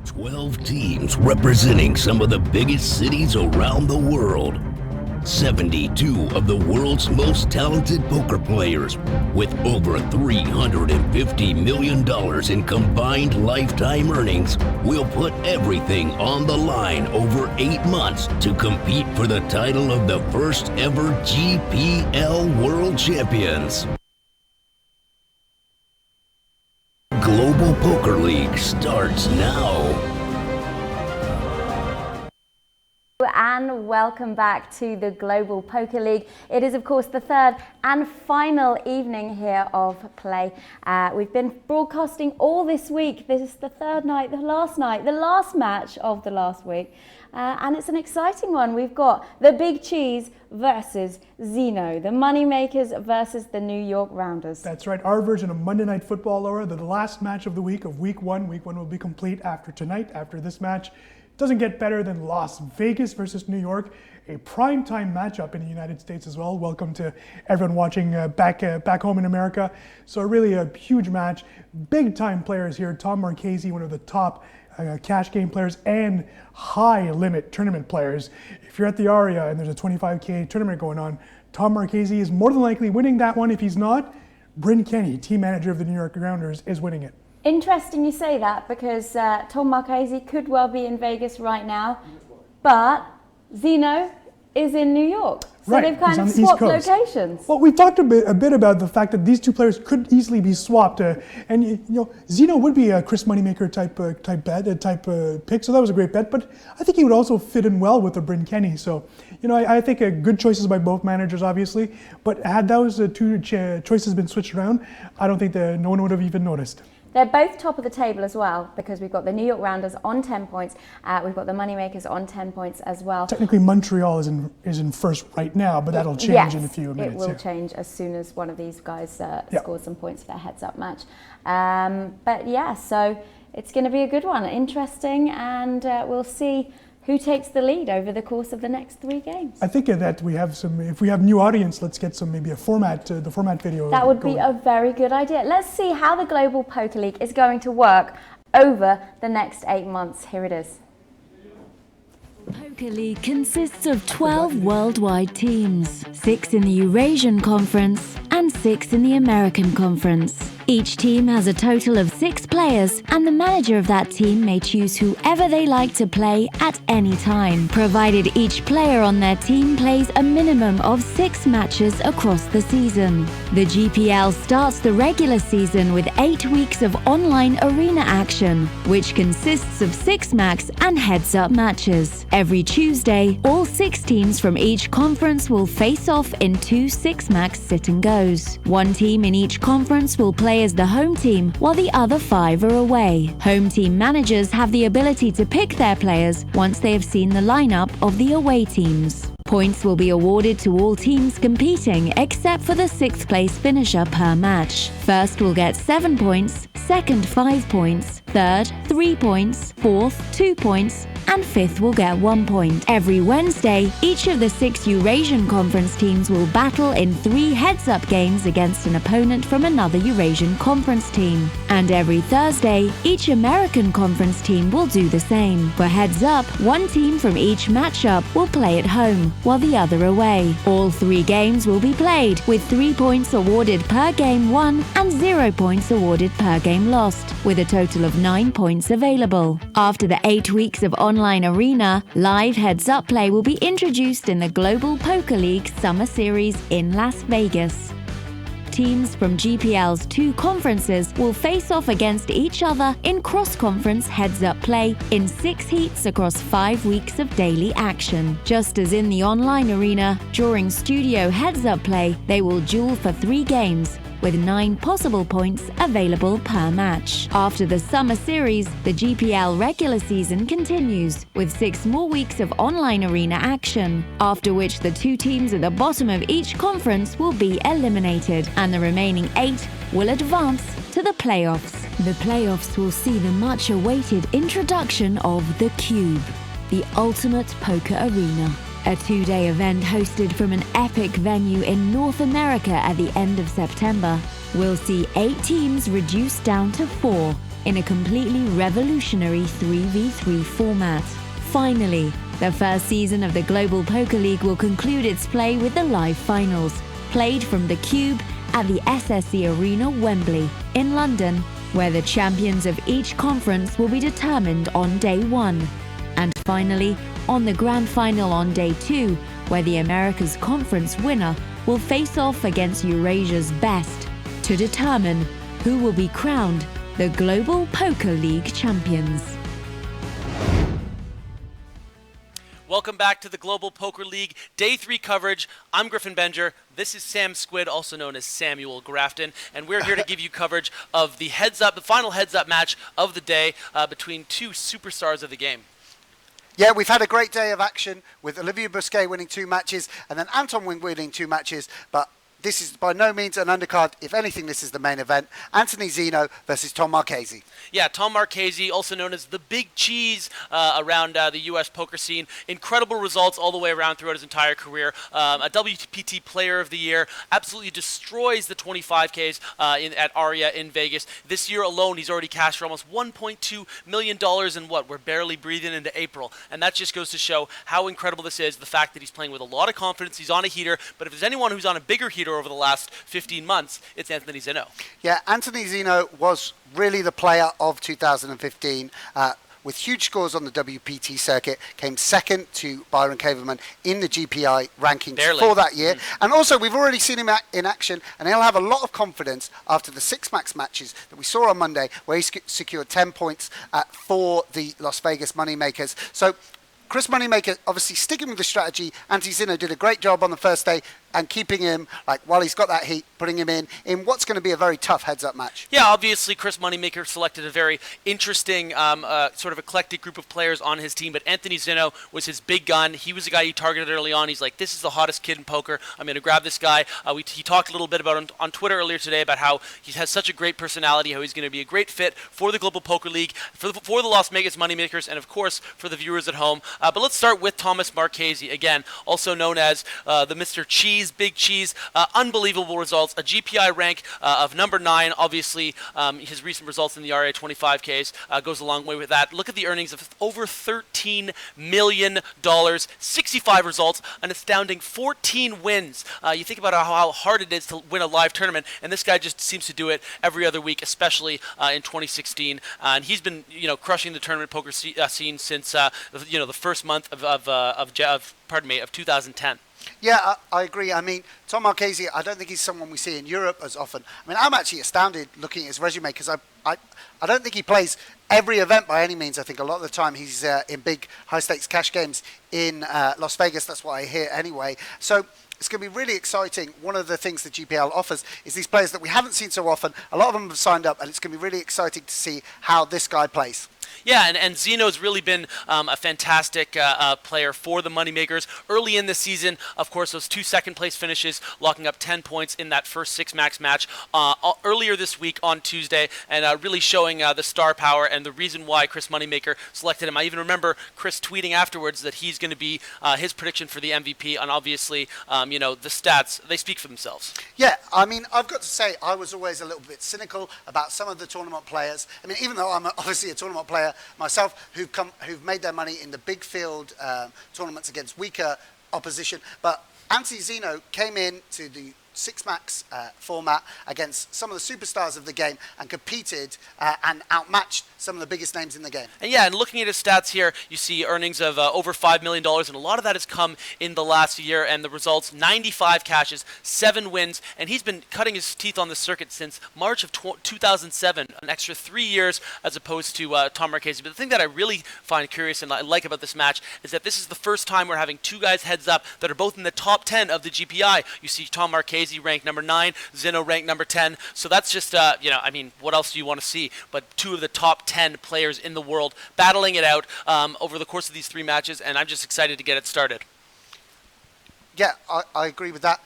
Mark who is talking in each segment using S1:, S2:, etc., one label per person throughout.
S1: 12 teams representing some of the biggest cities around the world. 72 of the world's most talented poker players with over $350 million in combined lifetime earnings will put everything on the line over 8 months to compete for the title of the first ever GPL World Champions. Global Poker League starts now.
S2: And welcome back to the Global Poker League. It is, of course, the third and final evening here of play. We've been broadcasting all this week. This is the third night, the last match of the last week. And it's an exciting one. We've got the Big Cheese versus Zinno, the Moneymakers versus the New York Rounders.
S3: That's right, our version of Monday Night Football, Laura. The last match of the week of Week 1. Week 1 will be complete after tonight, after this match. Doesn't get better than Las Vegas versus New York, a primetime matchup in the United States as well. Welcome to everyone watching back home in America. So really a huge match. Big time players here. Tom Marchese, one of the top cash game players and high limit tournament players. If you're at the Aria and there's a 25K tournament going on, Tom Marchese is more than likely winning that one. If he's not, Bryn Kenny, team manager of the New York Rounders, is winning it.
S2: Interesting you say that, because Tom Marchese could well be in Vegas right now, but Zinno is in New York. So
S3: right.
S2: They've kind of swapped locations.
S3: Well, we talked a bit about the fact that these two players could easily be swapped, and Zinno would be a Chris Moneymaker type pick, so that was a great bet. But I think he would also fit in well with the Bryn Kenny. So, I think good choices by both managers, obviously. But had those two choices been switched around, I don't think no one would have even noticed.
S2: They're both top of the table as well, because we've got the New York Rounders on 10 points. We've got the Moneymakers on 10 points as well.
S3: Technically, Montreal is in first right now, but that'll change in a few minutes.
S2: It will change as soon as one of these guys scores some points for their heads-up match. But yeah, so it's going to be a good one, interesting, and we'll see who takes the lead over the course of the next 3 games.
S3: I think that we have if we have new audience, let's get maybe the format video.
S2: That would be a very good idea. Let's see how the Global Poker League is going to work over the next 8 months. Here it is.
S4: Poker League consists of 12 worldwide teams, 6 in the Eurasian Conference and 6 in the American Conference. Each team has a total of 6 players, and the manager of that team may choose whoever they like to play at any time, provided each player on their team plays a minimum of 6 matches across the season. The GPL starts the regular season with 8 weeks of online arena action, which consists of 6 max and heads-up matches. Every Tuesday, all 6 teams from each conference will face off in 2 6-max sit-and-goes. One team in each conference will play as the home team, while the other 5 are away. Home team managers have the ability to pick their players once they have seen the lineup of the away teams. Points will be awarded to all teams competing except for the 6th place finisher per match. First will get 7 points, second 5 points, third 3 points, fourth 2 points, and 5th will get 1 point. Every Wednesday, each of the 6 Eurasian Conference teams will battle in 3 heads-up games against an opponent from another Eurasian Conference team. And every Thursday, each American Conference team will do the same. For heads-up, one team from each matchup will play at home, while the other away. All 3 games will be played, with 3 points awarded per game won and 0 points awarded per game lost, with a total of 9 points available. After the 8 weeks of online arena, live heads-up play will be introduced in the Global Poker League Summer Series in Las Vegas. Teams from GPL's 2 conferences will face off against each other in cross-conference heads-up play in 6 heats across 5 weeks of daily action. Just as in the online arena, during studio heads-up play, they will duel for 3 games, with 9 possible points available per match. After the summer series, the GPL regular season continues, with 6 more weeks of online arena action, after which the 2 teams at the bottom of each conference will be eliminated, and the remaining 8 will advance to the playoffs. The playoffs will see the much-awaited introduction of the Cube, the ultimate poker arena. A 2-day event hosted from an epic venue in North America at the end of September will see 8 teams reduced down to 4 in a completely revolutionary 3v3 format. Finally, the first season of the Global Poker League will conclude its play with the live finals, played from the Cube at the SSE Arena, Wembley, in London, where the champions of each conference will be determined on day 1. And finally, on the grand final on day 2, where the Americas Conference winner will face off against Eurasia's best to determine who will be crowned the Global Poker League champions.
S5: Welcome back to the Global Poker League Day 3 coverage. I'm Griffin Benger. This is Sam Squid, also known as Samuel Grafton, and we're here to give you coverage of the final heads-up match of the day between two superstars of the game.
S6: Yeah, we've had a great day of action with Olivier Bousquet winning 2 matches and then Anton Wing winning 2 matches, but this is by no means an undercard. If anything, this is the main event. Anthony Zinno versus Tom Marchese. Yeah, Tom Marchese, also known as the Big Cheese around the U.S. poker scene. Incredible results all the way around throughout his entire career. A WPT Player of the Year. Absolutely destroys the 25Ks at Aria in Vegas. This year alone, he's already cashed for almost $1.2 million in what? We're barely breathing into April. And that just goes to show how incredible this is. The fact that he's playing with a lot of confidence. He's on a heater. But if there's anyone who's on a bigger heater over the last 15 months, it's Anthony Zinno. Yeah, Anthony Zinno was really the player of 2015. With huge scores on the WPT circuit, came second to Byron Caverman in the GPI rankings for that year. And also, we've already seen him in action, and he'll have a lot of confidence after the 6 max matches that we saw on Monday, where he secured 10 points for the Las Vegas Moneymakers. So Chris Moneymaker obviously sticking with the strategy. Anthony Zinno did a great job on the first day and keeping him, like, while he's got that heat, putting him in what's going to be a very tough heads-up match. Yeah, obviously Chris Moneymaker selected a very interesting sort of eclectic group of players on his team, but Anthony Zinno was his big gun. He was the guy he targeted early on. He's like, this is the hottest kid in poker. I'm going to grab this guy. He talked a little bit about him on Twitter earlier today about how he has such a great personality, how he's going to be a great fit for the Global Poker League, for the Las Vegas Moneymakers, and of course for the viewers at home. But let's start with Thomas Marchese, again, also known as the Mr. Cheese, Big Cheese. Unbelievable results. A GPI rank of number 9. Obviously, his recent results in the RA 25Ks goes a long way with that. Look at the earnings of over $13 million, 65 results, an astounding 14 wins. You think about how hard it is to win a live tournament, and this guy just seems to do it every other week, especially in 2016. And he's been, crushing the tournament poker scene since, the first month of 2010. Yeah, I agree. I mean, Tom Marchese, I don't think he's someone we see in Europe as often. I mean, I'm actually astounded looking at his resume because I don't think he plays every event by any means. I think a lot of the time he's in big high-stakes cash games in Las Vegas. That's what I hear anyway. So it's going to be really exciting. One of the things that GPL offers is these players that we haven't seen so often. A lot of them have signed up, and it's going to be really exciting to see how this guy plays. Yeah, and Zinno's really been a fantastic player for the Moneymakers. Early in the season, of course, those 2 second-place finishes, locking up 10 points in that first 6 max match earlier this week on Tuesday, and really showing the star power and the reason why Chris Moneymaker selected him. I even remember Chris tweeting afterwards that he's going to be his prediction for the MVP, and obviously, the stats, they speak for themselves. Yeah, I mean, I've got to say, I was always a little bit cynical about some of the tournament players. I mean, even though I'm obviously a tournament player myself, who've made their money in the big field tournaments against weaker opposition, but Anthony Zinno came in to the 6 max format against some of the superstars of the game and competed and outmatched some of the biggest names in the game. And yeah, and looking at his stats here, you see earnings of over $5 million, and a lot of that has come in the last year, and the results, 95 cashes, 7 wins, and he's been cutting his teeth on the circuit since March of 2007, an extra 3 years as opposed to Tom Marchese. But the thing that I really find curious and I like about this match is that this is the first time we're having 2 guys heads up that are both in the top 10 of the GPI. You see Tom Marchese ranked number 9, Zinno ranked number 10. So that's just, I mean, what else do you want to see? But 2 of the top 10 players in the world battling it out over the course of these 3 matches, and I'm just excited to get it started. Yeah, I agree with that.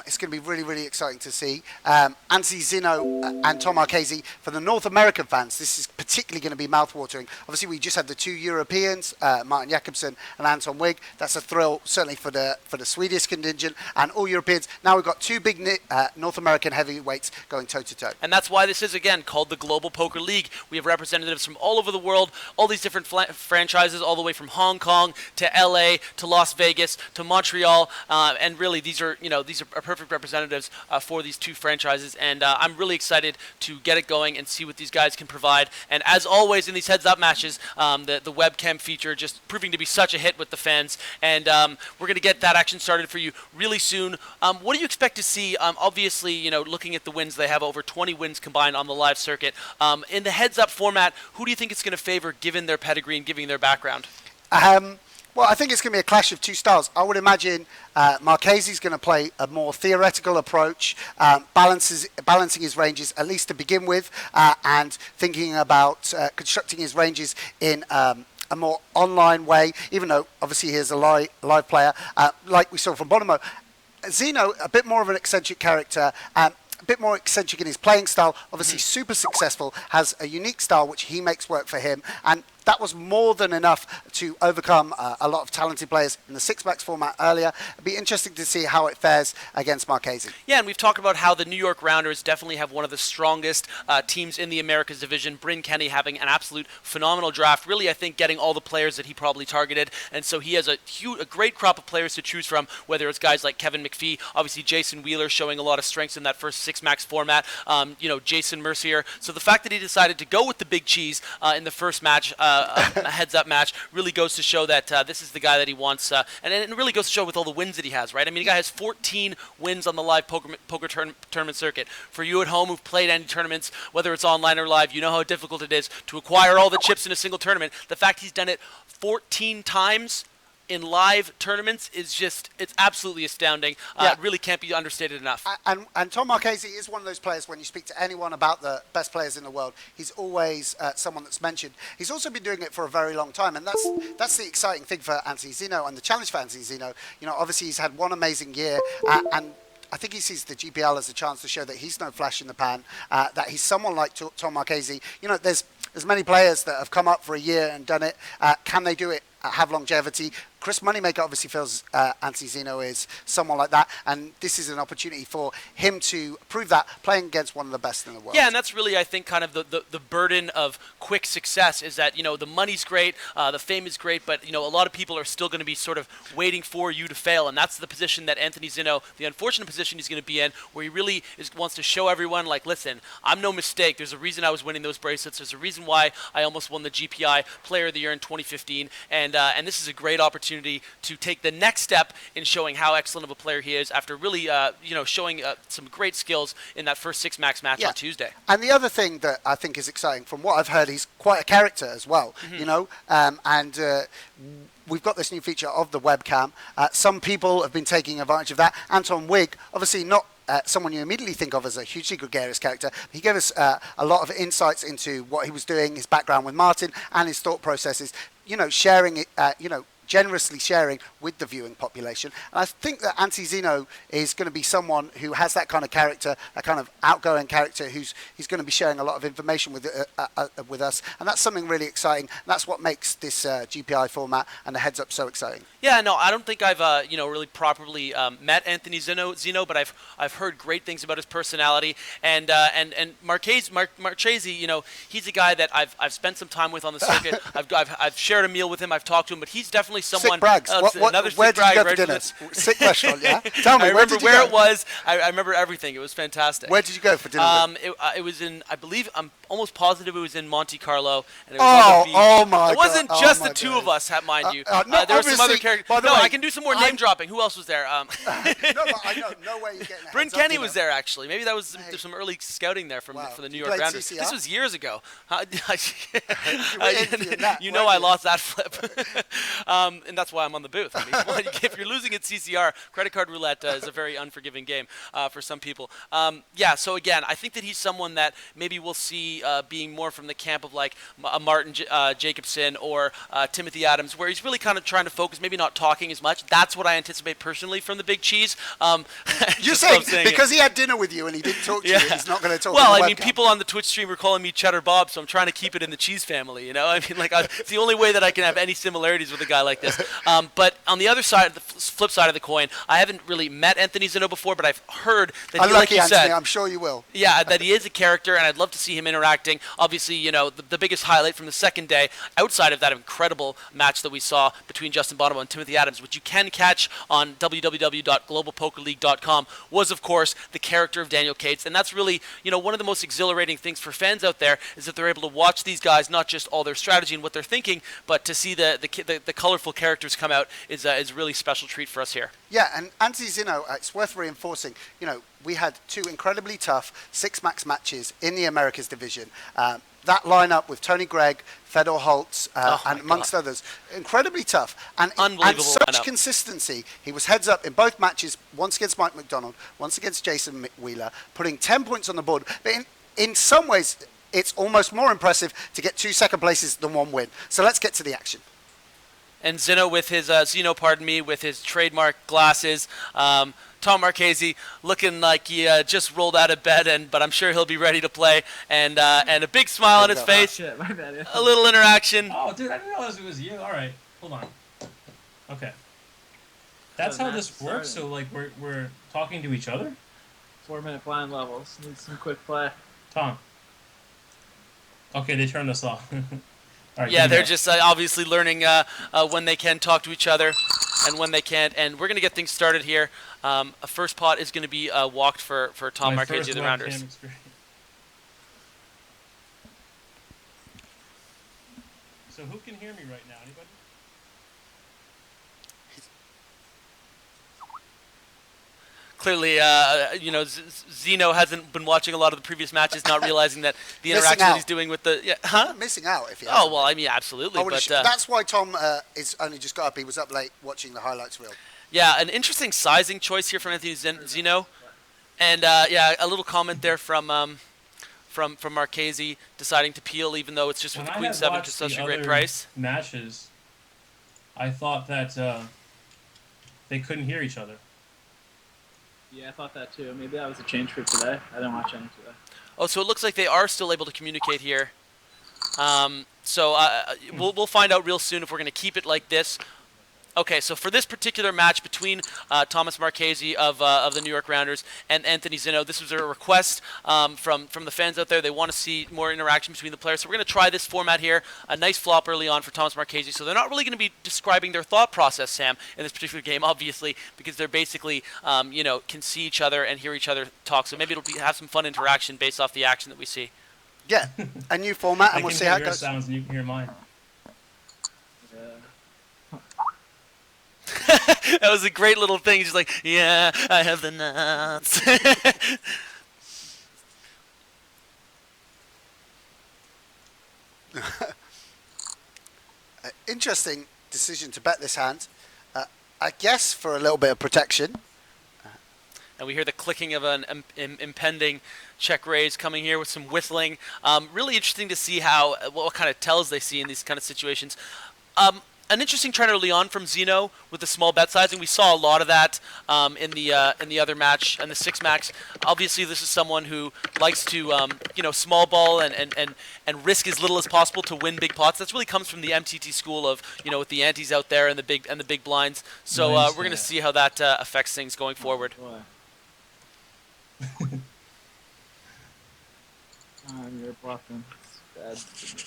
S6: It's going to be really, really exciting to see. Anthony Zinno and Tom Marchese, for the North American fans, this is particularly going to be mouthwatering. Obviously, we just had the two Europeans, Martin Jakobsen and Anton Wigg. That's a thrill, certainly for the Swedish contingent and all Europeans. Now we've got two big North American heavyweights going toe-to-toe.
S5: And that's why this is, again, called the Global Poker League. We have representatives from all over the world, all these different franchises, all the way from Hong Kong to LA to Las Vegas to Montreal. And really, these are perfect representatives for these two franchises, and I'm really excited to get it going and see what these guys can provide. And as always in these heads-up matches, the webcam feature just proving to be such a hit with the fans, and we're going to get that action started for you really soon. What do you expect to see? Obviously, looking at the wins, they have over 20 wins combined on the live circuit. In the heads-up format, who do you think it's going to favor given their pedigree and given their background?
S6: Well, I think it's going to be a clash of two styles. I would imagine Marchese's going to play a more theoretical approach, balancing his ranges, at least to begin with, and thinking about constructing his ranges in a more online way, even though obviously he is a live player, like we saw from Bonomo. Zinno, a bit more of an eccentric character, a bit more eccentric in his playing style, obviously super successful, has a unique style which he makes work for him, and that was more than enough to overcome a lot of talented players in the six-backs format earlier. It'd be interesting to see how it fares against Marchese.
S5: Yeah, and we've talked about how the New York Rounders definitely have one of the strongest teams in the Americas division. Bryn Kenny having an absolute phenomenal draft. Really, I think getting all the players that he probably targeted, and so he has a great crop of players to choose from, whether it's guys like Kevin McPhee, obviously Jason Wheeler showing a lot of strengths in that first six-max format, Jason Mercier. So the fact that he decided to go with the big cheese in the first match, a heads-up match, really goes to show that this is the guy that he wants, and it really goes to show with all the wins that he has, right? I mean, the guy has 14 wins on the live poker tournament circuit. For you at home who've played any tournaments, whether it's online or live, you know how difficult it is to acquire all the chips in a single tournament. The fact he's done it 14 times in live tournaments is it's absolutely astounding. It really can't be understated enough.
S6: And Tom Marchese is one of those players, when you speak to anyone about the best players in the world, he's always someone that's mentioned. He's also been doing it for a very long time, and that's the exciting thing for Anthony Zinno and the challenge for Anthony Zinno. Obviously he's had one amazing year, and I think he sees the GPL as a chance to show that he's no flash in the pan, that he's someone like Tom Marchese. There's many players that have come up for a year and done it. Can they do it? Have longevity? Chris Moneymaker obviously feels Anthony Zinno is someone like that, and this is an opportunity for him to prove that, playing against one of the best in the world.
S5: Yeah, and that's really, I think, kind of the burden of quick success is that, the money's great, the fame is great, but, a lot of people are still going to be sort of waiting for you to fail, and that's the position that Anthony Zinno, the unfortunate position he's going to be in, where he really wants to show everyone, like, listen, I'm no mistake. There's a reason I was winning those bracelets. There's a reason why I almost won the GPI Player of the Year in 2015, and this is a great opportunity to take the next step in showing how excellent of a player he is after really, showing some great skills in that first six-max match on Tuesday.
S6: And the other thing that I think is exciting, from what I've heard, he's quite a character as well, and we've got this new feature of the webcam. Some people have been taking advantage of that. Anton Wigg, obviously not someone you immediately think of as a hugely gregarious character. He gave us a lot of insights into what he was doing, his background with Martin, and his thought processes, sharing it, generously sharing with the viewing population. And I think that Anthony Zinno is going to be someone who has that kind of character, that kind of outgoing character, he's going to be sharing a lot of information with us, and that's something really exciting. And that's what makes this GPI format and the heads up so exciting.
S5: Yeah, no, I don't think I've really properly met Anthony Zinno, but I've heard great things about his personality, and Marchese, he's a guy that I've spent some time with on the circuit. I've shared a meal with him. I've talked to him, but he's definitely someone.
S6: Sick brags. Where did you go for dinner? Sick restaurant, yeah. Tell me,
S5: I remember where it was. I remember everything. It was fantastic.
S6: Where did you go for dinner?
S5: It was in, I believe, I'm almost positive it was in Monte Carlo. And it
S6: was
S5: It wasn't just the two of us, mind you. There were some other characters. No, I can do some more name dropping. Who else was there?
S6: No, but I know. No way you're getting.
S5: Bryn Kenny was there actually. Maybe that was some early scouting there for the New York Rounders. This was years ago. I lost that flip. And that's why I'm on the booth. I mean, if you're losing at CCR, credit card roulette is a very unforgiving game for some people. Yeah, so again, I think that he's someone that maybe we'll see being more from the camp of like a Martin Jacobson or Timothy Adams, where he's really kind of trying to focus, maybe not talking as much. That's what I anticipate personally from the Big Cheese.
S6: You're saying because he had dinner with you and he didn't talk to you, he's not going to talk.
S5: Well,
S6: on the
S5: I mean,
S6: webcam.
S5: people on the Twitch stream were calling me Cheddar Bob, so I'm trying to keep it in the Cheese family. You know, I mean, like it's the only way that I can have any similarities with a guy like this. But on the other side, the flip side of the coin, I haven't really met Anthony Zinno before, but I've heard that he, like you
S6: Anthony,
S5: said,
S6: I'm sure you will.
S5: Yeah, that he is a character, and I'd love to see him interacting. Obviously, you know, the biggest highlight from the second day, outside of that incredible match that we saw between Justin Bonomo and Timothy Adams, which you can catch on www.globalpokerleague.com, was, of course, the character of Daniel Cates. And that's really, you know, one of the most exhilarating things for fans out there is that they're able to watch these guys, not just all their strategy and what they're thinking, but to see the colorful characters come out is a really special treat for us here.
S6: Yeah, and Anthony Zinno, it's worth reinforcing, you know, we had 2 incredibly tough 6-max matches in the Americas division. That lineup with Tony Gregg, Fedor Holtz, and amongst others, incredibly tough. And such
S5: lineup.
S6: Consistency. He was heads up in both matches, once against Mike McDonald, once against Jason Wheeler, putting 10 points on the board. But in some ways, it's almost more impressive to get 2 second places than 1 win. So let's get to the action.
S5: And Zinno with his with his trademark glasses. Tom Marchese looking like he just rolled out of bed, but I'm sure he'll be ready to play. And a big smile on his face.
S7: Oh, shit, my bad.
S5: A little interaction.
S7: Oh, dude, I didn't realize it was you. All right, hold on. Okay. That's how this works. So like we're talking to each other.
S8: 4-minute blind levels. Need some quick play.
S7: Tom. Okay, they turned us off. All right,
S5: yeah, they're just obviously learning when they can talk to each other and when they can't. And we're going to get things started here. A first pot is going to be walked for Tom Marchese of the Rounders.
S7: So who can hear me right now? Anybody?
S5: Clearly, you know, Zinno hasn't been watching a lot of the previous matches, not realizing that the interaction that he's doing with the
S6: missing out if he
S5: Oh well, I mean, absolutely. But
S6: that's why Tom is only just got up. He was up late watching the highlights reel.
S5: Yeah, an interesting sizing choice here from Anthony Zinno, and yeah, a little comment there from Marchese deciding to peel, even though it's just with the Queen 7 to such a great price.
S7: Matches, I thought that they couldn't hear each other.
S8: Yeah, I thought that too. Maybe that was a change for today. I didn't watch any today.
S5: Oh, so it looks like they are still able to communicate here. So we'll find out real soon if we're going to keep it like this. Okay, so for this particular match between Thomas Marchese of the New York Rounders and Anthony Zinno, this was a request from the fans out there. They want to see more interaction between the players. So we're going to try this format here. A nice flop early on for Thomas Marchese. So they're not really going to be describing their thought process, Sam, in this particular game, obviously, because they're basically, you know, can see each other and hear each other talk. So maybe it'll have some fun interaction based off the action that we see.
S6: Yeah, a new format, and we'll see how it goes.
S7: Sounds and you can hear mine.
S5: That was a great little thing. He's just like, yeah, I have the nuts.
S6: Interesting decision to bet this hand. I guess for a little bit of protection.
S5: And we hear the clicking of an impending check raise coming here with some whistling. Really interesting to see what kind of tells they see in these kind of situations. An interesting trend early on from Zinno with the small bet sizing. We saw a lot of that in the other match, in the 6-max. Obviously, this is someone who likes to you know, small ball and risk as little as possible to win big pots. That really comes from the MTT school of, you know, with the antes out there and the big blinds. So we're going to see how that affects things going forward.
S8: You're bluffing. It's bad.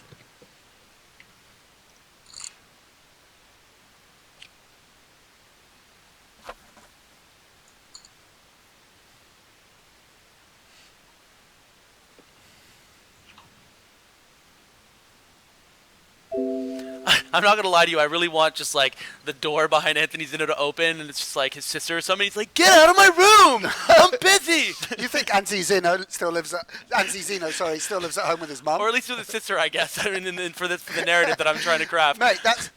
S5: I'm not gonna lie to you. I really want just like the door behind Anthony Zinno to open, and it's just like his sister or somebody. He's like, "Get out of my room! I'm busy."
S6: You think Anthony Zinno still lives at home with his mum?
S5: Or at least with his sister, I guess. I mean, for the narrative that I'm trying to craft.
S6: Mate, that's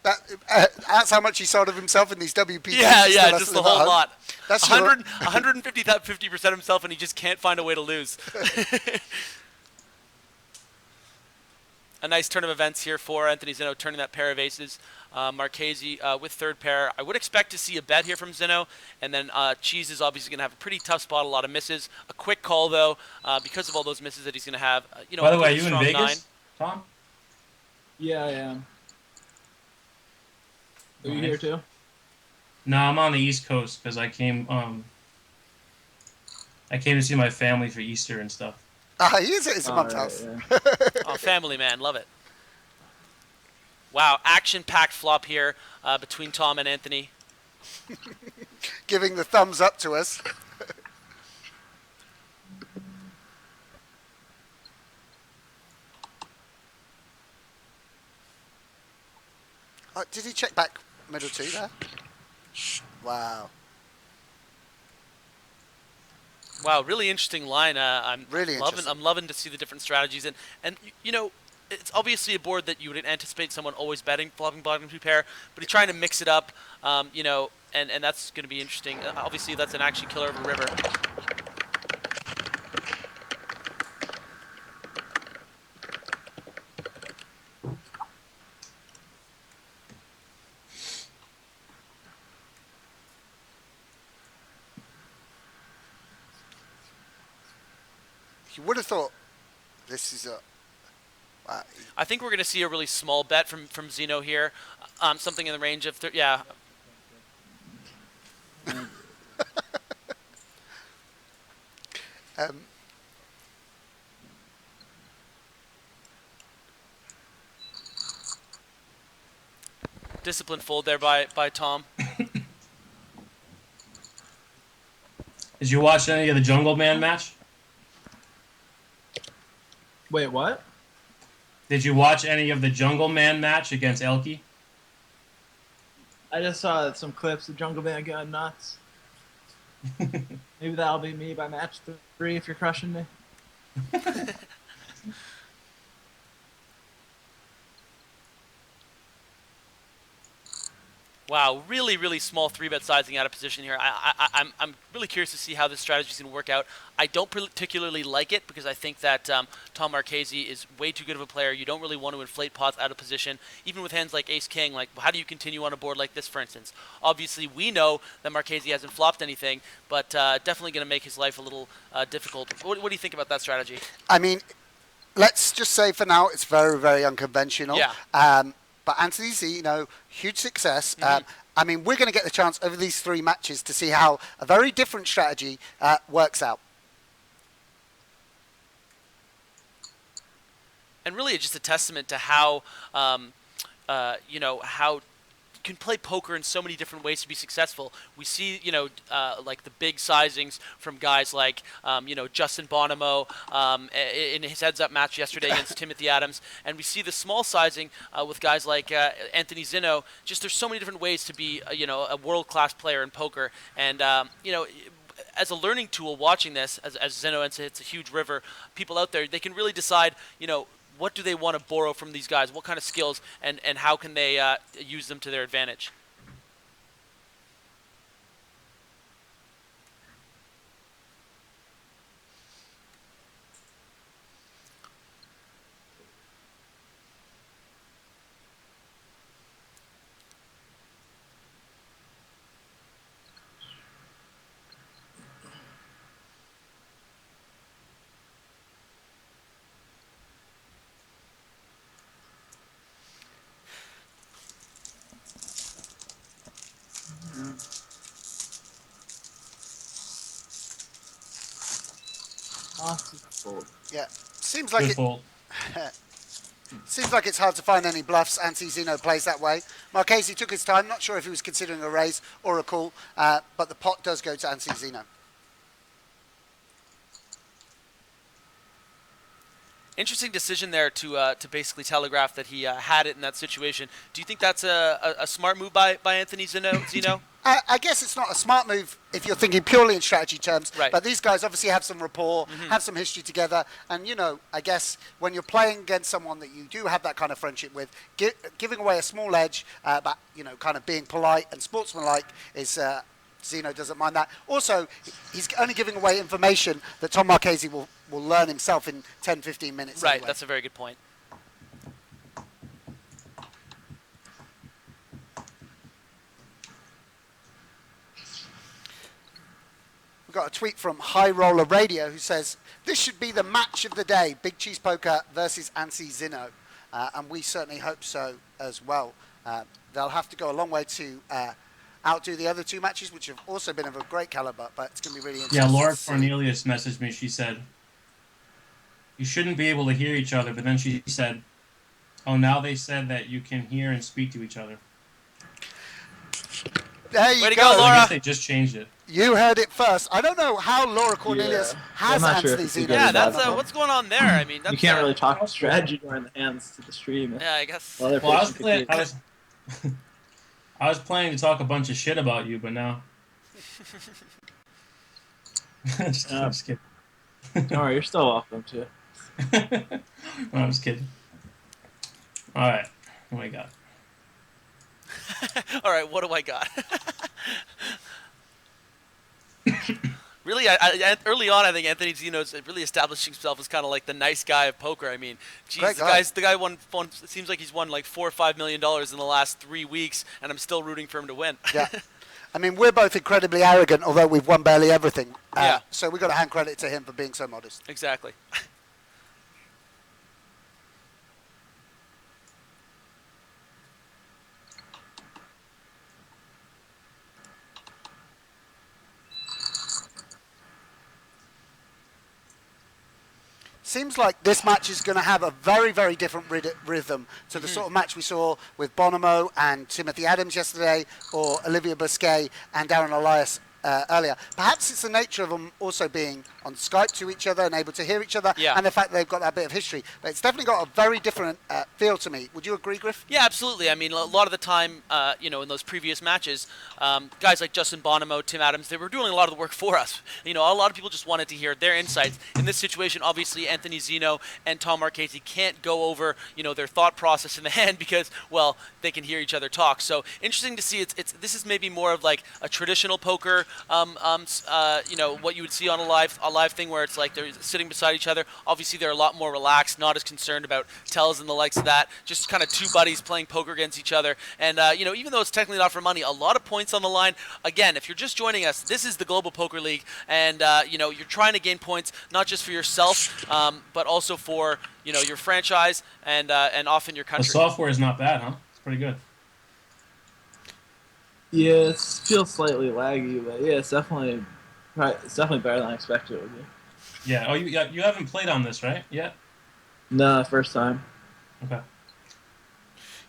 S6: how much he sold of himself in these WPTs.
S5: Yeah, just the whole lot.
S6: That's
S5: 150% himself, and he just can't find a way to lose. A nice turn of events here for Anthony Zinno, turning that pair of aces. Marchese with third pair. I would expect to see a bet here from Zinno, and then Cheese is obviously going to have a pretty tough spot, a lot of misses. A quick call, though, because of all those misses that he's going to have.
S7: By the way, are you in Vegas, Tom?
S8: Yeah, I am. Are you here too?
S7: No, I'm on the East Coast because I came to see my family for Easter and stuff.
S6: He is at his mum's house.
S5: Yeah. Oh, family man, love it. Wow, action-packed flop here between Tom and Anthony.
S6: Giving the thumbs up to us. Did he check back middle two there? Wow.
S5: Wow, really interesting line. I'm loving to see the different strategies, and it's obviously a board that you would anticipate someone always betting, flopping, bottom two pair, but he's trying to mix it up, and that's going to be interesting. Obviously, that's an action killer of a river.
S6: You would have thought this is a...
S5: I think we're going to see a really small bet from Zinno here, something in the range of... Disciplined fold there by Tom.
S7: Did you watch any of the Jungle Man match?
S8: Wait, what?
S7: Did you watch any of the Jungle Man match against Elke?
S8: I just saw some clips of Jungle Man going nuts. Maybe that'll be me by match 3 if you're crushing me.
S5: Wow, really, really small 3-bet sizing out of position here. I'm really curious to see how this strategy is going to work out. I don't particularly like it because I think that Tom Marchese is way too good of a player. You don't really want to inflate pots out of position, even with hands like Ace-King. Like, how do you continue on a board like this, for instance? Obviously, we know that Marchese hasn't flopped anything, but definitely going to make his life a little difficult. What do you think about that strategy?
S6: I mean, let's just say for now it's very, very unconventional.
S5: Yeah.
S6: But Anthony Zinno, huge success. I mean, we're going to get the chance over these 3 matches to see how a very different strategy works out.
S5: And really, it's just a testament to how, how you can play poker in so many different ways to be successful. We see, like the big sizings from guys like, Justin Bonomo in his heads-up match yesterday against Timothy Adams, and we see the small sizing with guys like Anthony Zinno. Just there's so many different ways to be, a world-class player in poker, and as a learning tool, watching this as Zinno, it's a huge river. People out there, they can really decide, what do they want to borrow from these guys? What kind of skills, and how can they use them to their advantage?
S6: Yeah, seems like seems like it's hard to find any bluffs. Anthony Zinno plays that way. Marchese took his time. Not sure if he was considering a raise or a call, but the pot does go to Anthony Zinno.
S5: Interesting decision there to basically telegraph that he had it in that situation. Do you think that's a smart move by Anthony Zinno?
S6: I guess it's not a smart move if you're thinking purely in strategy terms,
S5: Right.
S6: but these guys obviously have some rapport, have some history together, and I guess when you're playing against someone that you do have that kind of friendship with, giving away a small edge, but kind of being polite and sportsmanlike is Zinno doesn't mind that. Also, he's only giving away information that Tom Marchese will learn himself in 10, 15 minutes.
S5: Right,
S6: anyway.
S5: that's a very good point.
S6: We've got a tweet from High Roller Radio who says, this should be the match of the day, Big Cheese Poker versus Anthony Zinno. And we certainly hope so as well. They'll have to go a long way to outdo the other two matches, which have also been of a great caliber, but it's going to be really interesting.
S7: Yeah, Laura Cornelius messaged me. She said, you shouldn't be able to hear each other, but then she said, oh, now they said that you can hear and speak to each other.
S6: There you
S5: Way to
S6: go.
S5: go, Laura.
S7: I guess they just changed it.
S6: You heard it first. I don't know how Laura Cornelius has
S8: I'm not sure
S6: Anthony
S8: if you
S6: Zinno.
S8: get
S5: Yeah,
S8: it.
S5: that's what's going on there. I mean, that's,
S8: You can't really talk strategy during the hands to the stream.
S5: Yeah, I guess.
S8: Other
S7: Well,
S8: person could hear.
S7: I was planning to talk a bunch of shit about you, but now. just kidding.
S8: Don't worry, you're still welcome to.
S7: No, I'm just kidding. All right, what do I got?
S5: All right, what do I got? Really, early on, I think Anthony Zinno's really established himself as kind of like the nice guy of poker. I mean, geez, the guy won. It seems like he's won like $4 or $5 million in the last 3 weeks, and I'm still rooting for him to win.
S6: Yeah. I mean, we're both incredibly arrogant, although we've won barely everything.
S5: Yeah.
S6: So we've got to hand credit to him for being so modest.
S5: Exactly.
S6: Seems like this match is going to have a very, very different rhythm to the sort of match we saw with Bonomo and Timothy Adams yesterday, or Olivier Busquet and Darren Elias earlier. Perhaps it's the nature of them also being on Skype to each other and able to hear each other, and the fact that they've got that bit of history. But it's definitely got a very different feel to me. Would you agree, Griff?
S5: Yeah, absolutely. I mean, a lot of the time, in those previous matches, guys like Justin Bonomo, Tim Adams, they were doing a lot of the work for us. A lot of people just wanted to hear their insights. In this situation, obviously, Anthony Zinno and Tom Marchese can't go over, their thought process in the hand because, well, they can hear each other talk. So interesting to see. This is maybe more of like a traditional poker. What you would see on a live thing where it's like they're sitting beside each other. Obviously, they're a lot more relaxed, not as concerned about tells and the likes of that. Just kind of two buddies playing poker against each other. And, even though it's technically not for money, a lot of points on the line. Again, if you're just joining us, this is the Global Poker League. And, you're trying to gain points, not just for yourself, but also for, your franchise and often your country.
S7: The software is not bad, huh? It's pretty good.
S8: Yeah, it feels slightly laggy, but yeah, it's definitely better than I expected it would be.
S7: Yeah. Oh, you haven't played on this, right? Yet?
S8: No, first time.
S7: Okay.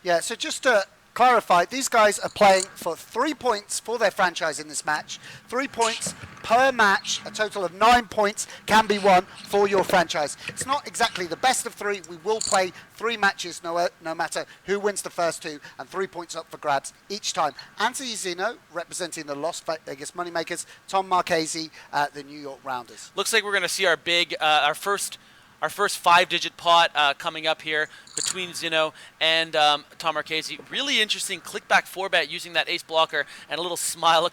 S6: Yeah, so just to clarify, these guys are playing for 3 points for their franchise in this match. 3 points per match. A total of 9 points can be won for your franchise. It's not exactly the best of three. We will play 3 matches no matter who wins the first 2, and 3 points up for grabs each time. Anthony Zinno representing the Las Vegas Moneymakers, Tom Marchese, the New York Rounders.
S5: Looks like we're going to see our big, our first 5-digit pot coming up here between Zinno and Tom Marchese. Really interesting click-back 4-bet using that ace blocker, and a little smile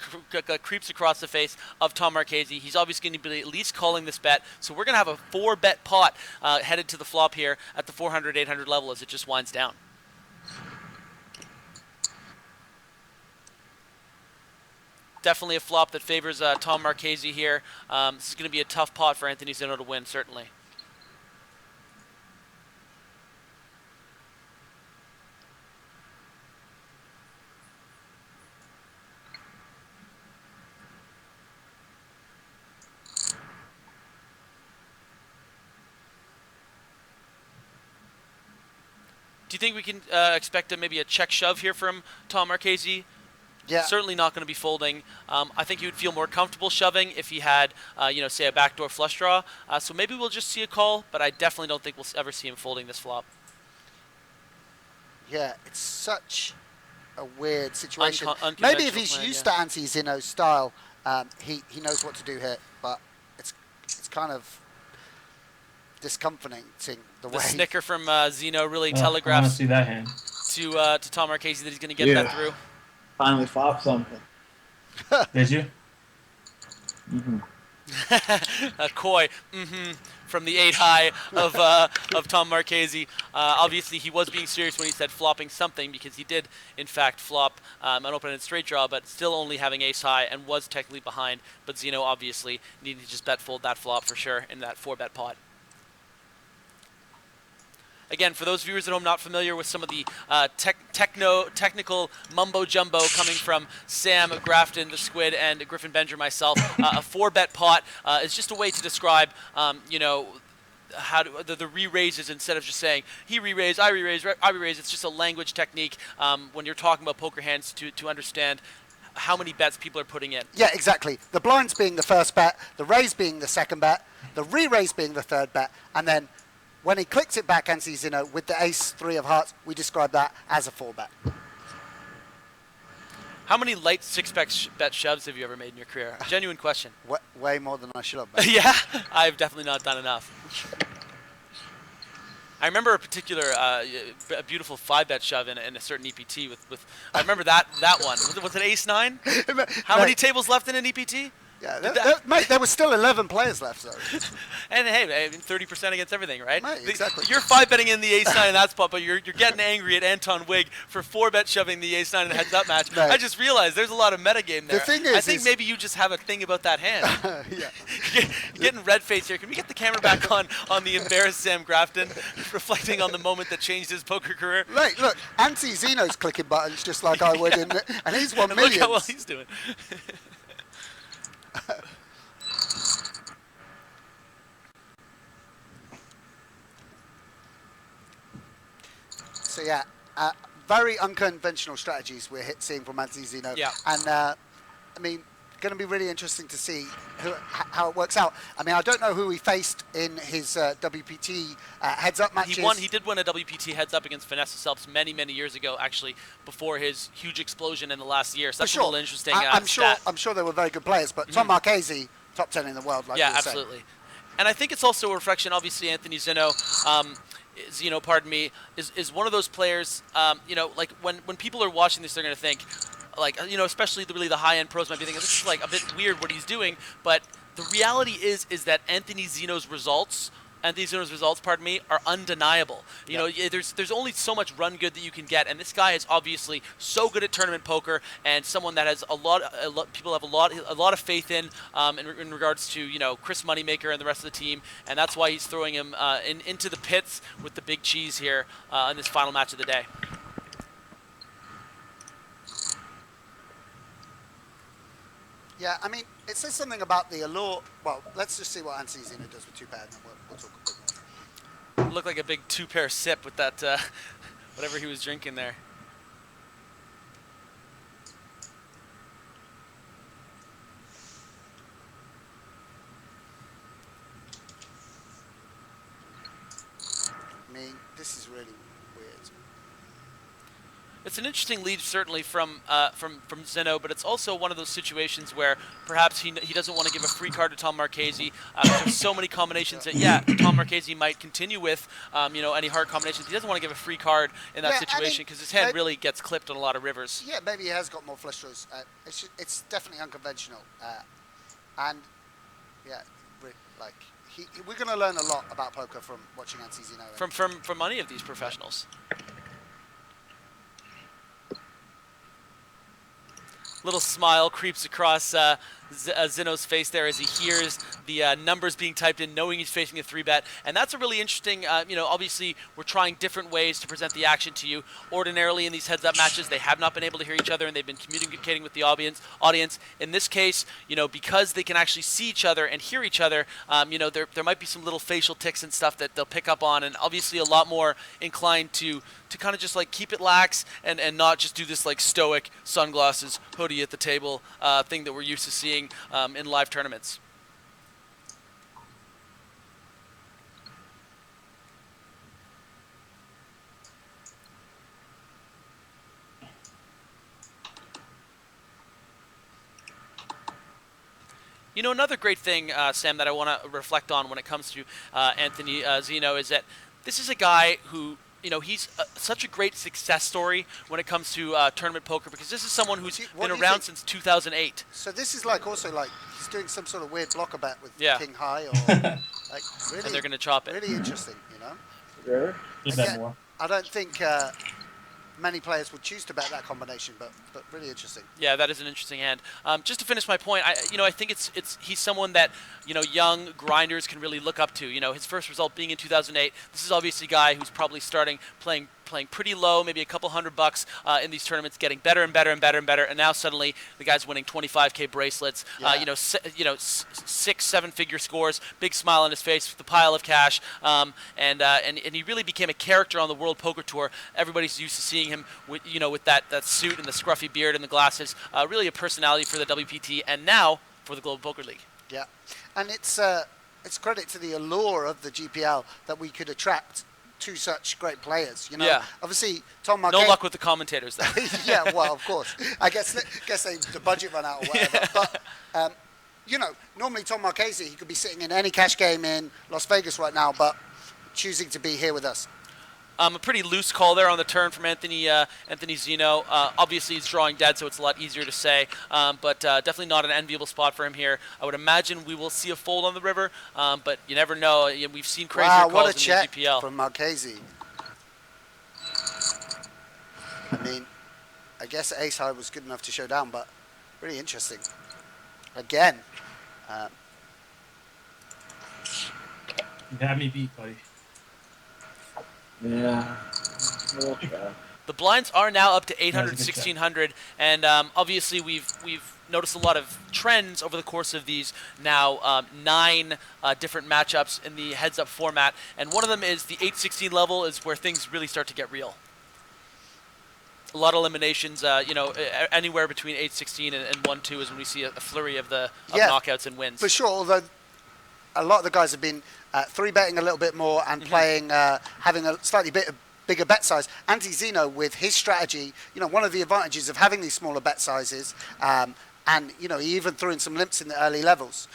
S5: creeps across the face of Tom Marchese. He's obviously going to be at least calling this bet, so we're going to have a 4-bet pot headed to the flop here at the 400, 800 level as it just winds down. Definitely a flop that favors Tom Marchese here. This is going to be a tough pot for Anthony Zinno to win, certainly. Do you think we can expect maybe a check shove here from Tom Marchese?
S6: Yeah.
S5: Certainly not going to be folding. I think he would feel more comfortable shoving if he had, say a backdoor flush draw. So maybe we'll just see a call, but I definitely don't think we'll ever see him folding this flop.
S6: Yeah, it's such a weird situation.
S5: Unconventional
S6: Maybe if he's
S5: plan,
S6: used
S5: yeah.
S6: to Anti-Zinno's style, he knows what to do here, but it's kind of discomforting the way.
S5: The snicker from Zinno really
S7: I want to
S5: telegraphs
S7: see that hand.
S5: to Tom Marchese that he's going to get that through.
S8: Finally flopped something.
S7: Did you?
S5: A coy from the 8-high of Tom Marchese. Obviously, he was being serious when he said flopping something, because he did, in fact, flop an open-ended straight draw, but still only having ace-high and was technically behind. But Zinno obviously needed to just bet fold that flop for sure in that 4-bet pot. Again, for those viewers at home not familiar with some of the technical mumbo-jumbo coming from Sam, Grafton, the Squid, and Griffin Benger, myself, a 4-bet pot is just a way to describe, how the re-raises instead of just saying he re-raised, I re-raised, I re-raised. It's just a language technique when you're talking about poker hands to understand how many bets people are putting in.
S6: Yeah, exactly. The blinds being the first bet, the raise being the second bet, the re-raise being the third bet, and then when he clicks it back, Anti-Zinno, with the ace-3 of hearts, we describe that as a 4-bet.
S5: How many light 6-bet shoves have you ever made in your career? Genuine question.
S6: Way more than I should have. Bet.
S5: Yeah? I've definitely not done enough. I remember a particular a beautiful 5-bet shove in a certain EPT with I remember that one. Was it ace-9? How many tables left in an EPT?
S6: Yeah, mate, there were still 11 players left, though.
S5: And hey, 30% against everything, right?
S6: Mate, exactly.
S5: You're 5-betting in the ace-9 in that spot, but you're getting angry at Anton Wig for 4-bet shoving the ace-9 in a heads-up match.
S6: Mate.
S5: I just realized there's a lot of metagame there.
S6: The thing is,
S5: I think maybe you just have a thing about that hand.
S6: Yeah.
S5: You're getting red face here. Can we get the camera back on the embarrassed Sam Grafton, reflecting on the moment that changed his poker career?
S6: Right, look, Anti-Zinno's clicking buttons just like I would, and he's won millions.
S5: Look how well he's doing.
S6: So yeah, very unconventional strategies we're seeing from Zinno.
S5: Yeah.
S6: And I mean, going to be really interesting to see how it works out. I mean, I don't know who he faced in his WPT heads-up matches.
S5: He did win a WPT heads-up against Vanessa Selps many, many years ago, actually, before his huge explosion in the last year. So that's a little interesting.
S6: I'm sure they were very good players, but Tom Marchese, top 10 in the world, like you were saying.
S5: Absolutely. And I think it's also a reflection, obviously, Anthony Zinno, pardon me, is one of those players, like when people are watching this, they're going to think, like, especially really the high-end pros might be thinking, this is like a bit weird what he's doing, but the reality is that Anthony Zinno's results, are undeniable. There's only so much run good that you can get, and this guy is obviously so good at tournament poker, and someone that has people have a lot of faith in regards to Chris Moneymaker and the rest of the team, and that's why he's throwing him into the pits with the big cheese here in this final match of the day.
S6: Yeah, I mean, it says something about the allure. Well, let's just see what Anti-Zinno does with 2-pair, and then we'll talk a bit more.
S5: It looked like a big 2-pair sip with that, whatever he was drinking there.
S6: I mean, this is really weird.
S5: It's an interesting lead, certainly from Zinno, but it's also one of those situations where perhaps he doesn't want to give a free card to Tom Marchese. There's so many combinations that Tom Marchese might continue with any hard combinations. He doesn't want to give a free card in that situation because his hand really gets clipped on a lot of rivers.
S6: Yeah, maybe he has got more flush draws. It's definitely unconventional, and yeah, we're going to learn a lot about poker from watching Anti-Zinno.
S5: From any of these professionals. Little smile creeps across Zinno's face there as he hears the numbers being typed in, knowing he's facing a 3-bet. And that's a really interesting, obviously we're trying different ways to present the action to you. Ordinarily in these heads-up matches, they have not been able to hear each other, and they've been communicating with the audience. In this case, because they can actually see each other and hear each other, there might be some little facial tics and stuff that they'll pick up on, and obviously a lot more inclined to kind of just like keep it lax and not just do this like stoic sunglasses, hoodie at the table thing that we're used to seeing in live tournaments. Another great thing, Sam, that I want to reflect on when it comes to Anthony Zinno is that this is a guy who, he's such a great success story when it comes to tournament poker, because this is someone who's been around since 2008.
S6: So this is like he's doing some sort of weird blocker bet with King High, or like really,
S5: and they're going to chop it.
S6: Really interesting,
S8: Sure.
S6: Again, I don't think many players would choose to bet that combination, but really interesting.
S5: Yeah, that is an interesting hand. Just to finish my point, I think he's someone that young grinders can really look up to. His first result being in 2008. This is obviously a guy who's probably starting playing pretty low, maybe a couple $100 in these tournaments, getting better and better and better and better, and now suddenly the guy's winning 25K bracelets.
S6: Yeah.
S5: 6-7 figure scores, big smile on his face with the pile of cash, and he really became a character on the World Poker Tour. Everybody's used to seeing him with that suit and the scruffy beard and the glasses. Really a personality for the WPT and now for the Global Poker League.
S6: Yeah, and it's credit to the allure of the GPL that we could attract two such great players.
S5: Yeah.
S6: Obviously Tom Marchese.
S5: No luck with the commentators, though.
S6: Yeah, well, of course. I guess the budget ran out or whatever. But normally Tom Marchese, he could be sitting in any cash game in Las Vegas right now, but choosing to be here with us.
S5: A pretty loose call there on the turn from Anthony Zinno. Obviously, he's drawing dead, so it's a lot easier to say, but definitely not an enviable spot for him here. I would imagine we will see a fold on the river, but you never know. We've seen crazier calls
S6: what a
S5: in
S6: check
S5: the GPL.
S6: From Marchese. I mean, I guess ace high was good enough to show down, but really interesting. Again.
S7: You had me beat, buddy.
S8: Yeah.
S5: The blinds are now up to 800, 1600, and obviously we've noticed a lot of trends over the course of these now 9 different matchups in the heads-up format, and one of them is the 816 level is where things really start to get real. A lot of eliminations, anywhere between 816 and 1-2 is when we see a flurry of knockouts and wins.
S6: For sure, although a lot of the guys have been 3-betting a little bit more and playing, having a slightly bigger bet size. Anthony Zinno, with his strategy, one of the advantages of having these smaller bet sizes, and he even threw in some limps in the early levels.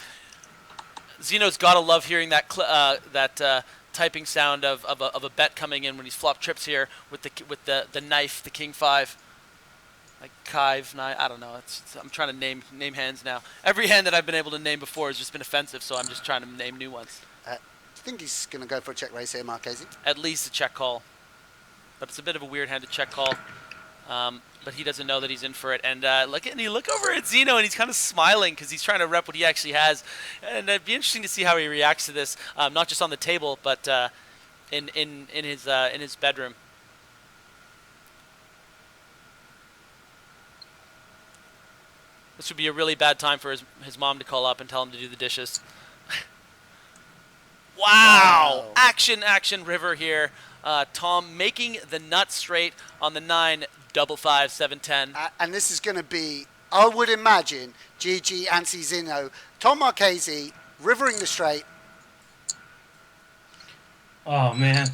S5: Zeno's got to love hearing that typing sound of a bet coming in when he's flop trips here with the knife, the king 5. Like Kive, I don't know. I'm trying to name hands now. Every hand that I've been able to name before has just been offensive, so I'm just trying to name new ones.
S6: Do you think he's going to go for a check raise here, Marchese?
S5: At least a check call. But it's a bit of a weird hand to check call. But he doesn't know that he's in for it. And you look over at Zinno, and he's kind of smiling because he's trying to rep what he actually has. And it'd be interesting to see how he reacts to this, not just on the table, but in his bedroom. This would be a really bad time for his mom to call up and tell him to do the dishes. Wow! Action, river here. Tom making the nut straight on the 9, 5-5, 7-10.
S6: And this is going to be, I would imagine, GG, Anthony Zinno, Tom Marchese, rivering the straight.
S7: Oh, man.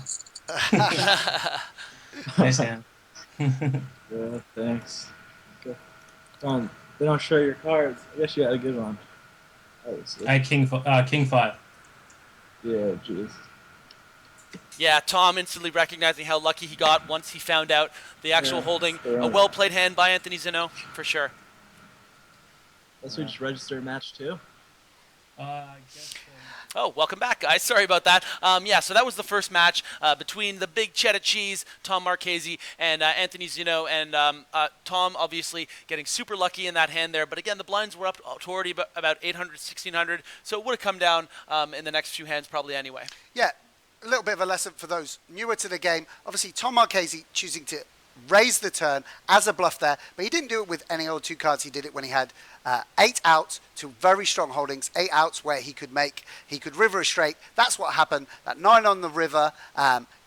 S7: Nice hand.
S8: Yeah, thanks. Okay. Don, they don't show your cards. I guess you had a good one.
S7: I had king 5.
S8: Yeah, jeez.
S5: Yeah, Tom instantly recognizing how lucky he got once he found out the actual holding. A well-played hand by Anthony Zinno, for sure.
S8: Guess we just register a match too?
S7: I guess
S5: Oh, welcome back, guys. Sorry about that. Yeah, so that was the first match between the big cheddar cheese, Tom Marchese, and Anthony Zinno. And Tom, obviously, getting super lucky in that hand there. But again, the blinds were up to already about 800, 1600. So it would have come down in the next few hands probably anyway.
S6: Yeah, a little bit of a lesson for those newer to the game. Obviously, Tom Marchese choosing to raise the turn as a bluff there, but he didn't do it with any old 2 cards. He did it when he had 8 outs, 2 very strong holdings, 8 outs where he could river a straight. That's what happened. That 9 on the river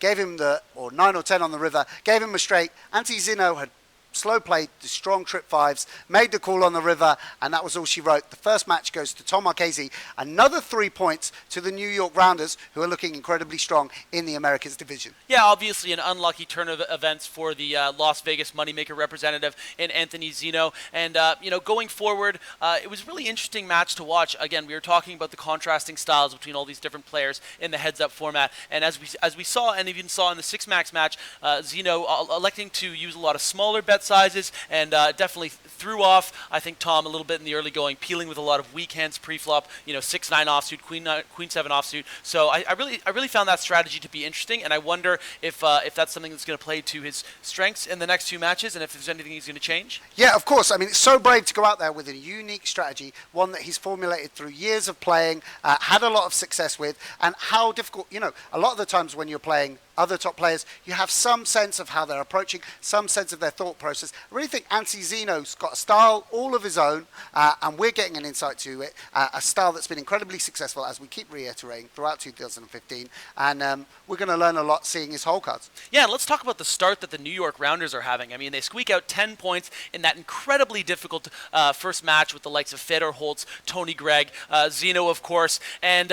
S6: gave him or 9 or 10 on the river gave him a straight. Anthony Zinno had slow played the strong trip 5s, made the call on the river, and that was all she wrote. The first match goes to Tom Marchese. Another 3 points to the New York Rounders, who are looking incredibly strong in the Americas division.
S5: Yeah, obviously an unlucky turn of events for the Las Vegas Moneymaker representative in Anthony Zinno. And, going forward, it was a really interesting match to watch. Again, we were talking about the contrasting styles between all these different players in the heads-up format. And as we saw, and even saw in the 6-max match, Zinno electing to use a lot of smaller bet sizes and definitely threw off, I think, Tom a little bit in the early going, peeling with a lot of weak hands pre-flop, 6-9 offsuit, Queen 7 offsuit. So I really found that strategy to be interesting, and I wonder if that's something that's going to play to his strengths in the next 2 matches, and if there's anything he's going to change.
S6: Yeah, of course. I mean, it's so brave to go out there with a unique strategy, one that he's formulated through years of playing, had a lot of success with, and how difficult, a lot of the times when you're playing other top players, you have some sense of how they're approaching, some sense of their thought process. I really think Anthony Zinno's got a style all of his own, and we're getting an insight to it, a style that's been incredibly successful, as we keep reiterating, throughout 2015, and we're going to learn a lot seeing his hole cards.
S5: Yeah, and let's talk about the start that the New York Rounders are having. I mean, they squeak out 10 points in that incredibly difficult first match with the likes of Fedor Holtz, Tony Gregg, Zinno, of course, and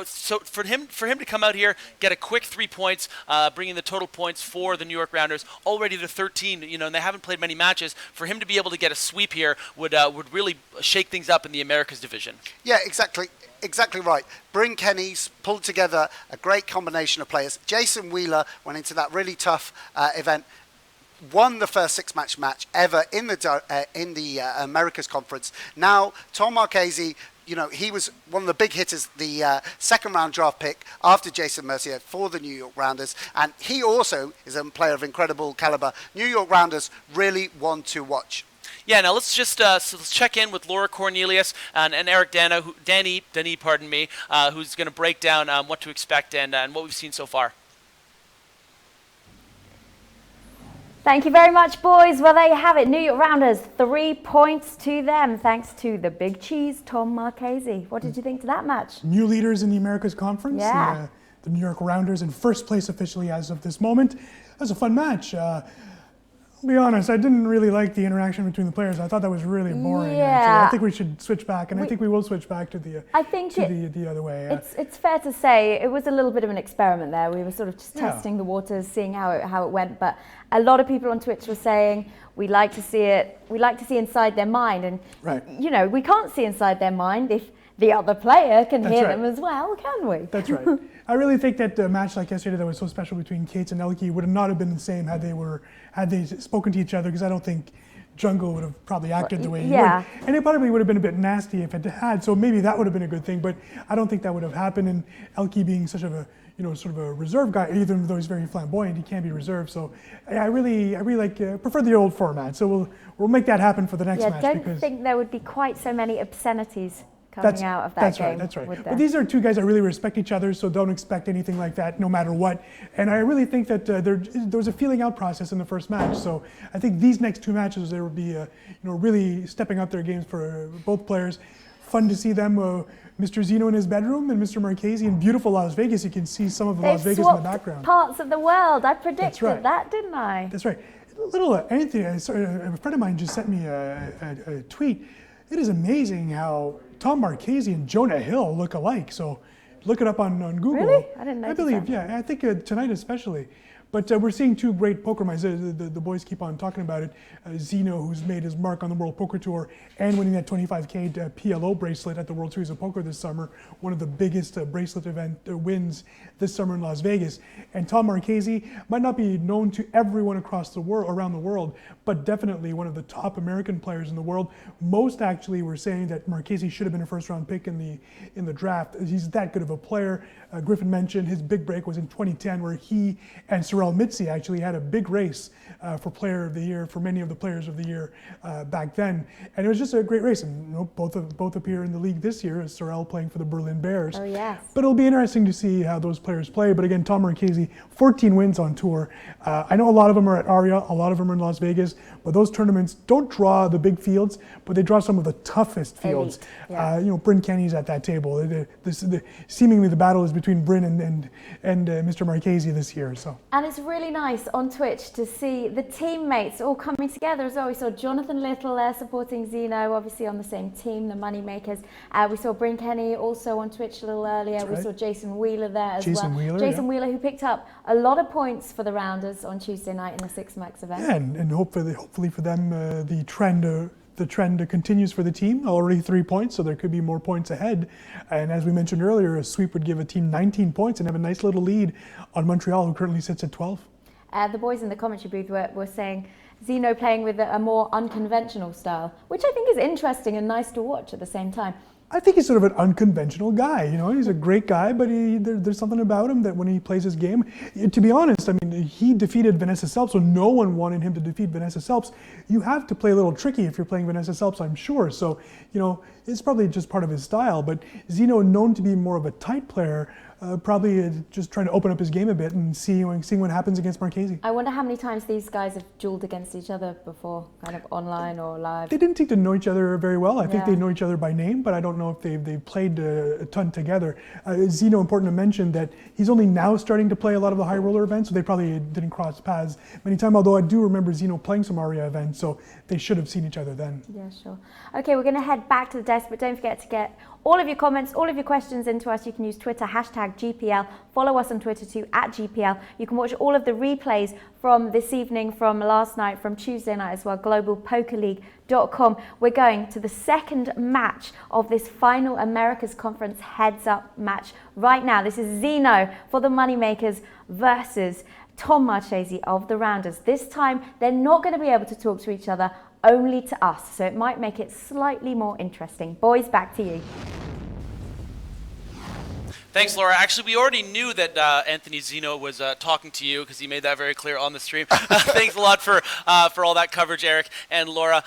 S5: so for him to come out here, get a quick 3 points, bringing the total points for the New York Rounders already to 13, and they haven't played many matches. For him to be able to get a sweep here would really shake things up in the Americas division.
S6: Yeah, exactly right. Bryn Kenny's pulled together a great combination of players. Jason Wheeler went into that really tough event, won the first 6-match match ever in the Americas Conference. Now, Tom Marchese, he was one of the big hitters, the second-round draft pick after Jason Mercier for the New York Rounders, and he also is a player of incredible caliber. New York Rounders really one to watch.
S5: Yeah, now let's just let's check in with Laura Cornelius and Eric Danny, who's going to break down what to expect and what we've seen so far.
S2: Thank you very much, boys. Well, there you have it. New York Rounders, 3 points to them, thanks to the big cheese, Tom Marchese. What did you think to that match?
S3: New leaders in the Americas Conference.
S2: Yeah.
S3: The New York Rounders in first place officially as of this moment. That was a fun match. I'll be honest, I didn't really like the interaction between the players. I thought that was really boring.
S2: Yeah.
S3: Actually. I think we should switch back, and I think we will switch back to the other way.
S2: It's fair to say it was a little bit of an experiment there. We were sort of just testing the waters, seeing how it went. But a lot of people on Twitch were saying we like to see it. We like to see inside their mind, and we can't see inside their mind if the other player can hear them as well, can we?
S3: That's right. I really think that a match like yesterday that was so special between Cates and Elke would not have been the same had they spoken to each other, because I don't think Jungle would have probably acted the way he would. And it probably would have been a bit nasty if it had, so maybe that would have been a good thing, but I don't think that would have happened. And Elke being such of a sort of a reserve guy, even though he's very flamboyant, he can be reserved. So I really prefer the old format. So we'll make that happen for the next match.
S2: I don't think there would be quite so many obscenities coming out of that game.
S3: That's right. But these are 2 guys that really respect each other, so don't expect anything like that no matter what. And I really think that there was a feeling out process in the first match. So I think these next 2 matches, there will be really stepping up their games for both players. Fun to see them. Mr. Zinno in his bedroom and Mr. Marchese in beautiful Las Vegas. You can see some of Las Vegas in the background.
S2: Parts of the world. I predicted that, didn't I?
S3: That's right. A friend of mine just sent me a tweet. It is amazing how Tom Marchese and Jonah Hill look alike. So look it up on Google.
S2: Really? I didn't know.
S3: I believe, I think tonight especially. But we're seeing two great poker minds. The boys keep on talking about it. Zinno, who's made his mark on the World Poker Tour and winning that 25K PLO bracelet at the World Series of Poker this summer, one of the biggest bracelet event wins this summer in Las Vegas. And Tom Marchese might not be known to everyone across the world, around the world, but definitely one of the top American players in the world. Most actually were saying that Marchese should have been a first-round pick in the draft. He's that good of a player. Griffin mentioned his big break was in 2010, where he and Sorel Mitzi actually had a big race for Player of the Year, for many of the Players of the Year back then, and it was just a great race. And both appear in the league this year, as Sorel playing for the Berlin Bears.
S2: Oh yes.
S3: But it'll be interesting to see how those players play. But again, Tom Marchese, 14 wins on tour. I know a lot of them are at Aria, a lot of them are in Las Vegas, but those tournaments don't draw the big fields, but they draw some of the toughest fields.
S2: Yeah.
S3: Bryn Kenny's at that table. Seemingly the battle is between Bryn and Mr. Marchese this year. So.
S2: And it's really nice on Twitch to see the teammates all coming together as well. We saw Jonathan Little there supporting Zinno, obviously on the same team, the Moneymakers. We saw Bryn Kenny also on Twitch a little earlier.
S3: That's
S2: we
S3: right.
S2: saw Jason Wheeler there as well.
S3: Jason
S2: Wheeler, who picked up a lot of points for the Rounders on Tuesday night in the Six Max event.
S3: Yeah, and hopefully for them, the trend continues for the team. Already 3 points, so there could be more points ahead. And as we mentioned earlier, a sweep would give a team 19 points and have a nice little lead on Montreal, who currently sits at 12.
S2: The boys in the commentary booth were saying Zinno playing with a more unconventional style, which I think is interesting and nice to watch at the same time.
S3: I think he's sort of an unconventional guy. He's a great guy, but there's something about him that when he plays his game, to be honest, I mean, he defeated Vanessa Selps, so no one wanted him to defeat Vanessa Selps. You have to play a little tricky if you're playing Vanessa Selps, I'm sure. So, it's probably just part of his style. But Zinno, known to be more of a tight player, probably just trying to open up his game a bit and seeing what happens against Marchese.
S2: I wonder how many times these guys have duelled against each other before, kind of online or live.
S3: They didn't seem to know each other very well. I think
S2: Yeah.
S3: they know each other by name, but I don't know if they've played a ton together. Zinno, important to mention that he's only now starting to play a lot of the high roller events, so they probably didn't cross paths many times, although I do remember Zinno playing some Aria events, so they should have seen each other then.
S2: Yeah, sure. Okay, we're going to head back to the desk, but don't forget to get all of your comments, all of your questions into us. You can use Twitter, #GPL. Follow us on Twitter too, @GPL. You can watch all of the replays from this evening, from last night, from Tuesday night as well, globalpokerleague.com. We're going to the second match of this final America's Conference heads-up match right now. This is Zinno for the Moneymakers versus Tom Marchese of the Rounders. This time, they're not going to be able to talk to each other, only to us, so it might make it slightly more interesting. Boys, back to you.
S5: Thanks, Laura. Actually, we already knew that Anthony Zinno was talking to you because he made that very clear on the stream. Thanks a lot for all that coverage, Eric and Laura.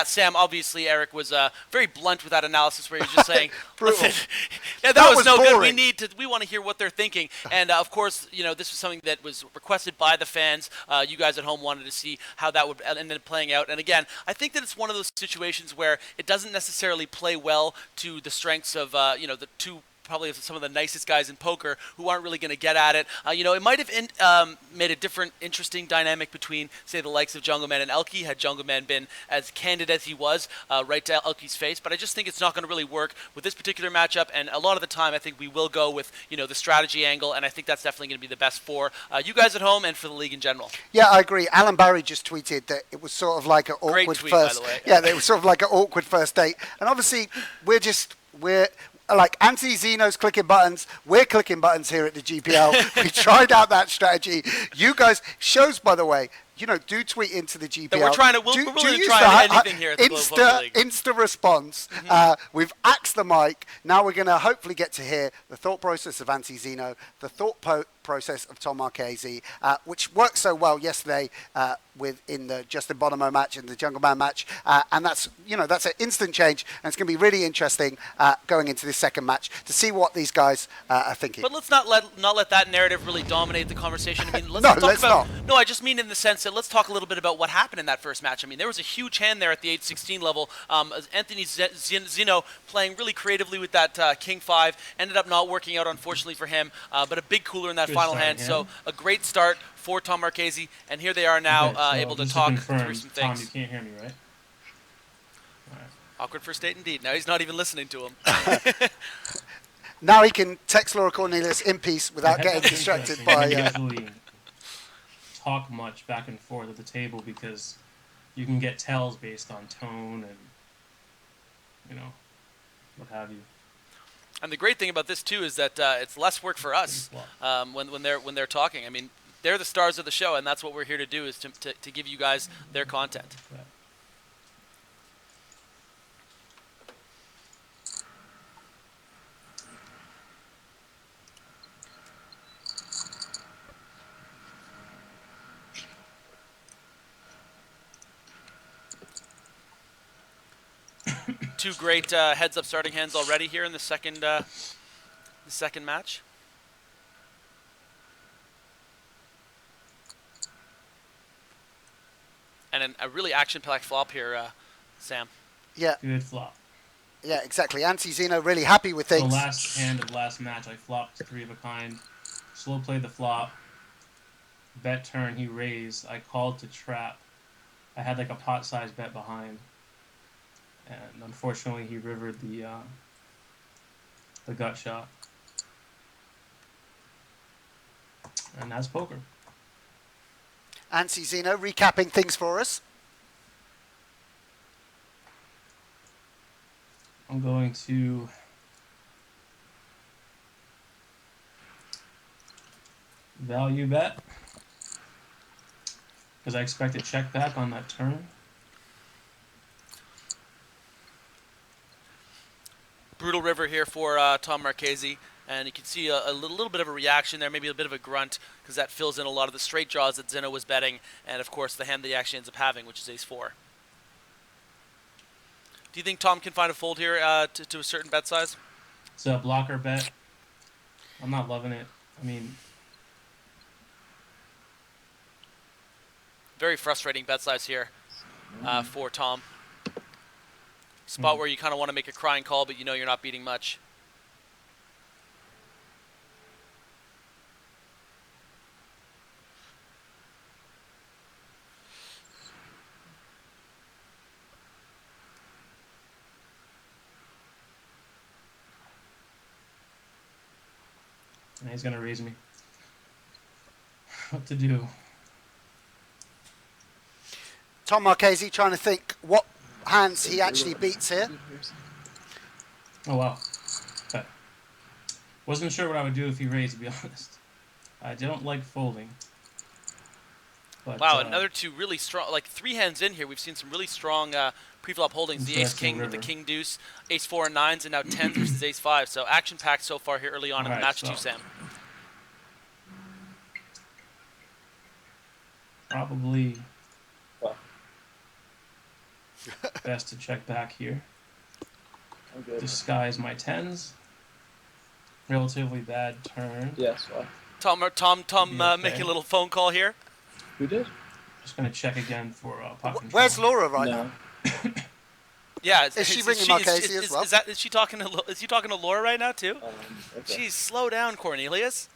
S5: Sam, obviously, Eric was very blunt with that analysis where he was just saying, listen, that was no
S6: boring.
S5: good. We want to hear what they're thinking. And, of course, this was something that was requested by the fans. You guys at home wanted to see how that would end up playing out. And, again, I think that it's one of those situations where it doesn't necessarily play well to the strengths of, the two probably some of the nicest guys in poker who aren't really going to get at it. It might have made a different, interesting dynamic between, say, the likes of Jungle Man and Elke, had Jungle Man been as candid as he was right to Elke's face. But I just think it's not going to really work with this particular matchup. And a lot of the time, I think we will go with, the strategy angle. And I think that's definitely going to be the best for you guys at home and for the league in general.
S6: Yeah, I agree. Alan Barry just tweeted that it was sort of like an awkward
S5: tweet,
S6: first.
S5: by the way.
S6: Yeah, it was sort of like an awkward first date. And obviously, we're like Anthony Zinno's clicking buttons. We're clicking buttons here at the GPL. We tried out that strategy. You guys, shows, by the way, do tweet into the GPL.
S5: We're trying to, we're willing to try anything here at the Global Poker League.
S6: Insta response. We've axed the mic. Now we're going to hopefully get to hear the thought process of Anthony Zinno, the thought process of Tom Marchese, which worked so well yesterday in the Justin Bonomo match and the Jungle Man match, and that's an instant change, and it's going to be really interesting going into this second match to see what these guys are thinking.
S5: But let's not let that narrative really dominate the conversation. I mean, No, I just mean in the sense that let's talk a little bit about what happened in that first match. I mean, there was a huge hand there at the 8-16 level. Anthony Zinno playing really creatively with that King 5 ended up not working out, unfortunately for him, but a big cooler in that final hand. So a great start for Tom Marchese, and here they are now able to talk through some things.
S7: Tom, you can't hear me, right?
S5: Awkward first date indeed. Now he's not even listening to him.
S6: Now he can text Laura Cornelius in peace without getting distracted by...
S7: talk much back and forth at the table because you can get tells based on tone and, you know, what have you.
S5: And the great thing about this too is that it's less work for us when they're talking. I mean, they're the stars of the show, and that's what we're here to do, is to give you guys their content.
S7: Yeah.
S5: Two great heads-up starting hands already here in the second match. And a really action-packed flop here, Sam.
S6: Yeah.
S7: Good flop.
S6: Yeah, exactly. Zinno really happy with things.
S7: The last hand of last match, I flopped 3 of a kind. Slow played the flop. Bet turn, he raised. I called to trap. I had like a pot-sized bet behind. And unfortunately, he rivered the gut shot. And that's poker.
S6: Zinno recapping things for us.
S7: I'm going to value bet because I expect a check back on that turn.
S5: Brutal river here for Tom Marchese, and you can see a little bit of a reaction there, maybe a bit of a grunt, because that fills in a lot of the straight draws that Zinno was betting, and of course the hand that he actually ends up having, which is ace-4. Do you think Tom can find a fold here to a certain bet size?
S7: It's a blocker bet. I'm not loving it. I mean,
S5: very frustrating bet size here for Tom. Spot where you kind of want to make a crying call, but you know you're not beating much.
S7: and he's going to raise me. What to do?
S6: Tom Marchese trying to think what hands he actually beats here.
S7: Oh, wow. Okay. Wasn't sure what I would do if he raised, to be honest. I don't like folding. But,
S5: wow, another two really strong, like 3 hands in here. We've seen some really strong pre-flop holdings. The ace-king with the king-deuce, ace-4 and 9s, and now 10s versus ace-5. So action-packed so far here early on in the match too, Sam.
S7: Probably best to check back here. Disguise my 10s. Relatively bad turn.
S8: Yes.
S5: Tom, making a little phone call here.
S8: Who did?
S7: Just going to check again for pot control.
S6: Where's Laura right now?
S5: Yeah,
S6: is she ringing Marchese as well?
S5: Is he talking to Laura right now too?
S8: Okay.
S5: Jeez, slow down, Cornelius.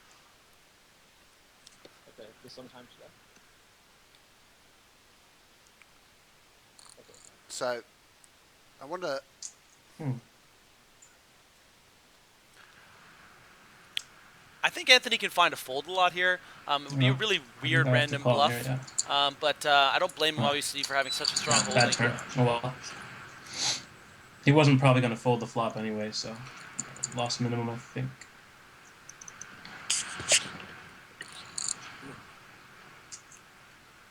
S8: Okay, just sometime today. Okay.
S6: So, I wonder.
S5: I think Anthony can find a fold a lot here. It would be a really weird random bluff, here, yeah. But I don't blame him obviously for having such a strong holding.
S7: Bad turn. Oh well. He wasn't probably going to fold the flop anyway, so lost minimum, I think.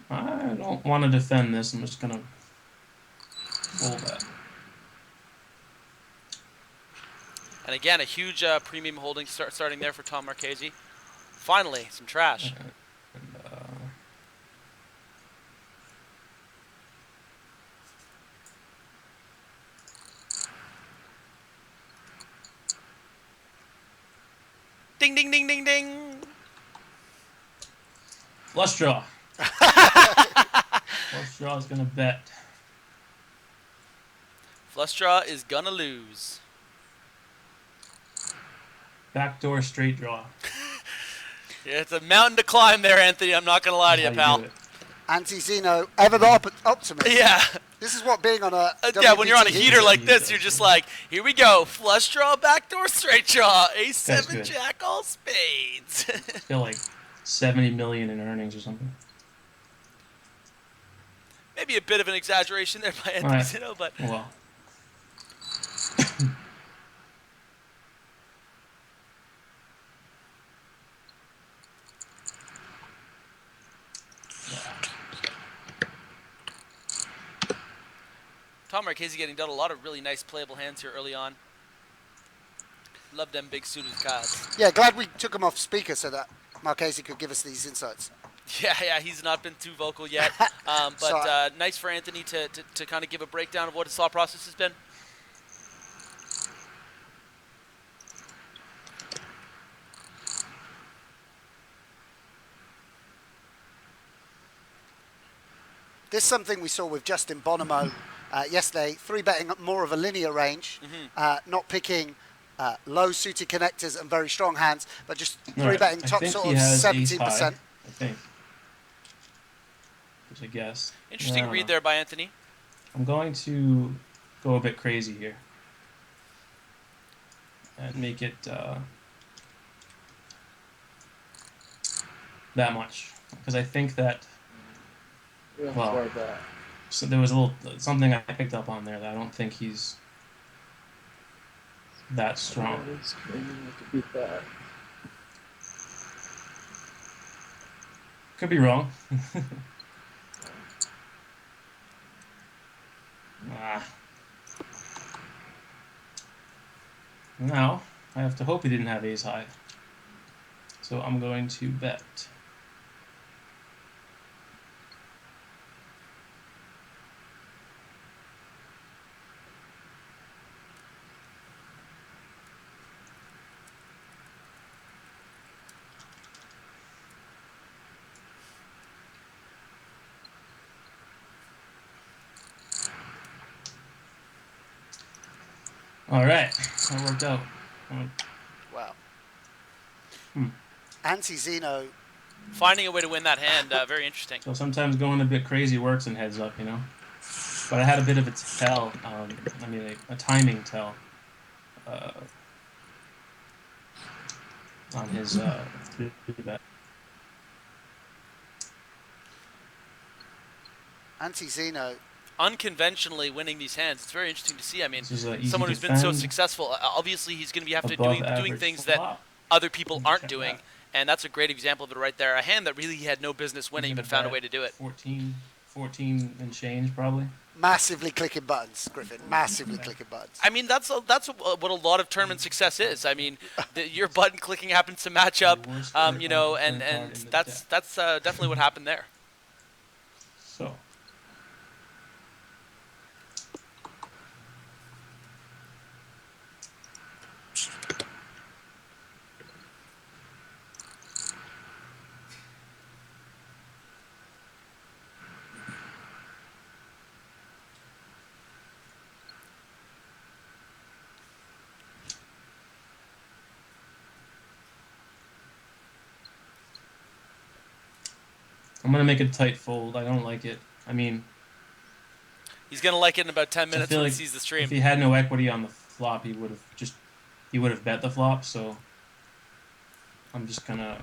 S7: I don't want to defend this. I'm just going to fold that.
S5: And again, a huge premium holding starting there for Tom Marchese. Finally, some trash. Ding, ding, ding, ding, ding.
S7: Flush draw. Flush draw is going to bet.
S5: Flush draw is going to lose.
S7: Backdoor straight draw.
S5: Yeah, it's a mountain to climb there, Anthony. I'm not going to lie to you, pal.
S6: Zinno, ever the optimist.
S5: Yeah.
S6: This is what being on a
S5: yeah, when you're on a heater like this, you're just like, here we go. Flush draw, backdoor straight draw. A7 jack all spades.
S7: Still like 70 million in earnings or something.
S5: Maybe a bit of an exaggeration there by Anthony Zinno, but
S7: Well.
S5: Tom Marchese getting done a lot of really nice playable hands here early on. Love them big suited cards.
S6: Yeah, glad we took him off speaker so that Marchese could give us these insights.
S5: Yeah, he's not been too vocal yet. But nice for Anthony to kind of give a breakdown of what his thought process has been.
S6: This is something we saw with Justin Bonomo yesterday, 3-betting more of a linear range, not picking low suited connectors and very strong hands, but just 3-betting top sort of 17%.
S7: I think. Which I guess.
S5: Interesting read there by Anthony.
S7: I'm going to go a bit crazy here. And make it that much. Because I think that, well, so there was a little something I picked up on there that I don't think he's that strong. Could be wrong. Now, I have to hope he didn't have ace high. So I'm going to bet. All right, that worked out.
S6: Wow. Anti-Zinno.
S5: Finding a way to win that hand, very interesting.
S7: So sometimes going a bit crazy works in heads up, you know. But I had a bit of a tell, a timing tell on his bet.
S6: Anti-Zinno.
S5: Unconventionally winning these hands. It's very interesting to see. I mean,
S7: Someone
S5: someone who's been so successful, obviously he's going to be have to doing things that other people aren't doing, and that's a great example of it right there. A hand that really he had no business winning, but found a way to do it.
S7: 14 and change probably.
S6: Massively clicking buttons, Griffin. Massively clicking buttons.
S5: I mean, that's what a lot of tournament success is. I mean, your button clicking happens to match up, you know, and that's definitely what happened there.
S7: So. I'm going to make it tight fold. I don't like it. I mean...
S5: He's going to like it in about 10 minutes when he sees the stream.
S7: If he had no equity on the flop, he would have bet the flop, so... I'm just going to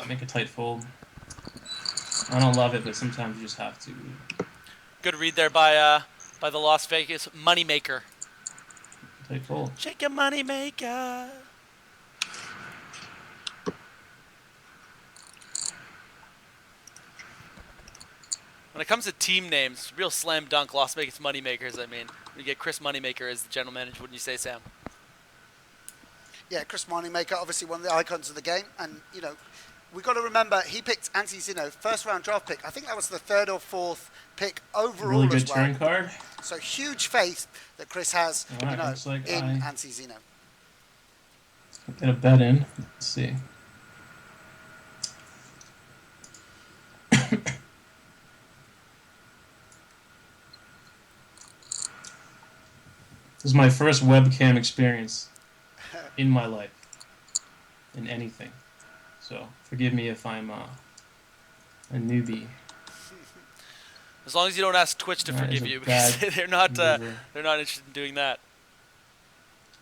S7: make a tight fold. I don't love it, but sometimes you just have to.
S5: Good read there by the Las Vegas Moneymaker.
S7: Tight fold.
S5: Shake your Moneymaker. When it comes to team names, real slam dunk Las Vegas Moneymakers. I mean, you get Chris Moneymaker as the general manager, wouldn't you say, Sam?
S6: Yeah, Chris Moneymaker, obviously one of the icons of the game, and you know, we've got to remember he picked Anti-Zinno, first round draft pick. I think that was the 3rd or 4th pick overall
S7: really good
S6: as well.
S7: turn card.
S6: So huge faith that Chris has,
S7: right,
S6: you know,
S7: like
S6: in Anti-Zinno.
S7: Get a bet in. Let's see. This is my first webcam experience in my life, in anything. So forgive me if I'm a newbie.
S5: As long as you don't ask Twitch to forgive you, because they're not interested in doing that.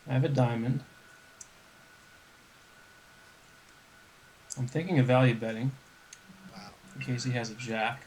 S7: I have a diamond. I'm thinking of value betting.
S6: Wow.
S7: In case he has a jack.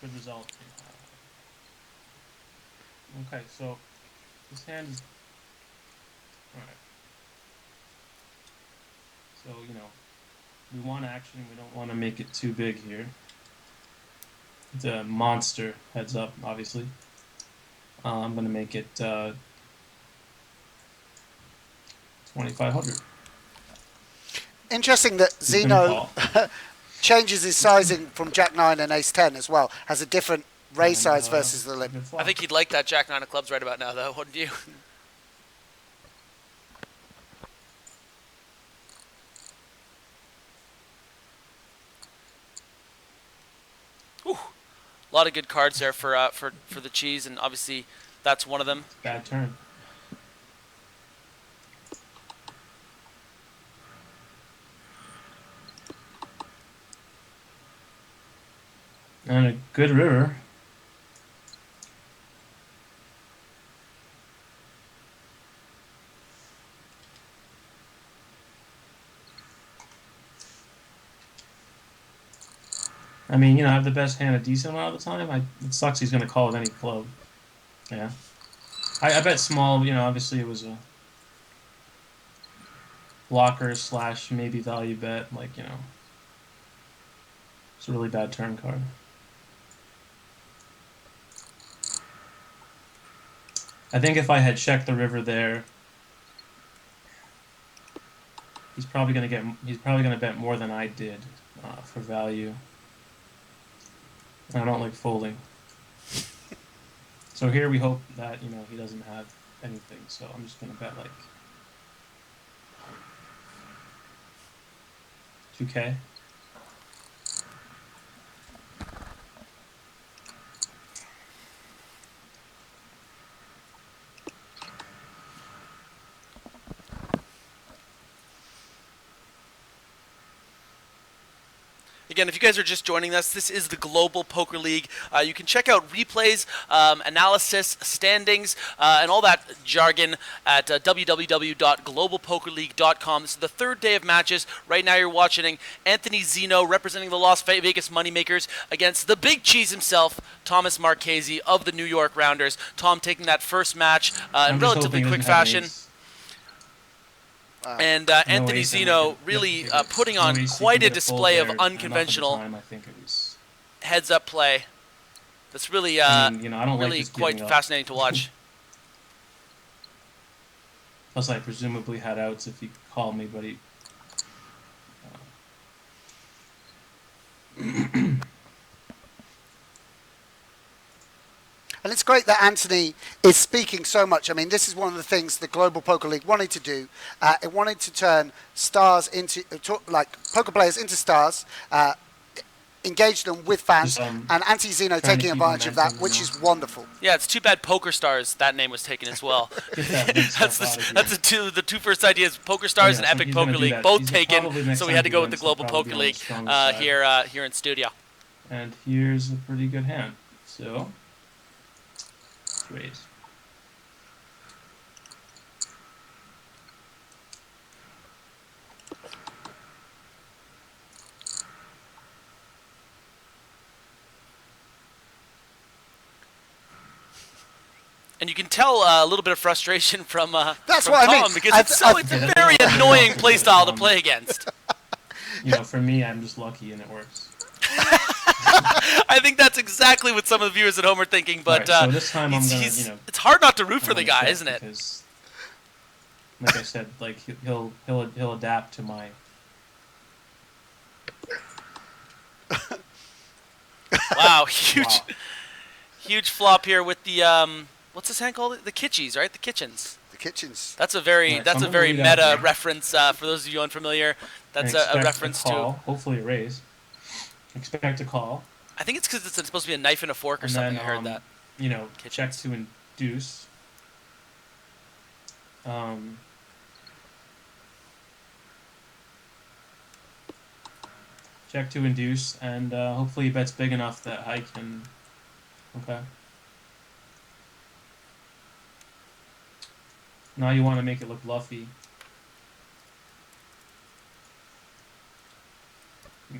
S7: Good result. Okay, so this hand is alright. So, you know, we want action, we don't want to make it too big here. It's a monster heads up, obviously. I'm going to make it 2,500.
S6: Interesting that Zinno changes his sizing from Jack 9 and Ace 10 as well. Has a different raise size versus the limp.
S5: I think he'd like that Jack 9 of clubs right about now, though, wouldn't you? Ooh, a lot of good cards there for the cheese, and obviously that's one of them.
S7: Bad turn. And a good river. I mean, you know, I have the best hand a decent amount of the time. It sucks he's going to call with any club. Yeah. I bet small, you know, obviously it was a blocker / maybe value bet. Like, you know, it's a really bad turn card. I think if I had checked the river there, he's probably going to bet more than I did for value. I don't like folding. So here we hope that, you know, he doesn't have anything. So I'm just going to bet like 2K.
S5: Again, if you guys are just joining us, this is the Global Poker League. You can check out replays, analysis, standings, and all that jargon at www.globalpokerleague.com. This is the third day of matches. Right now you're watching Anthony Zinno representing the Las Vegas Moneymakers against the big cheese himself, Thomas Marchese of the New York Rounders. Tom taking that first match in relatively quick fashion. And Anthony Zinno really putting on quite a display of unconventional heads-up play. That's really, really quite fascinating to watch.
S7: Plus, I presumably had outs if he called me, but he.
S6: And it's great that Anthony is speaking so much. I mean, this is one of the things the Global Poker League wanted to do. It wanted to turn stars into, like, poker players into stars, engage them with fans, and Anthony Zinno taking advantage of that, which is wonderful.
S5: Yeah, it's too bad Poker Stars, that name was taken as well. That's the two first ideas, Poker Stars and Epic Poker League, both taken, so we had to go with the Global Poker League here in studio.
S7: And here's a pretty good hand. So, raise.
S5: And you can tell a little bit of frustration from
S6: That's
S5: from
S6: what
S5: Tom,
S6: I mean.
S5: because it's a very annoying play style to play against.
S7: You know, for me, I'm just lucky and it works.
S5: I think that's exactly what some of the viewers at home are thinking, but
S7: right, so this time I'm gonna,
S5: it's hard not to root for the guy, isn't it?
S7: Because, like I said, like he'll adapt to my.
S5: Wow, huge flop here with the what's this hand called? The Kitchies, right? The Kitchens.
S6: The Kitchens.
S5: That's a very meta reference for those of you unfamiliar. That's a reference to.
S7: Hopefully a raise. Expect a call.
S5: I think it's because it's supposed to be a knife and a fork or something.
S7: Then,
S5: I heard that.
S7: You know, check to induce. Check to induce, and hopefully he bets big enough that I can. Okay. Now you want to make it look bluffy.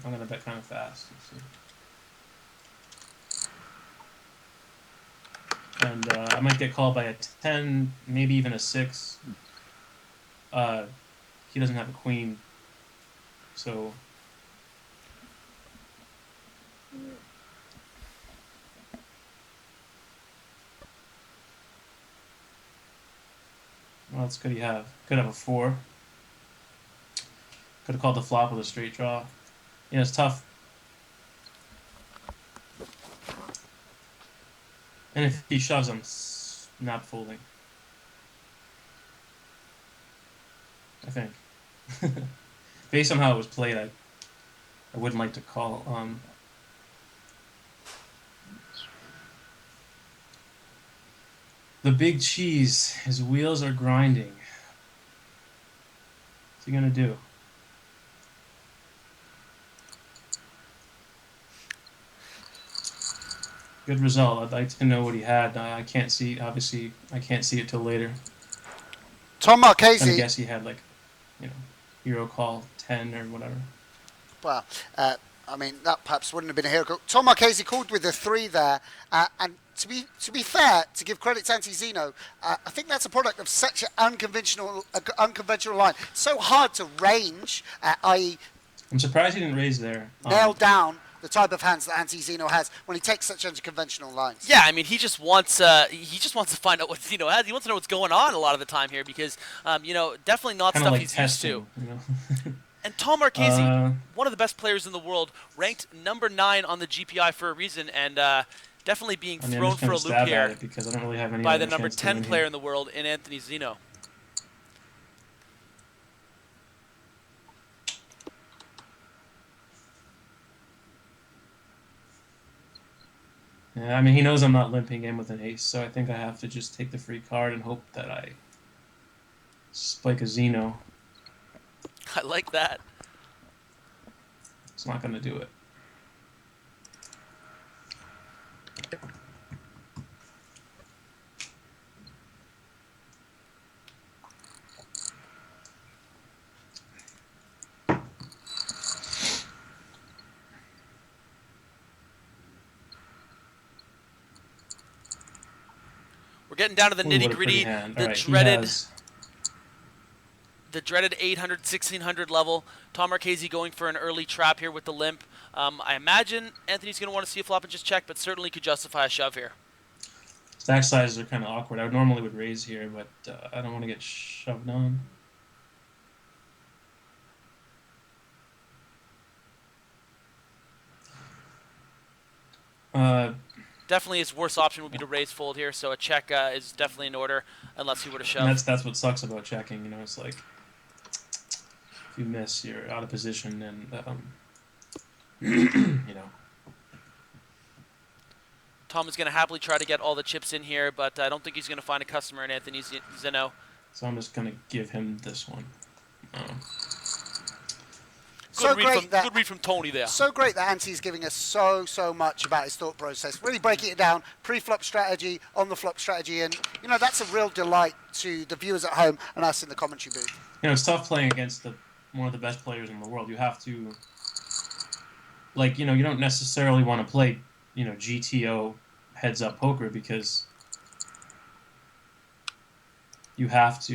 S7: I'm gonna bet kind of fast. Let's see. and I might get called by a 10, maybe even a 6. He doesn't have a queen, so what else could he have? Could have a 4. Could have called the flop with a straight draw. Yeah, it's tough. And if he shoves, I'm not folding. I think. Based on how it was played, I wouldn't like to call. The big cheese, his wheels are grinding. What's he gonna do? Good result. I'd like to know what he had. I can't see. Obviously, I can't see it till later.
S6: Tom Marchese.
S7: I guess he had like, hero call 10 or whatever.
S6: Well, I mean, that perhaps wouldn't have been a hero call. Tom Marchese called with a 3 there, and to be fair, to give credit to Zinno, I think that's a product of such an unconventional line. So hard to range, i.e.,
S7: I'm surprised he didn't raise there.
S6: Nail down the type of hands that Zinno has when he takes such unconventional lines.
S5: Yeah, I mean, he just wants to find out what Zinno has. He wants to know what's going on a lot of the time here because, definitely not
S7: Kinda
S5: stuff
S7: like
S5: he's
S7: testing,
S5: used to. And Tom Marchese, one of the best players in the world, ranked number 9 on the GPI for a reason, and definitely being thrown for a loop here
S7: because I don't really have any
S5: by
S7: other
S5: the number
S7: chance to
S5: 10
S7: win
S5: player
S7: here.
S5: in the world in Anthony Zinno.
S7: Yeah, I mean, he knows I'm not limping in with an ace, so I think I have to just take the free card and hope that I spike a Zinno.
S5: I like that.
S7: It's not going to do it.
S5: We're getting down to the
S7: Ooh, what a
S5: nitty gritty,
S7: pretty hand.
S5: the
S7: All right,
S5: dreaded 800, 1600 level. Tom Marchese going for an early trap here with the limp. I imagine Anthony's going to want to see a flop and just check, but certainly could justify a shove here.
S7: Stack sizes are kind of awkward. I normally would raise here, but I don't want to get shoved on.
S5: Definitely his worst option would be to raise fold here, so a check is definitely in order unless he were to shove.
S7: That's what sucks about checking. It's like if you miss, you're out of position, and
S5: Tom is going to happily try to get all the chips in here, but I don't think he's going to find a customer in Anthony Zinno.
S7: So I'm just going to give him this one.
S5: Good read from Tony there.
S6: So great that Anti's giving us so much about his thought process. Really breaking it down, pre-flop strategy, on the flop strategy, and that's a real delight to the viewers at home and us in the commentary booth.
S7: It's tough playing against one of the best players in the world. You have to, you don't necessarily want to play, GTO heads-up poker because you have to,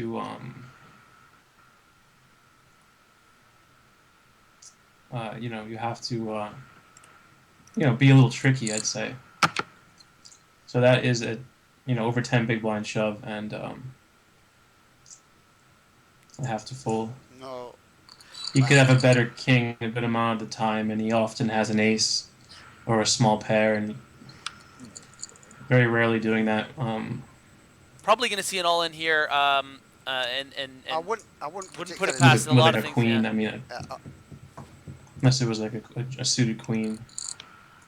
S7: you have to, be a little tricky, I'd say. So that is a, over 10 big blind shove, and I have to fold.
S6: No.
S7: He could have a better king a good amount of the time, and he often has an ace or a small pair, and very rarely doing that.
S5: Probably going to see an all-in here, and
S6: I wouldn't
S5: put it past a lot of things.
S7: Queen,
S5: Yeah.
S7: I mean, unless it was like a suited queen.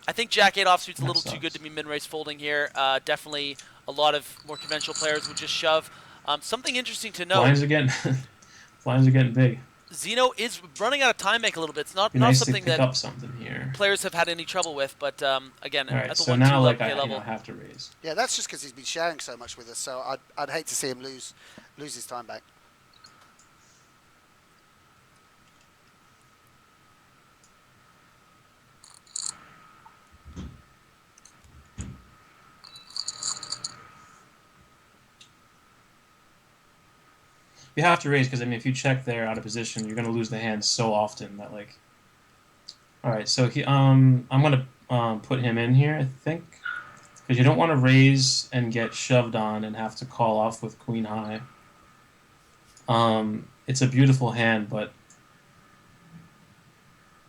S5: I think Jack 8 offsuit's a little too good to be min-raise folding here. Definitely a lot of more conventional players would just shove. Something interesting to note.
S7: Blinds are getting big.
S5: Zinno is running out of time bank a little bit. It's not
S7: Nice
S5: something
S7: to pick
S5: that
S7: up something here.
S5: players have had any trouble with, but again,
S7: All right,
S5: at the
S7: so
S5: 1-2
S7: now
S5: level.
S7: I have to raise.
S6: Yeah, that's just because he's been sharing so much with us. So I'd hate to see him lose his time back.
S7: You have to raise because I mean, if you check there out of position, you're gonna lose the hand so often that like. All right, so I'm gonna put him in here, I think, because you don't want to raise and get shoved on and have to call off with queen high. It's a beautiful hand, but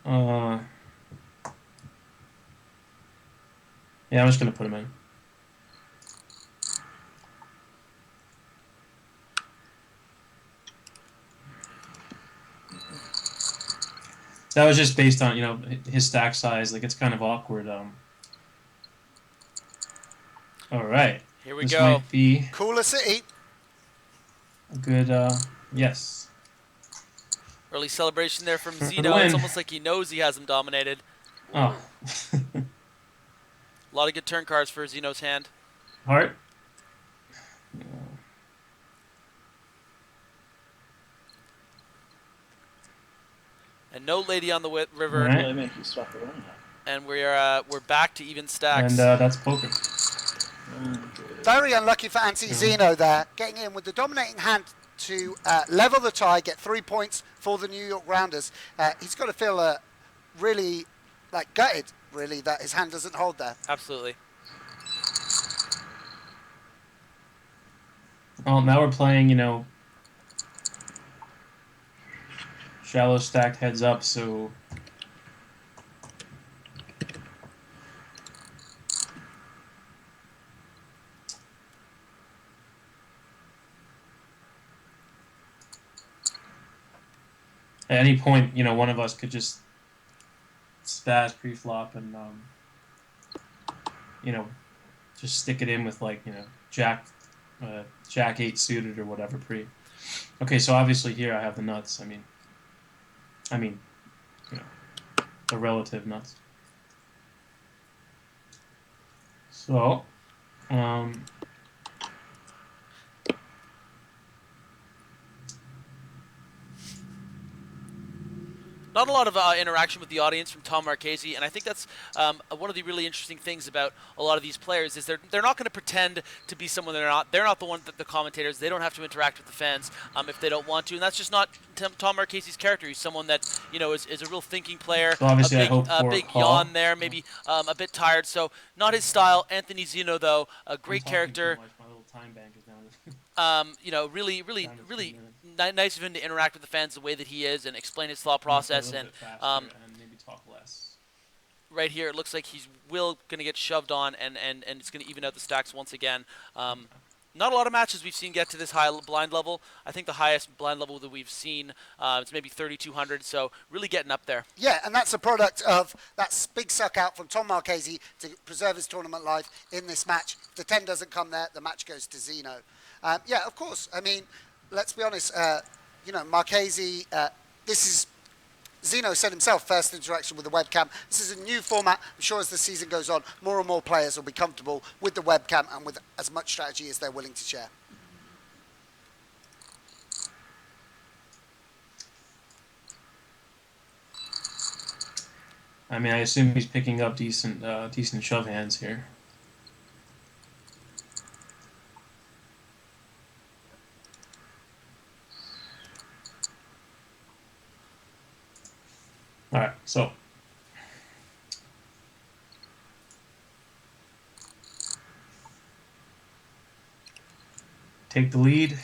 S7: yeah, I'm just gonna put him in. That was just based on, you know, his stack size. Like, it's kind of awkward. All right.
S5: Here we
S7: this
S5: go.
S7: Might be
S6: Cooler City.
S7: a good, yes.
S5: Early celebration there from
S7: For the
S5: Zinno. It's
S7: win.
S5: almost like he knows he has him dominated.
S7: Oh.
S5: A lot of good turn cards for Zinno's hand.
S7: Heart.
S5: And no lady on the river.
S7: All right.
S8: Really make you swap around.
S5: And we're back to even stacks.
S7: And that's poker.
S6: Very unlucky for Zinno there, getting in with the dominating hand to level the tie, get 3 points for the New York Rounders. He's got to feel really gutted, really, that his hand doesn't hold there.
S5: Absolutely.
S7: Oh, now we're playing, you know, shallow stacked heads up, so at any point, you know, one of us could just spaz pre-flop and, you know, just stick it in with, like, you know, Jack 8 suited or whatever pre. Okay, so obviously here I have the nuts. I mean, you know, the relative nuts. So,
S5: Not a lot of interaction with the audience from Tom Marchese, and I think that's one of the really interesting things about a lot of these players is they're not going to pretend to be someone they're not. They're not the one that the commentators. They don't have to interact with the fans if they don't want to, and that's just not Tom Marchese's character. He's someone that, you know, is a real thinking player.
S7: So obviously
S5: a big yawn there, maybe a bit tired. So not his style. Anthony Zinno, though, a great character.
S7: My little time bank is down.
S5: You know, really nice of him to interact with the fans the way that he is and explain his thought process. And
S7: maybe talk less.
S5: Right here, it looks like he's going to get shoved on, and it's going to even out the stacks once again. Not a lot of matches we've seen get to this high blind level. I think the highest blind level that we've seen, it's maybe 3,200, so really getting up there.
S6: Yeah, and that's a product of that big suck out from Tom Marchese to preserve his tournament life in this match. If the 10 doesn't come there, the match goes to Zinno. Yeah, of course. I mean, let's be honest. You know, Marchese, this is, Zinno said himself, first interaction with the webcam. This is a new format. I'm sure as the season goes on, more and more players will be comfortable with the webcam and with as much strategy as they're willing to share.
S7: I mean, I assume he's picking up decent shove hands here. All right, so take the lead.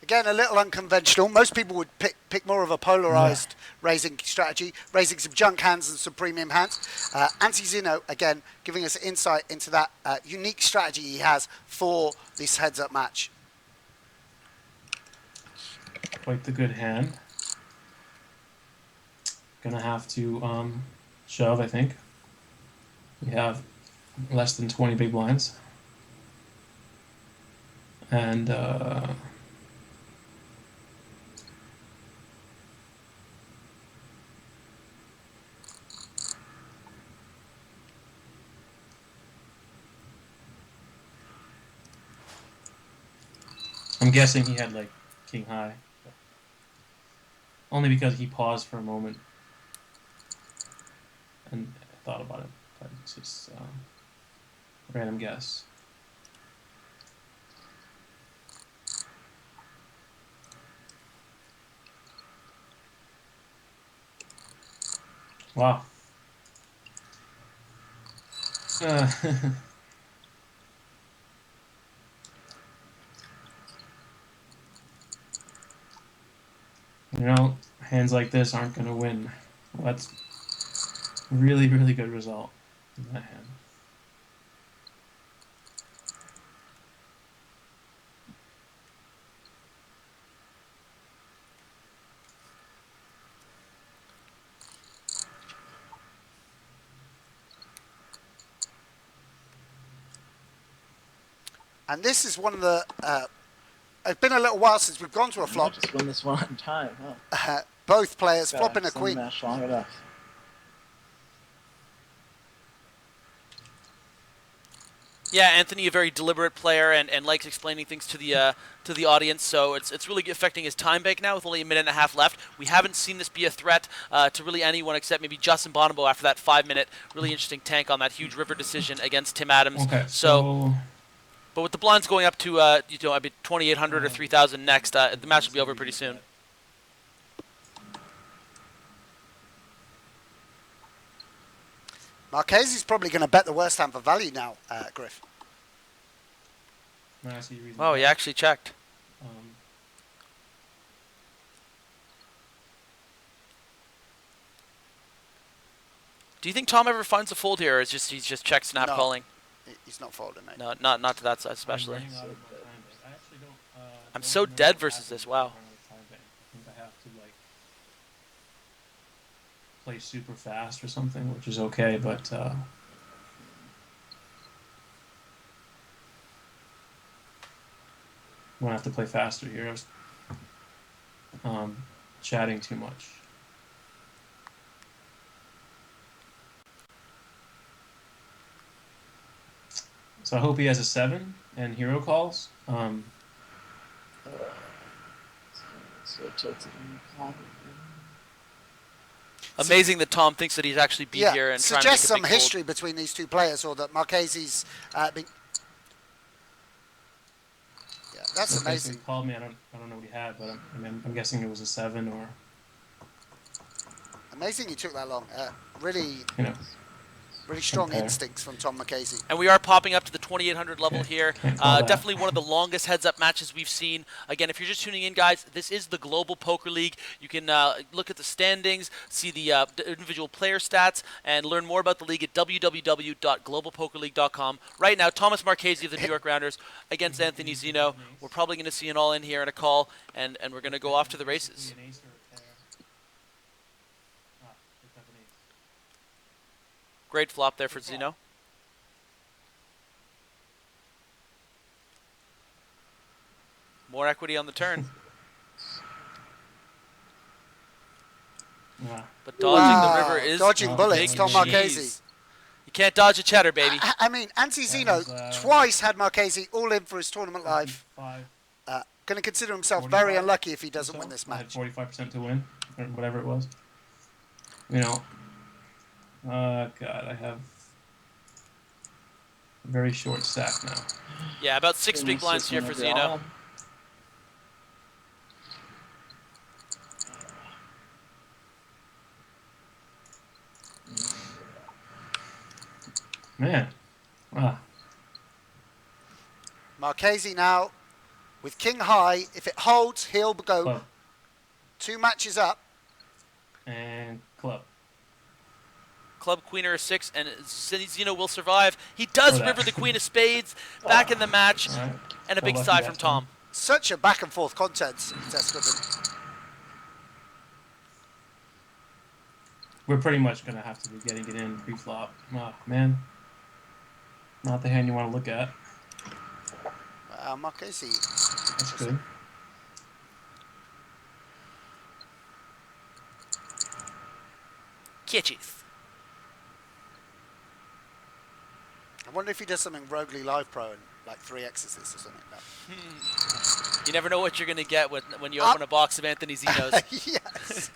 S6: Again, a little unconventional. Most people would pick more of a polarized raising strategy, raising some junk hands and some premium hands. Zinno, again, giving us insight into that unique strategy he has for this heads-up match.
S7: Quite the good hand. Gonna have to shove, I think. We have less than 20 big blinds. And I'm guessing he had like king high. Only because he paused for a moment and thought about it, but it's just random guess. Wow. You know, hands like this aren't going to win. Well, that's really, really good result in that hand.
S6: And this is one of the... it's been a little while since we've gone to a flop.
S8: Just win this one on time, huh?
S6: Both players flopping a queen.
S8: Match long enough.
S5: Yeah, Anthony, a very deliberate player and likes explaining things to the audience. So it's really affecting his time bank now with only a minute and a half left. We haven't seen this be a threat to really anyone except maybe Justin Bonobo after that 5-minute really interesting tank on that huge river decision against Tim Adams.
S7: Okay,
S5: But with the blinds going up to I mean 2,800 or 3,000 next, the match will be over pretty soon.
S6: Marchese's probably going to bet the worst hand for value now, Griff.
S5: Oh, he actually checked. Do you think Tom ever finds a fold here, or is he's just check snap calling?
S6: He's not folding, mate.
S5: No, not to that side especially. I'm so dead versus this. Wow.
S7: I think I have to play super fast or something, which is okay, but I'm gonna have to play faster here. I was chatting too much. So I hope he has a 7 and hero calls.
S5: Amazing that Tom thinks that he's actually beat here and trying to make a
S6: suggests some
S5: big
S6: history
S5: fold.
S6: between these two players, or that Marchese's been... Yeah, that's
S7: okay,
S6: amazing.
S7: So he called me. I don't know what he had, but I'm guessing it was a 7 or.
S6: Amazing he took that long. Really,
S7: You know.
S6: really strong
S7: Compare.
S6: instincts from Tom Marchese.
S5: And we are popping up to the 2,800 level here.
S7: Can't call that.
S5: Definitely one of the longest heads-up matches we've seen. Again, if you're just tuning in, guys, this is the Global Poker League. You can look at the standings, see the individual player stats, and learn more about the league at www.globalpokerleague.com. Right now, Thomas Marchese of the New York Rounders against Anthony Zinno. We're probably going to see an all-in here and a call, and we're going to go off to the races. Great flop there for Zinno. More equity on the turn.
S7: Yeah.
S5: But dodging the river is
S6: dodging bullets,
S5: big
S6: Tom
S5: cheese.
S6: Marchese.
S5: You can't dodge a cheddar, baby.
S6: I mean, Anthony Zinno twice had Marchese all in for his tournament live. Going to consider himself
S7: 45.
S6: very unlucky if he doesn't win this
S7: I had
S6: match.
S7: 45% to win, or whatever it was. You know. God, I have a very short stack now.
S5: Yeah, about 6 big blinds here for Zinno.
S7: Man. Ah.
S6: Marchese now with king high. If it holds, he'll go
S7: Club.
S6: 2 matches up.
S7: And club.
S5: Club, queen, or a 6, and Zinno will survive. He does river the queen of spades back in the match,
S7: Right.
S5: and a big
S7: lucky
S5: side
S7: that
S5: from Tom.
S6: Such a back and forth contest.
S7: We're pretty much going to have to be getting it in pre-flop. Oh, man. Not the hand you want to look at.
S6: Marchese.
S7: That's good.
S5: Catches.
S6: I wonder if he does something roguely live pro and like 3 X's this or something. No.
S5: You never know what you're going to get when you open a box of Anthony Zinno's.
S6: Yes.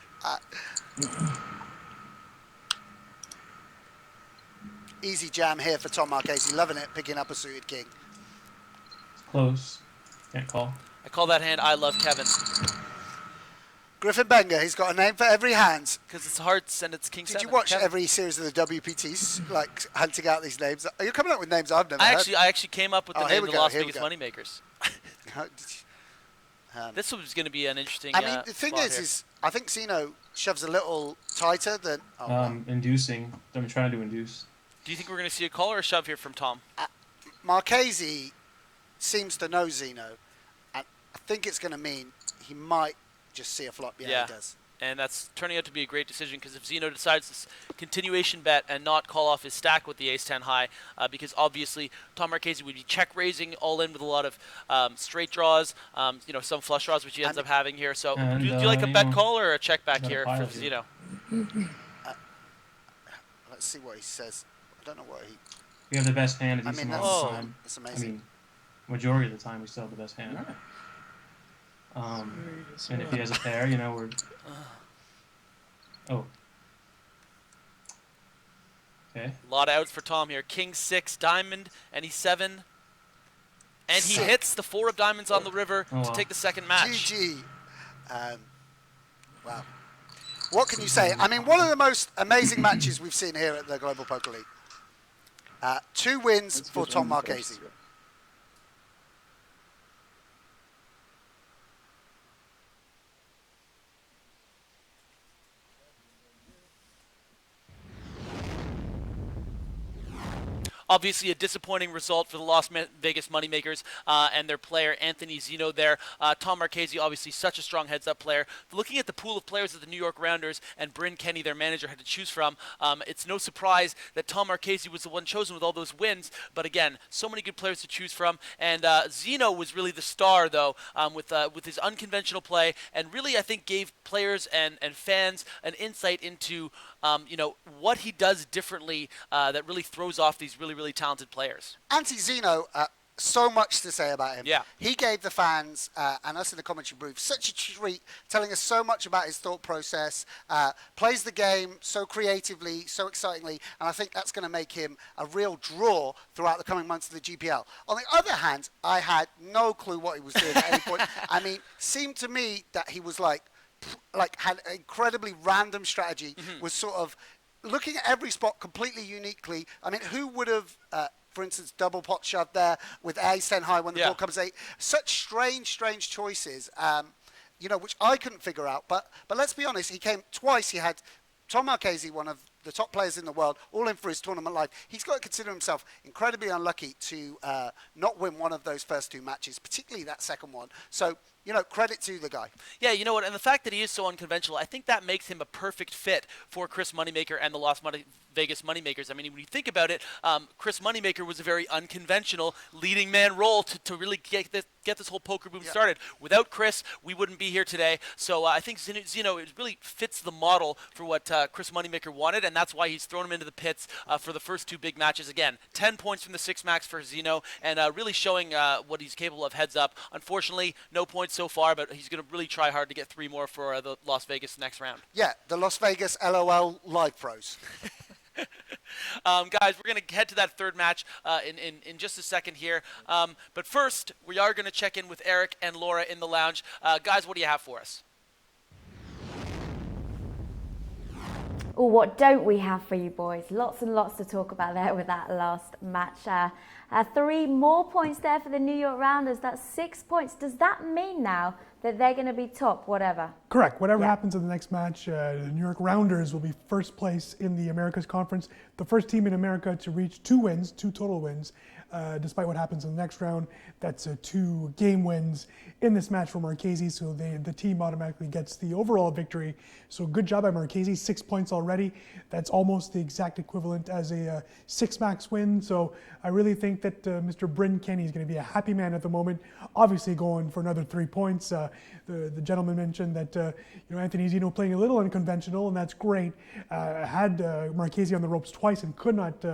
S6: Easy jam here for Tom Marchese. Loving it, picking up a suited king.
S7: It's close. Can't call.
S5: I call that hand I Love Kevin.
S6: Griffin Benga, he's got a name for every hand.
S5: Because it's hearts and it's King
S6: Did
S5: 7.
S6: you watch
S5: Kevin?
S6: every series of the WPTs, like hunting out these names? Are you coming up with names I've never heard?
S5: I actually came up with the name of the Las Vegas
S6: go.
S5: Moneymakers.
S6: Um,
S5: This was going to be an interesting.
S6: I mean, the thing is I think Zinno shoves a little tighter than.
S7: Inducing. I'm trying to induce.
S5: Do you think we're going to see a call or a shove here from Tom?
S6: Marchese seems to know Zinno, and I think it's going to mean he might just see a flop. Yeah, he does.
S5: And that's turning out to be a great decision because if Zinno decides this continuation bet and not call off his stack with the ace-10 high, because obviously Tom Marchese would be check-raising all in with a lot of straight draws, some flush draws, which he ends up having here. So do you like a bet call or a check back here for Zinno?
S6: Let's see what he says. I don't know what he...
S7: We have the best hand a
S6: I
S7: decent
S6: mean,
S7: amount of the time.
S6: that's amazing.
S7: I mean, majority of the time we still have the best hand. And if he has a pair, we're... Oh. Okay.
S5: A lot of outs for Tom here. King 6, diamond, and he's 7. And he hits the 4 of diamonds on the river to take the second match.
S6: GG. Wow. What can you say? I mean, one of the most amazing matches we've seen here at the Global Poker League. 2 wins for Tom Marchese.
S5: Obviously, a disappointing result for the Las Vegas Moneymakers and their player, Anthony Zinno there. Tom Marchese, obviously such a strong heads-up player. Looking at the pool of players that the New York Rounders and Bryn Kenny, their manager, had to choose from, it's no surprise that Tom Marchese was the one chosen with all those wins. But again, so many good players to choose from. And Zinno was really the star, though, with his unconventional play, and really, I think, gave players and fans an insight into what he does differently that really throws off these really talented players.
S6: Anti Zinno, so much to say about him.
S5: Yeah.
S6: He gave the fans and us in the commentary booth such a treat, telling us so much about his thought process, plays the game so creatively, so excitingly, and I think that's going to make him a real draw throughout the coming months of the GPL. On the other hand, I had no clue what he was doing at any point. I mean, seemed to me that he was like had an incredibly random strategy, was sort of looking at every spot completely uniquely. I mean, who would have, for instance, double pot shove there with ace-10 high when the ball comes 8? Such strange choices, which I couldn't figure out. But let's be honest, he came twice. He had Tom Marchese, one of the top players in the world, all in for his tournament life. He's got to consider himself incredibly unlucky to not win one of those first 2 matches, particularly that second one. So, credit to the guy.
S5: Yeah, you know what? And the fact that he is so unconventional, I think that makes him a perfect fit for Chris Moneymaker and the Las Vegas Moneymakers. I mean, when you think about it, Chris Moneymaker was a very unconventional leading man role to really get this whole poker boom started. Without Chris, we wouldn't be here today. So I think Zinno, it really fits the model for what Chris Moneymaker wanted, and that's why he's thrown him into the pits for the first 2 big matches. Again, 10 points from the 6 max for Zinno, and really showing what he's capable of heads up. Unfortunately, no points so far, but he's going to really try hard to get 3 more for the Las Vegas next round. Yeah,
S6: the Las Vegas LOL Live Pros.
S5: Guys, we're going to head to that 3rd match in just a second here. But first, we are going to check in with Eric and Laura in the lounge. Guys, what do you have for us?
S2: Oh, what don't we have for you boys? Lots and lots to talk about there with that last match. 3 more points there for the New York Rounders. That's 6 points. Does that mean now that they're going to be top, whatever?
S3: Correct. Whatever happens in the next match, the New York Rounders will be first place in the Americas Conference, the first team in America to reach 2 wins, 2 total wins. Despite what happens in the next round, that's 2 game wins in this match for Marchese, so the team automatically gets the overall victory. So good job by Marchese, 6 points already. That's almost the exact equivalent as a 6 max win. So I really think that Mr. Bryn Kenny is going to be a happy man at the moment. Obviously going for another 3 points. The gentleman mentioned that Anthony Zinno playing a little unconventional, and that's great. Had Marchese on the ropes twice and could not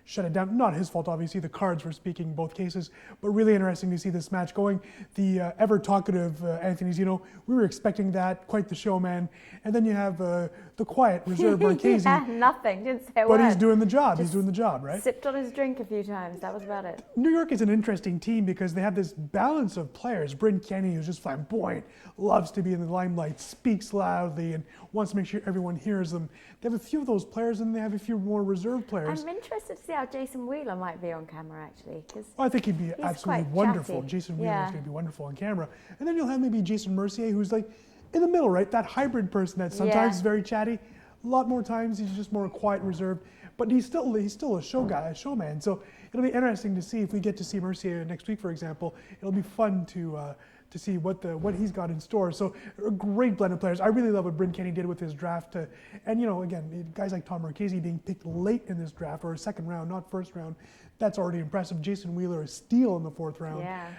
S3: shut it down. Not his fault, obviously. The cards were speaking in both cases. But really interesting to see this match going. The ever talkative Anthony Zinno, we were expecting that, quite the showman. And then you have the quiet, reserved Marchese.
S2: Yeah, nothing, didn't say a
S3: But
S2: word.
S3: he's doing the job. He's doing the job, right?
S2: Sipped on his drink a few times. That was about it.
S3: New York is an interesting team because they have this balance of players. Bryn Kenny, who's just flamboyant, loves to be in the limelight, speaks loudly, and wants to make sure everyone hears them. They have a few of those players, and they have a few more reserve players.
S2: I'm interested to see how Jason Wheeler might be on camera, actually.
S3: I think he'd be absolutely
S2: quite
S3: wonderful.
S2: chatty.
S3: Jason Wheeler's going to be wonderful on camera. And then you'll have maybe Jason Mercier, who's like in the middle, right? That hybrid person that sometimes is very chatty. A lot more times he's just more quiet and reserved. But he's still a show guy, a showman. So it'll be interesting to see if we get to see Mercier next week, for example. It'll be fun to see what he's got in store. So a great blend of players. I really love what Bryn Kenny did with his draft. And again, guys like Tom Marchese being picked late in this draft, or a second round, not first round, that's already impressive. Jason Wheeler, a steal in the fourth round. Yeah.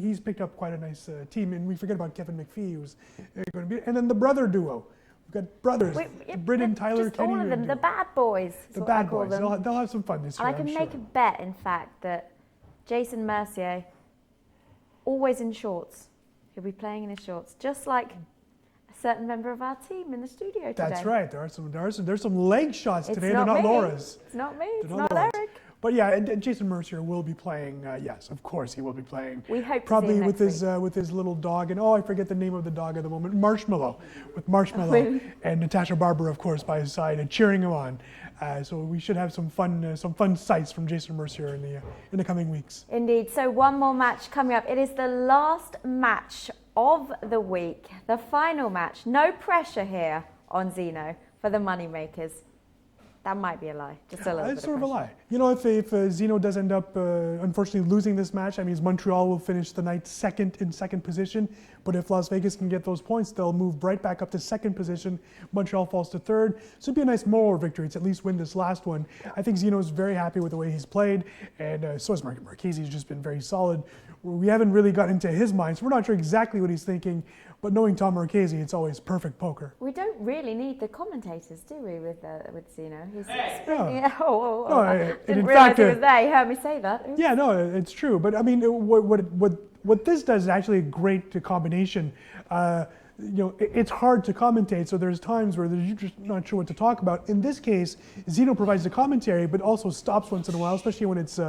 S3: He's picked up quite a nice team. And we forget about Kevin McPhee, who's going to be. And then the brother duo. We've got brothers, Bryn and Tyler Kenny.
S2: All of them, the bad boys.
S3: The bad boys. They'll have some fun this year.
S2: And I can make a bet, in fact, that Jason Mercier, always in shorts. He'll be playing in his shorts, just like a certain member of our team in the studio today.
S3: That's right. There's some leg shots today.
S2: They're
S3: not Laura's.
S2: It's not me. It's not Eric.
S3: But yeah, and Jason Mercier will be playing. Yes, of course he will be playing.
S2: We hope
S3: probably
S2: to see him
S3: with his little dog, and I forget the name of the dog at the moment. Marshmallow, with Marshmallow and Natasha Barber, of course, by his side and cheering him on. So we should have some fun sights from Jason Mercier in the coming weeks.
S2: Indeed. So one more match coming up. It is the last match of the week, the final match. No pressure here on Zinno for the Moneymakers. That might be a lie, just a little bit.
S3: It's sort of a lie. If Zinno does end up, unfortunately, losing this match, that means Montreal will finish the night in second position. But if Las Vegas can get those points, they'll move right back up to second position. Montreal falls to third. So it'd be a nice moral victory to at least win this last one. I think Zinno's very happy with the way he's played, and so is Marchese. He's just been very solid. We haven't really gotten into his mind, so we're not sure exactly what he's thinking. But knowing Tom Marchese, it's always perfect poker.
S2: We don't really need the commentators, do we, with Zinno? He's didn't realise it was there. You heard me say that. Oops.
S3: Yeah, no, it's true. But I mean, what this does is actually a great combination. It's hard to commentate, so there's times where you're just not sure what to talk about. In this case, Zinno provides the commentary, but also stops once in a while, especially when it's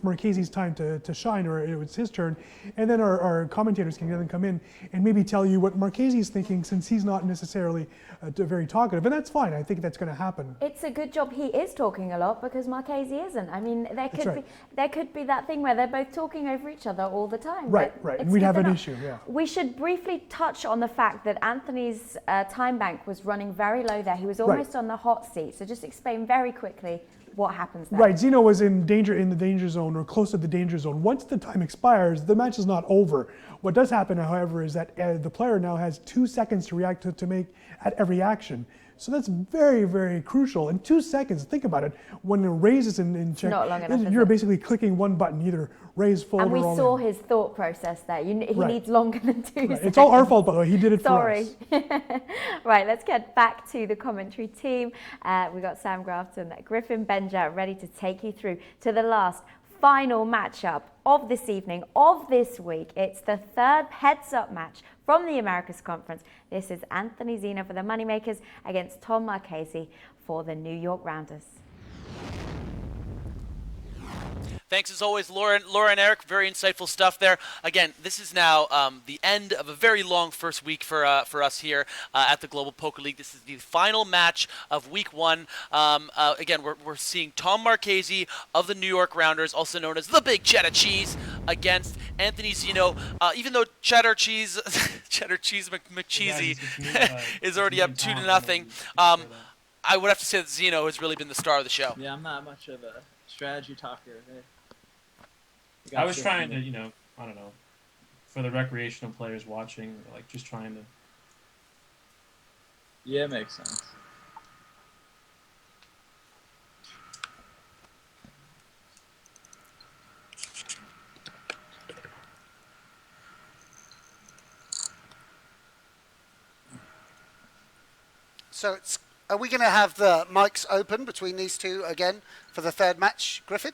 S3: Marchese's time to shine, or it's his turn. And then our commentators can then come in and maybe tell you what Marchese's thinking, since he's not necessarily very talkative. And that's fine. I think that's going to happen.
S2: It's a good job he is talking a lot, because Marchese isn't. I mean, there could be that thing where they're both talking over each other all the time.
S3: Right. And we'd have an issue, yeah.
S2: We should briefly touch on the fact that Anthony's time bank was running very low there. He was almost on the hot seat. So just explain very quickly what happens there.
S3: Right, Zinno was in the danger zone, or close to the danger zone. Once the time expires, the match is not over. What does happen, however, is that the player now has 2 seconds to react to make at every action. So that's very, very crucial. In 2 seconds, think about it. When the raise is in check,
S2: not long enough,
S3: you're basically clicking one button, either raise, fold,
S2: and
S3: or all in.
S2: we saw his thought process there. He needs longer than 2 seconds.
S3: It's all our fault, by the way. He did it for us.
S2: Right, let's get back to the commentary team. We've got Sam Grafton, Griffin Benja ready to take you through to the last final matchup of this evening, of this week. It's the third heads-up match from the Americas Conference. This is Anthony Zinno for the Moneymakers against Tom Marchese for the New York Rounders.
S5: Thanks as always, Laura and Eric. Very insightful stuff there. Again, this is now the end of a very long first week for us here at the Global Poker League. This is the final match of week one. Again, we're seeing Tom Marchese of the New York Rounders, also known as the Big Cheddar Cheese, against Anthony Zinno. Even though Cheddar Cheese McCheesy is already up 2-0. I would have to say that Zinno has really been the star of the show.
S8: Yeah, I'm not much of a strategy talker.
S7: I was trying to, I don't know, for the recreational players watching, like just trying to.
S8: Yeah, it makes sense.
S6: So are we going to have the mics open between these two again for the third match, Griffin?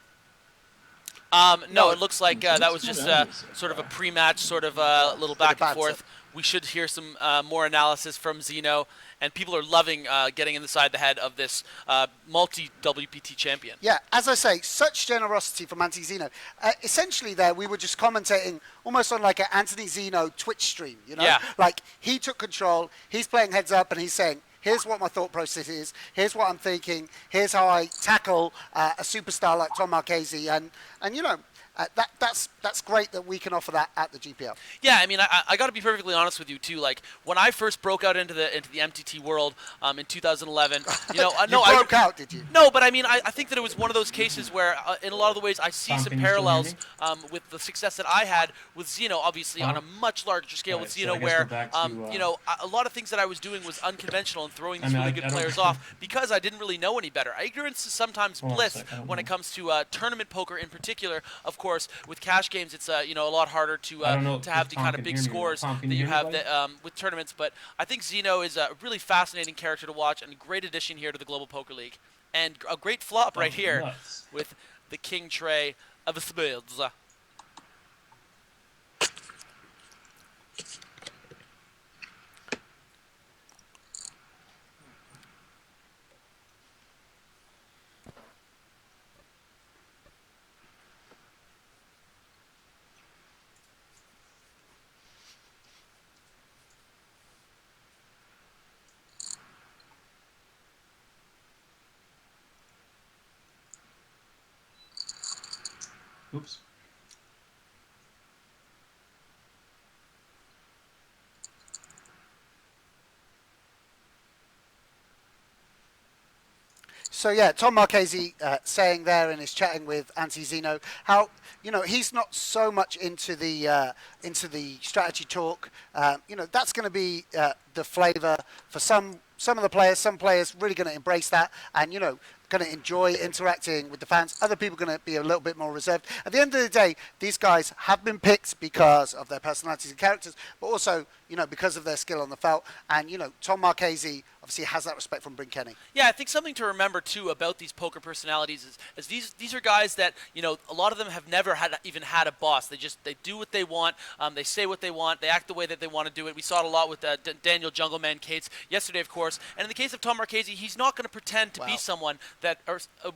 S5: No, it looks like that was just sort of a pre-match, sort of a little back and forth. We should hear some more analysis from Zinno, and people are loving getting inside the head of this multi-WPT champion.
S6: Yeah, as I say, such generosity from Anthony Zinno. Essentially there, we were just commentating almost on like an Anthony Zinno Twitch stream, you know?
S5: Yeah.
S6: Like, he took control, he's playing heads up, and he's saying, here's what my thought process is, here's what I'm thinking, here's how I tackle a superstar like Tom Marchese, and you know, that's great that we can offer that at the GPL.
S5: Yeah, I mean, I got to be perfectly honest with you too. Like when I first broke out into the MTT world in 2011, you know,
S6: you broke out, did you?
S5: No, but I mean, I think that it was one of those cases where, in a lot of the ways, I see some parallels with the success that I had with Zinno, obviously on a much larger scale with Zinno, where you know, a lot of things that I was doing was unconventional and throwing these really good players off because I didn't really know any better. Ignorance is sometimes bliss when it comes to tournament poker in particular. Of course, with cash games, it's you know, a lot harder to have the kind of big scores that you have with tournaments. But I think Zinno is a really fascinating character to watch and a great addition here to the Global Poker League, and a great flop right here with the King Tray of Spades.
S7: Oops.
S6: So yeah, Tom Marchese saying there and is chatting with Anthony Zinno how, you know, he's not so much into the strategy talk. You know, that's going to be the flavour for some of the players. Some players really going to embrace that, and you know, going to enjoy interacting with the fans. Other people are going to be a little bit more reserved. At the end of the day, these guys have been picked because of their personalities and characters, but also, you know, because of their skill on the felt. And, you know, Tom Marchese obviously has that respect from Bryn Kenny.
S5: Yeah, I think something to remember, too, about these poker personalities is these are guys that, you know, a lot of them have never even had a boss. They do what they want. They say what they want. They act the way that they want to do it. We saw it a lot with Daniel Jungleman Cates yesterday, of course. And in the case of Tom Marchese, he's not going to pretend to be someone that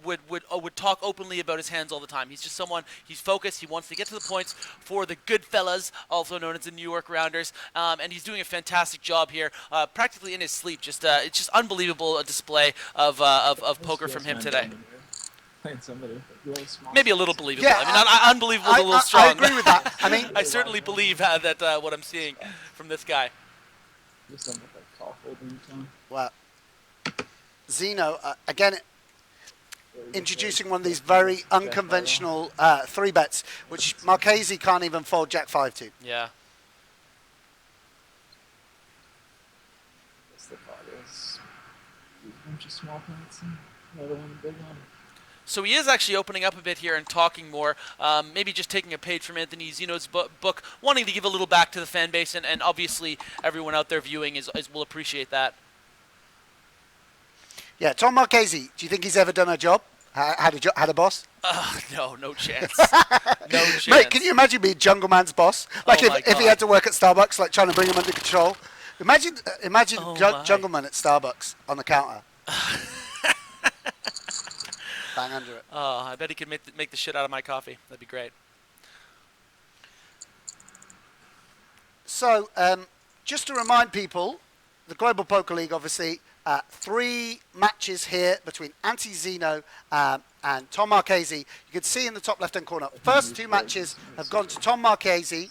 S5: would talk openly about his hands all the time. He's just someone, he's focused, he wants to get to the points for the good fellas, also known as the New York Rounders, and he's doing a fantastic job here, practically in his sleep. Just it's just unbelievable display of poker from him today. Maybe a little believable. Yeah, I mean, unbelievable is a little strong.
S6: I agree with that. I mean,
S5: I certainly believe that what I'm seeing from this guy.
S6: Well, Zinno, again, introducing one of these very unconventional three bets, which Marchese can't even fold Jack 5 to.
S5: Yeah. So he is actually opening up a bit here and talking more, maybe just taking a page from Anthony Zinno's book, wanting to give a little back to the fan base, and obviously everyone out there viewing will appreciate that.
S6: Yeah, Tom Marchese, do you think he's ever done a job? Had a boss?
S5: No chance. No chance.
S6: Mate, can you imagine being Jungle Man's boss? Like if he had to work at Starbucks, like trying to bring him under control. Imagine Jungle Man at Starbucks on the counter. Bang under it.
S5: Oh, I bet he could make the shit out of my coffee. That'd be great.
S6: So, just to remind people, the Global Poker League, obviously, 3 matches here between Anthony Zinno and Tom Marchese. You can see in the top left-hand corner, first 2 matches have gone to Tom Marchese.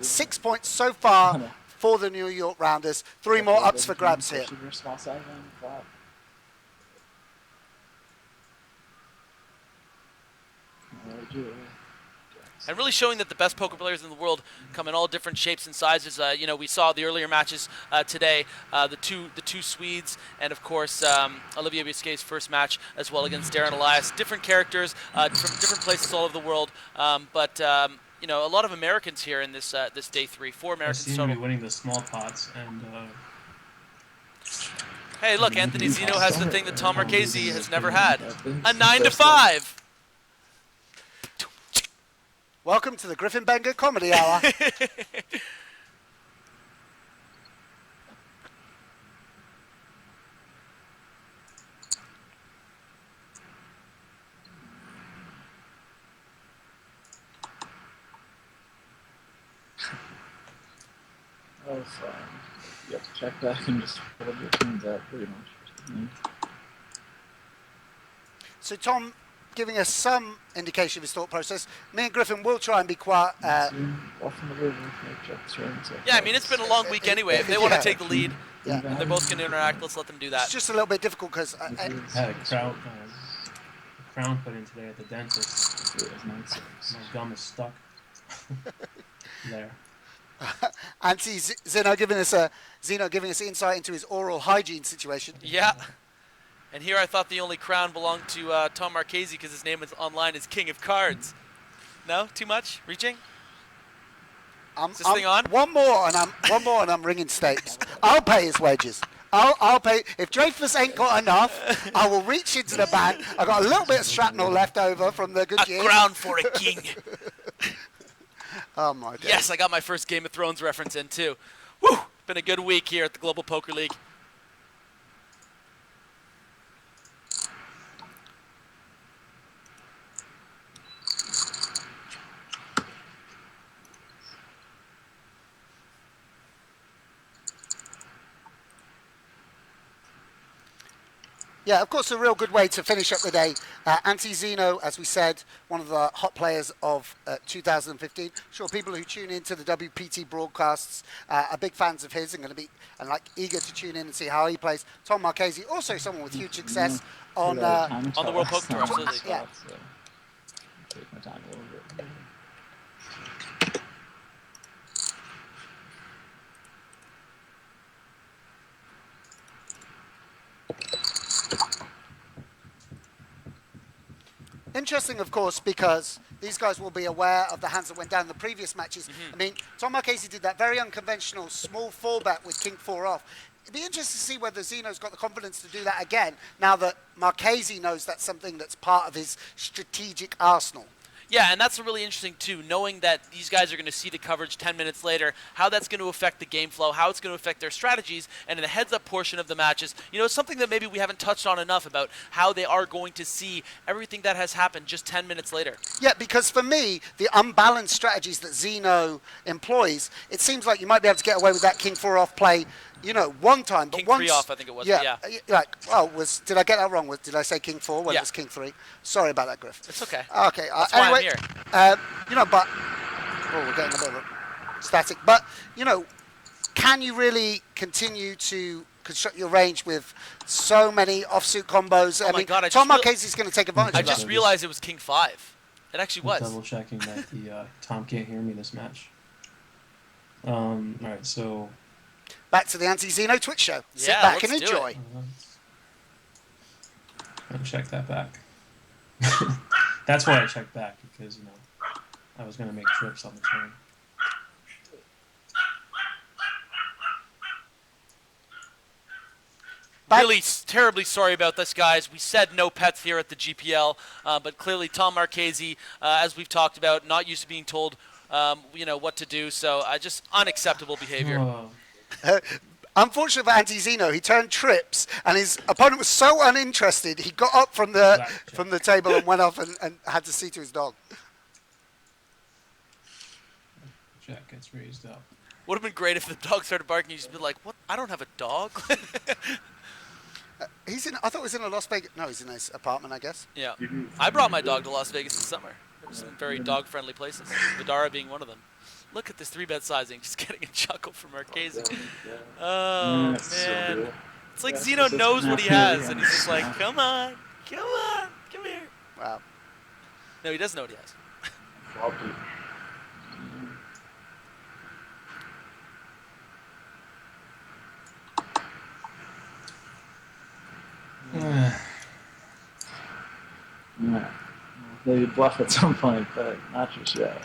S6: 6 points so far for the New York Rounders. 3 more ups for grabs here.
S5: And really showing that the best poker players in the world come in all different shapes and sizes. You know, we saw the earlier matches today, the two Swedes, and of course Olivier Busquet's first match as well against Darren Elias. Different characters from different places all over the world, but you know, a lot of Americans here in this this day 3. 4 Americans total.
S7: I seem to be winning the small pots, and
S5: hey, look, Anthony Zinno has the thing that Tom Marchese has never had: a 9 to 5.
S6: Welcome to the Griffin Benger Comedy Hour.
S8: Oh, fine. You have to check back and just hold your teams out pretty much.
S6: So Tom, giving us some indication of his thought process. Me and Griffin will try and be quiet.
S5: Yeah, I mean, it's been a long week anyway. If they want to take the lead, and they're both going to interact, let's let them do that.
S6: It's just a little bit difficult because...
S7: I had a crown put in today at the dentist. My gum is stuck there.
S6: Auntie Zinno giving us insight into his oral hygiene situation.
S5: Yeah. And here I thought the only crown belonged to Tom Marchese because his name is online is King of Cards. No? Too much? Reaching? Is this thing on?
S6: One more and I'm ringing Stapes. I'll pay his wages. I'll pay. If Dreyfus ain't got enough, I will reach into the bank. I've got a little bit of shrapnel left over from the good years.
S5: A crown for a king.
S6: Oh my God.
S5: Yes, I got my first Game of Thrones reference in too. Woo! Been a good week here at the Global Poker League.
S6: Yeah, of course, a real good way to finish up the day. Auntie Zinno, as we said, one of the hot players of 2015. Sure, people who tune into the WPT broadcasts are big fans of his and going to be eager to tune in and see how he plays. Tom Marchese, also someone with huge success on
S5: the World Poker Tour, absolutely.
S6: Yeah.
S8: Take my time a little bit.
S6: Interesting, of course, because these guys will be aware of the hands that went down in the previous matches. I mean, Tom Marchese did that very unconventional small fallback with King 4 off. It'd be interesting to see whether Zinno's got the confidence to do that again, now that Marchese knows that's something that's part of his strategic arsenal.
S5: Yeah, and that's really interesting, too, knowing that these guys are going to see the coverage 10 minutes later, how that's going to affect the game flow, how it's going to affect their strategies, and in the heads-up portion of the matches, you know, something that maybe we haven't touched on enough about how they are going to see everything that has happened just 10 minutes later.
S6: Yeah, because for me, the unbalanced strategies that Zinno employs, it seems like you might be able to get away with that King 4 off play, you know, one time, but
S5: King
S6: once...
S5: 3 off, I think it was,
S6: yeah. Did I get that wrong? Did I say King 4 when it was King 3? Sorry about that, Griff.
S5: It's okay.
S6: Okay.
S5: That's
S6: anyway,
S5: why I'm here.
S6: we're getting a bit of a static. But, you know, can you really continue to construct your range with so many offsuit combos?
S5: Oh my God,
S6: Tom Marchese is going to take advantage of that.
S5: I just realized it was King 5. It actually was.
S7: Double checking that the Tom can't hear me this match. All right, so...
S6: Back to the Auntie Zinno Twitch show. Sit
S5: Yeah,
S6: back and
S5: let's do
S6: enjoy.
S7: I'll check that back. That's why I checked back, because, you know, I was going to make trips on the train.
S5: Really terribly sorry about this, guys. We said no pets here at the GPL, but clearly Tom Marchese, as we've talked about, not used to being told, you know, what to do. So just unacceptable behavior.
S7: Oh.
S6: Unfortunately for Auntie Zinno, he turned trips, and his opponent was so uninterested, he got up from the table and went off and had to see to his dog.
S7: Jack gets raised up.
S5: Would have been great if the dog started barking. You'd just be like, "What? I don't have a dog."
S6: I thought he was in a Las Vegas. No, he's in his apartment, I guess.
S5: Yeah, I brought my dog to Las Vegas this summer. There's some very dog-friendly places. Vidara being one of them. Look at this 3-bet sizing, just getting a chuckle from Marchese. Oh, man. It's like Zinno knows what he has, and he's just like, come on, come here.
S6: Wow.
S5: No, he doesn't know what he has.
S8: Yeah. Maybe bluff at some point, but not just yet.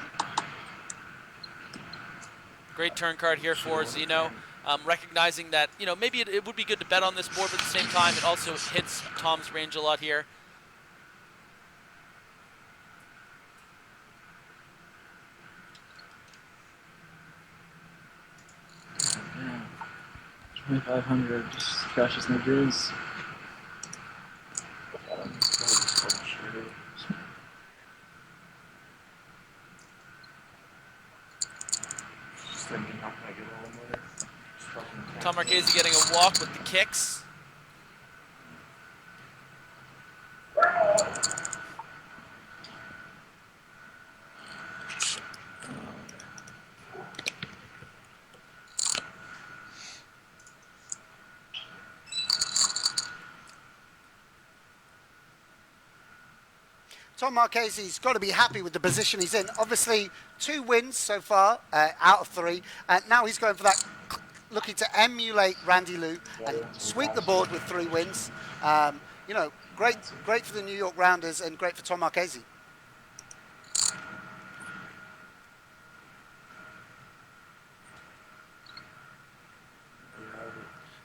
S5: Great turn card here for Zinno. Recognizing that, you know, maybe it would be good to bet on this board, but at the same time, it also hits Tom's range a lot here.
S8: $2,500 just crashes my dreams.
S5: Tom Marchese getting a walk with the kicks.
S6: Tom Marchese's got to be happy with the position he's in. Obviously, 2 wins so far out of 3. And now he's going for that, looking to emulate Randy Lou and sweep the board with 3 wins. You know, great for the New York Rounders and great for Tom Marchese.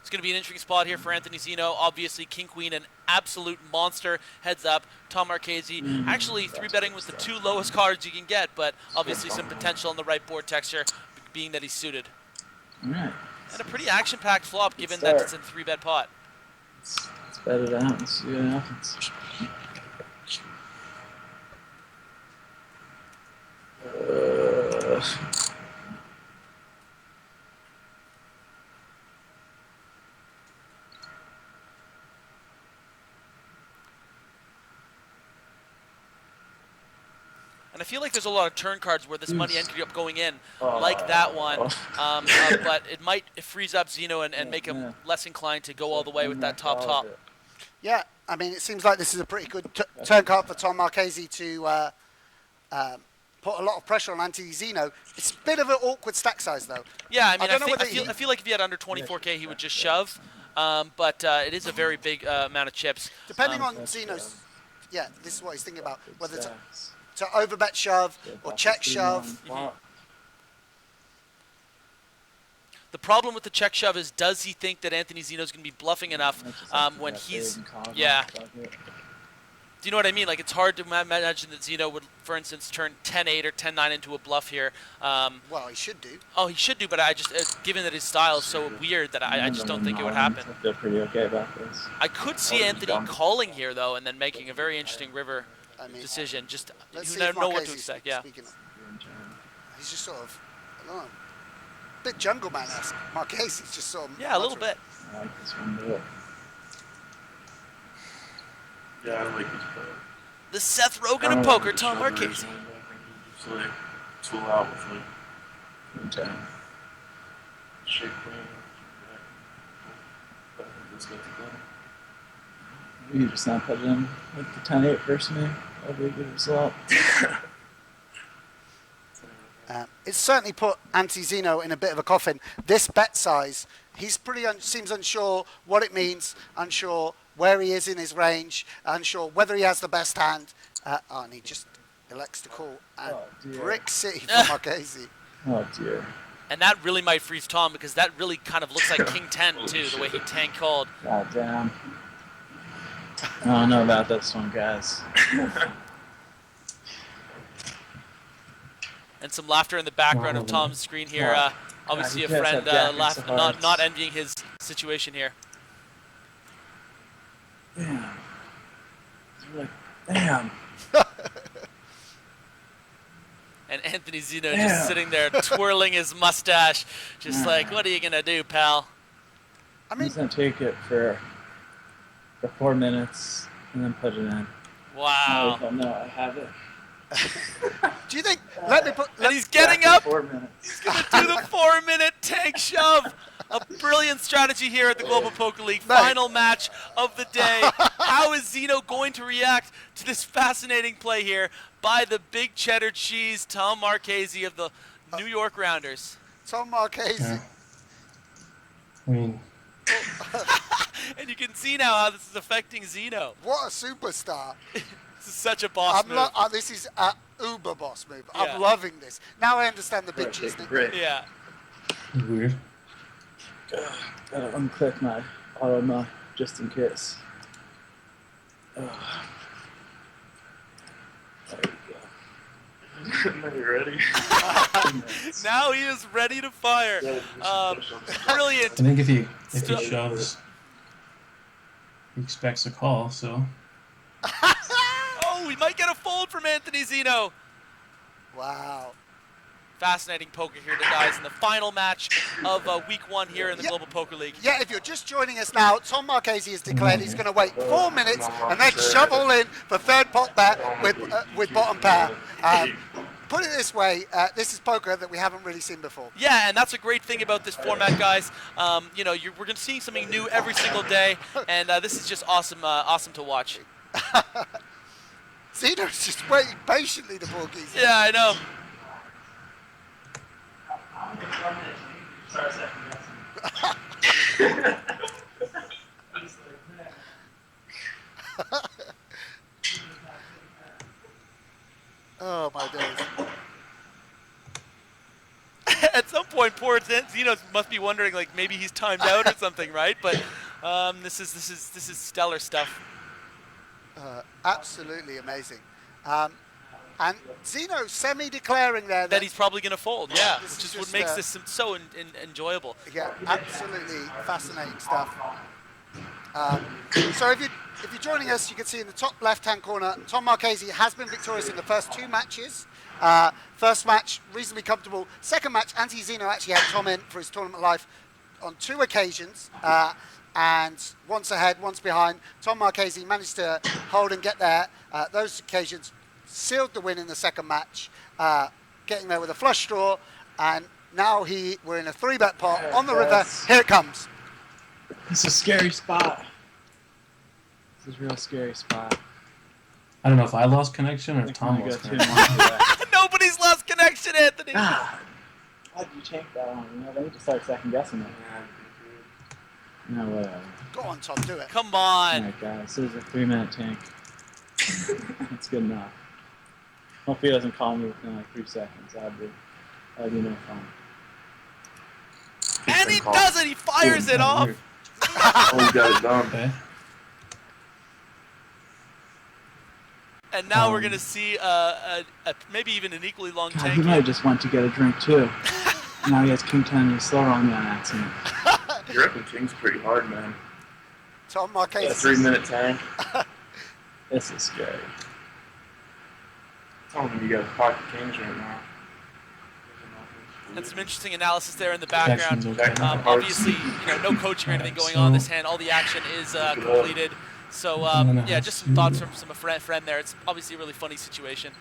S5: It's going to be an interesting spot here for Anthony Zinno. Obviously, King Queen, an absolute monster. Heads up. Tom Marchese actually 3-betting with the 2 lowest cards you can get, but obviously some potential on the right board texture, being that he's suited.
S8: All right.
S5: And a pretty action-packed flop, given that it's in 3-bet pot.
S8: Let's bet it out and see what happens.
S5: And I feel like there's a lot of turn cards where this money ended up going in, like that one. But it frees up Zinno and make him less inclined to go all the way with that top.
S6: Yeah, I mean, it seems like this is a pretty good turn card for Tom Marchese to put a lot of pressure on Anthony Zinno. It's a bit of an awkward stack size, though.
S5: Yeah, I mean, I feel like if he had under 24K, he would just shove. But it is a very big amount of chips.
S6: Depending on Zinno's, yeah, this is what he's thinking about, whether to overbet shove or check shove.
S5: The problem with the check shove is, does he think that Anthony Zinno is going to be bluffing enough when he's, yeah. Do you know what I mean? Like, it's hard to imagine that Zinno would, for instance, turn 10-8 or 10-9 into a bluff here.
S6: Well, he should do.
S5: Oh, he should do, but I just, given that his style is so weird, that I just don't think it would happen.
S8: I feel pretty okay about this.
S5: I could see Anthony calling here, though, and then making a very interesting river decision. Just, you never know what to expect, yeah.
S6: He's just sort of, I don't know, a bit Jungle Man-esque. Marchese's just sort of...
S5: Yeah, a little bit.
S8: I like this one more.
S9: Yeah, I like this play.
S5: The Seth Rogen of poker, Tom Marchese.
S9: Just like tool out with like shake queen. Let's go to go.
S8: You just not put it in with the 10-8 first me. That'll be a good result.
S6: It's certainly put Anthony Zinno in a bit of a coffin. This bet size, he's pretty seems unsure what it means, unsure where he is in his range, unsure whether he has the best hand. And he just elects to call. And Brick City for Marchese.
S8: Oh, dear.
S5: And that really might freeze Tom, because that really kind of looks like King 10, too, the way he tank called.
S8: God damn. I don't know about this one, guys.
S5: And some laughter in the background of Tom's screen here. Obviously, a friend not envying his situation here.
S8: Damn. Like, damn.
S5: And Anthony Zinno just sitting there twirling his mustache, just like, what are you going to do, pal?
S8: I mean, he's going to take it for 4 minutes and then put it in.
S5: Wow.
S8: Oh, no, I have it.
S6: Do you think? And
S5: he's getting up.
S8: 4 minutes.
S5: He's going to do the 4-minute tank shove. A brilliant strategy here at the Global Poker League. Final match of the day. How is Zinno going to react to this fascinating play here by the big cheddar cheese Tom Marchese of the New York Rounders?
S6: Tom Marchese.
S9: Yeah. I mean,
S5: and you can see now how this is affecting Zinno.
S6: What a superstar.
S5: This is such a boss move.
S6: This is an uber boss move. I'm loving this. Now I understand the big cheese thing.
S5: Yeah.
S9: weird.
S8: Gotta unclick my auto knock just in case. There we go.
S9: Are you ready?
S5: Now he is ready to fire. Brilliant.
S9: I think if he shoves, he expects a call. So.
S5: Oh, we might get a fold from Anthony Zinno.
S6: Wow.
S5: Fascinating poker here today, guys, in the final match of week 1 here in the Global Poker League.
S6: Yeah, if you're just joining us now, Tom Marchese has declared he's going to wait 4 minutes and then shovel in for third pot bet with bottom pair. Put it this way, this is poker that we haven't really seen before.
S5: Yeah, and that's a great thing about this format, guys. You know, we're going to see something new every single day, and this is just awesome, awesome to watch.
S6: Zeno's just waiting patiently to ball geese.
S5: Yeah, I know.
S6: Oh my days.
S5: At some point, poor Zeno must be wondering, like, maybe he's timed out or something, right? But this is stellar stuff.
S6: Absolutely amazing. And Zeno semi-declaring there
S5: that he's probably going to fold, yeah,
S6: this
S5: which is
S6: just,
S5: what makes this so enjoyable.
S6: Yeah, absolutely fascinating stuff. So if you're joining us, you can see in the top left-hand corner, Tom Marchese has been victorious in the first 2 matches. First match, reasonably comfortable. Second match, Anthony Zinno actually had Tom in for his tournament life on 2 occasions. And once ahead, once behind. Tom Marchese managed to hold and get there. Those occasions sealed the win in the second match, getting there with a flush draw. And now we're in a 3-bet pot on the river. Here it comes.
S8: It's a scary spot. This is a real scary spot.
S9: I don't know if I lost connection or if Tom lost connection.
S5: Nobody's lost connection, Anthony.
S8: Why did you change that one? You know, they need to start second guessing it. No, whatever.
S6: Go on, Tom, do it.
S5: Come on.
S8: Alright, guys, this is a 3-minute tank. That's good enough. Hopefully he doesn't call me within like 3 seconds. That'd be no fun.
S5: And he does it. He fires it off.
S9: Oh, you got it done. Okay.
S5: And now we're going to see maybe even an equally long
S8: God,
S5: tank.
S8: he might have just went to get a drink too. Now he has King 10 and he's slower on me on accident.
S9: You're up in King's pretty hard, man.
S6: Tom Marchese.
S9: A 3-minute tank.
S8: This is scary.
S9: Tell me you got pocket Kings right now.
S5: And some interesting analysis there in the background.
S9: Okay.
S5: Obviously, no coaching or anything going on this hand. All the action is completed. So, yeah, just some thoughts from a friend there. It's obviously a really funny situation.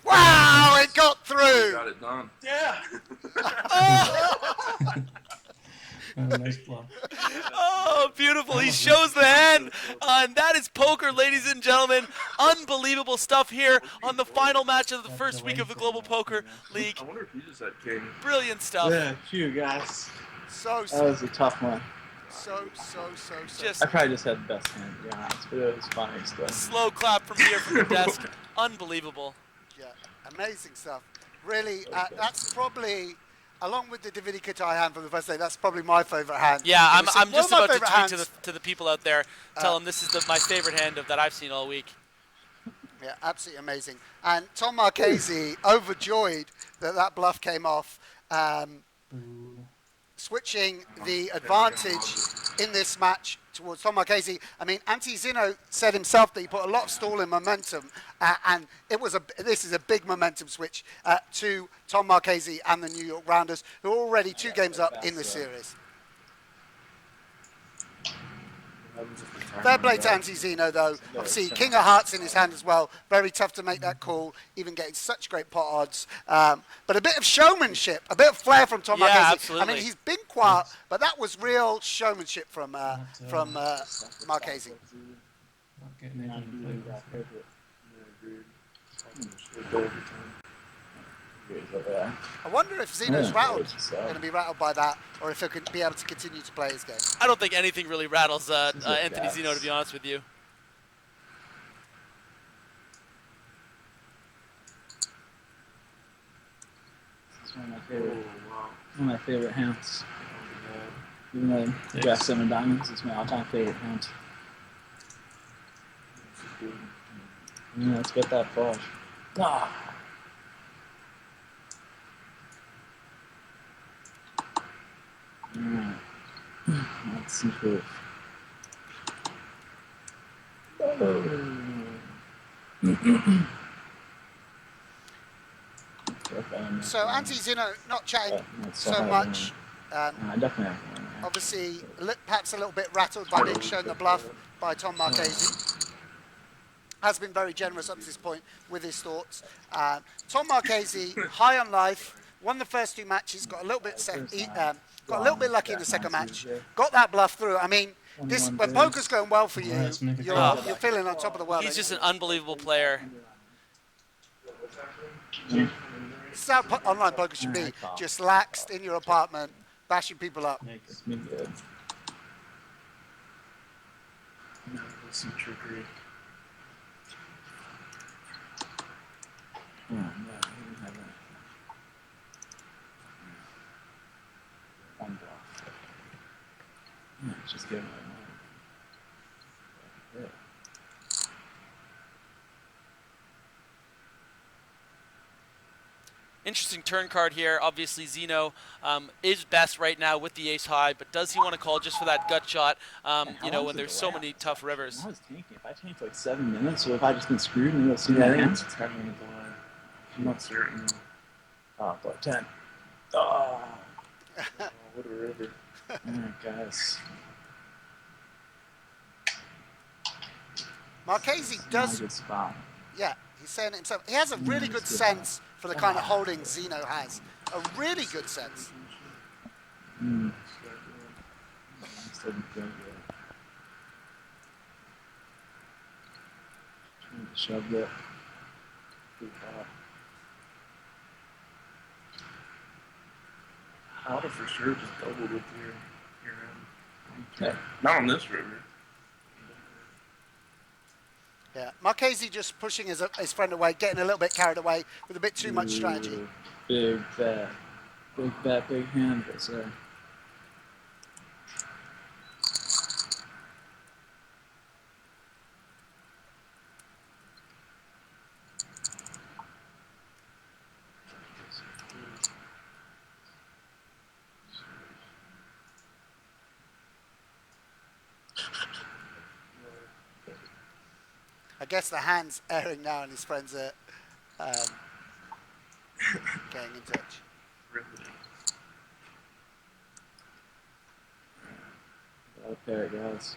S6: Wow, it got through.
S9: Got it done.
S5: Yeah.
S9: Nice bluff.
S5: Oh, beautiful. He shows the hand. And that is poker, ladies and gentlemen. Unbelievable stuff here on the final match of the first week of the Global Poker League.
S9: I wonder if he just had King.
S5: Brilliant stuff.
S8: Yeah, phew, guys.
S6: So
S8: that was a tough one.
S6: So.
S5: Just
S8: I probably just had the best hand, to be honest, but it was funny still.
S5: Slow clap from here from the desk. Unbelievable.
S6: Yeah, amazing stuff. Really, that's probably, along with the Davide Katai hand from the first day, that's probably my favourite hand.
S5: Yeah, I'm just about to tweet to the people out there, tell them this is my favorite hand that I've seen all week.
S6: Yeah, absolutely amazing. And Tom Marchese, overjoyed that bluff came off, switching the advantage in this match towards Tom Marchese. I mean, Anthony Zinno said himself that he put a lot of stall in momentum, and this is a big momentum switch to Tom Marchese and the New York Rounders, who are already 2 games up in the series. Fair play to Anthony Zinno, though. Obviously, King of Hearts in his hand as well. Very tough to make that call, even getting such great pot odds. But a bit of showmanship, a bit of flair from Tom Marchese.
S5: Absolutely.
S6: I mean, he's been quiet, but that was real showmanship from Marchese. I wonder if Zeno's rattled, going to be rattled by that, or if he'll be able to continue to play his game.
S5: I don't think anything really rattles Anthony Zinno, to be honest with you.
S8: It's one of my favorite hands. Even though Jack 7 Diamonds is my all-time favorite hand. Yeah, let's get that flush. Ah. Let's improve.
S6: So Antti Zinno not chatting so much.
S8: Definitely have one.
S6: Obviously, perhaps a little bit rattled by being shown the bluff by Tom Marchese. Has been very generous up to this point with his thoughts. Tom Marchese, high on life, won the first 2 matches, got a little bit lucky in the second match, got that bluff through. I mean, this when poker's going well for you, you're feeling on top of the world.
S5: He's just an unbelievable player.
S6: This is how online poker should be. Just laxed in your apartment, bashing people up.
S8: Makes me good.
S9: Some trickery.
S8: Oh, no, I didn't have that. One block. Yeah, just give it my mind.
S5: Interesting turn card here. Obviously, Zinno is best right now with the ace high, but does he want to call just for that gut shot? You know, when there's so many tough rivers.
S8: I was tanking. If I tanked for like 7 minutes, or if I just been screwed, maybe I'll see that in.
S9: It's 10 minute delay. I'm not certain.
S8: Oh, but 10. Oh,
S9: What a river.
S8: alright, guys.
S6: Marchese
S8: Not a
S6: does,
S8: good spot.
S6: yeah, he's saying it himself. He has a really good sense for the kind of holding Zinno has. A really good sense.
S8: Still be good. Trying to shove it. Too far.
S9: I would have for sure just doubled with your
S8: Yeah.
S9: Not on this river.
S6: Yeah, Marchese just pushing his friend away, getting a little bit carried away with a bit too much strategy.
S8: Ooh, big bet. Big bet, big hand, but sir.
S6: I guess the hand's airing now and his friends are getting in touch.
S8: Okay, guys.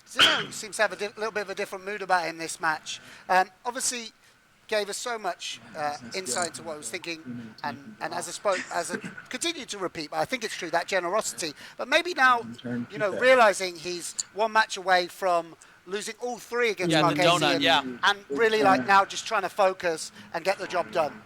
S6: Zinno seems to have a little bit of a different mood about him this match. Obviously, gave us so much insight into what I was thinking, and as I continue to repeat, but I think it's true, that generosity. But maybe now, you know, realizing he's 1 match away from losing all 3 against Marchese, and really like now just trying to focus and get the job done.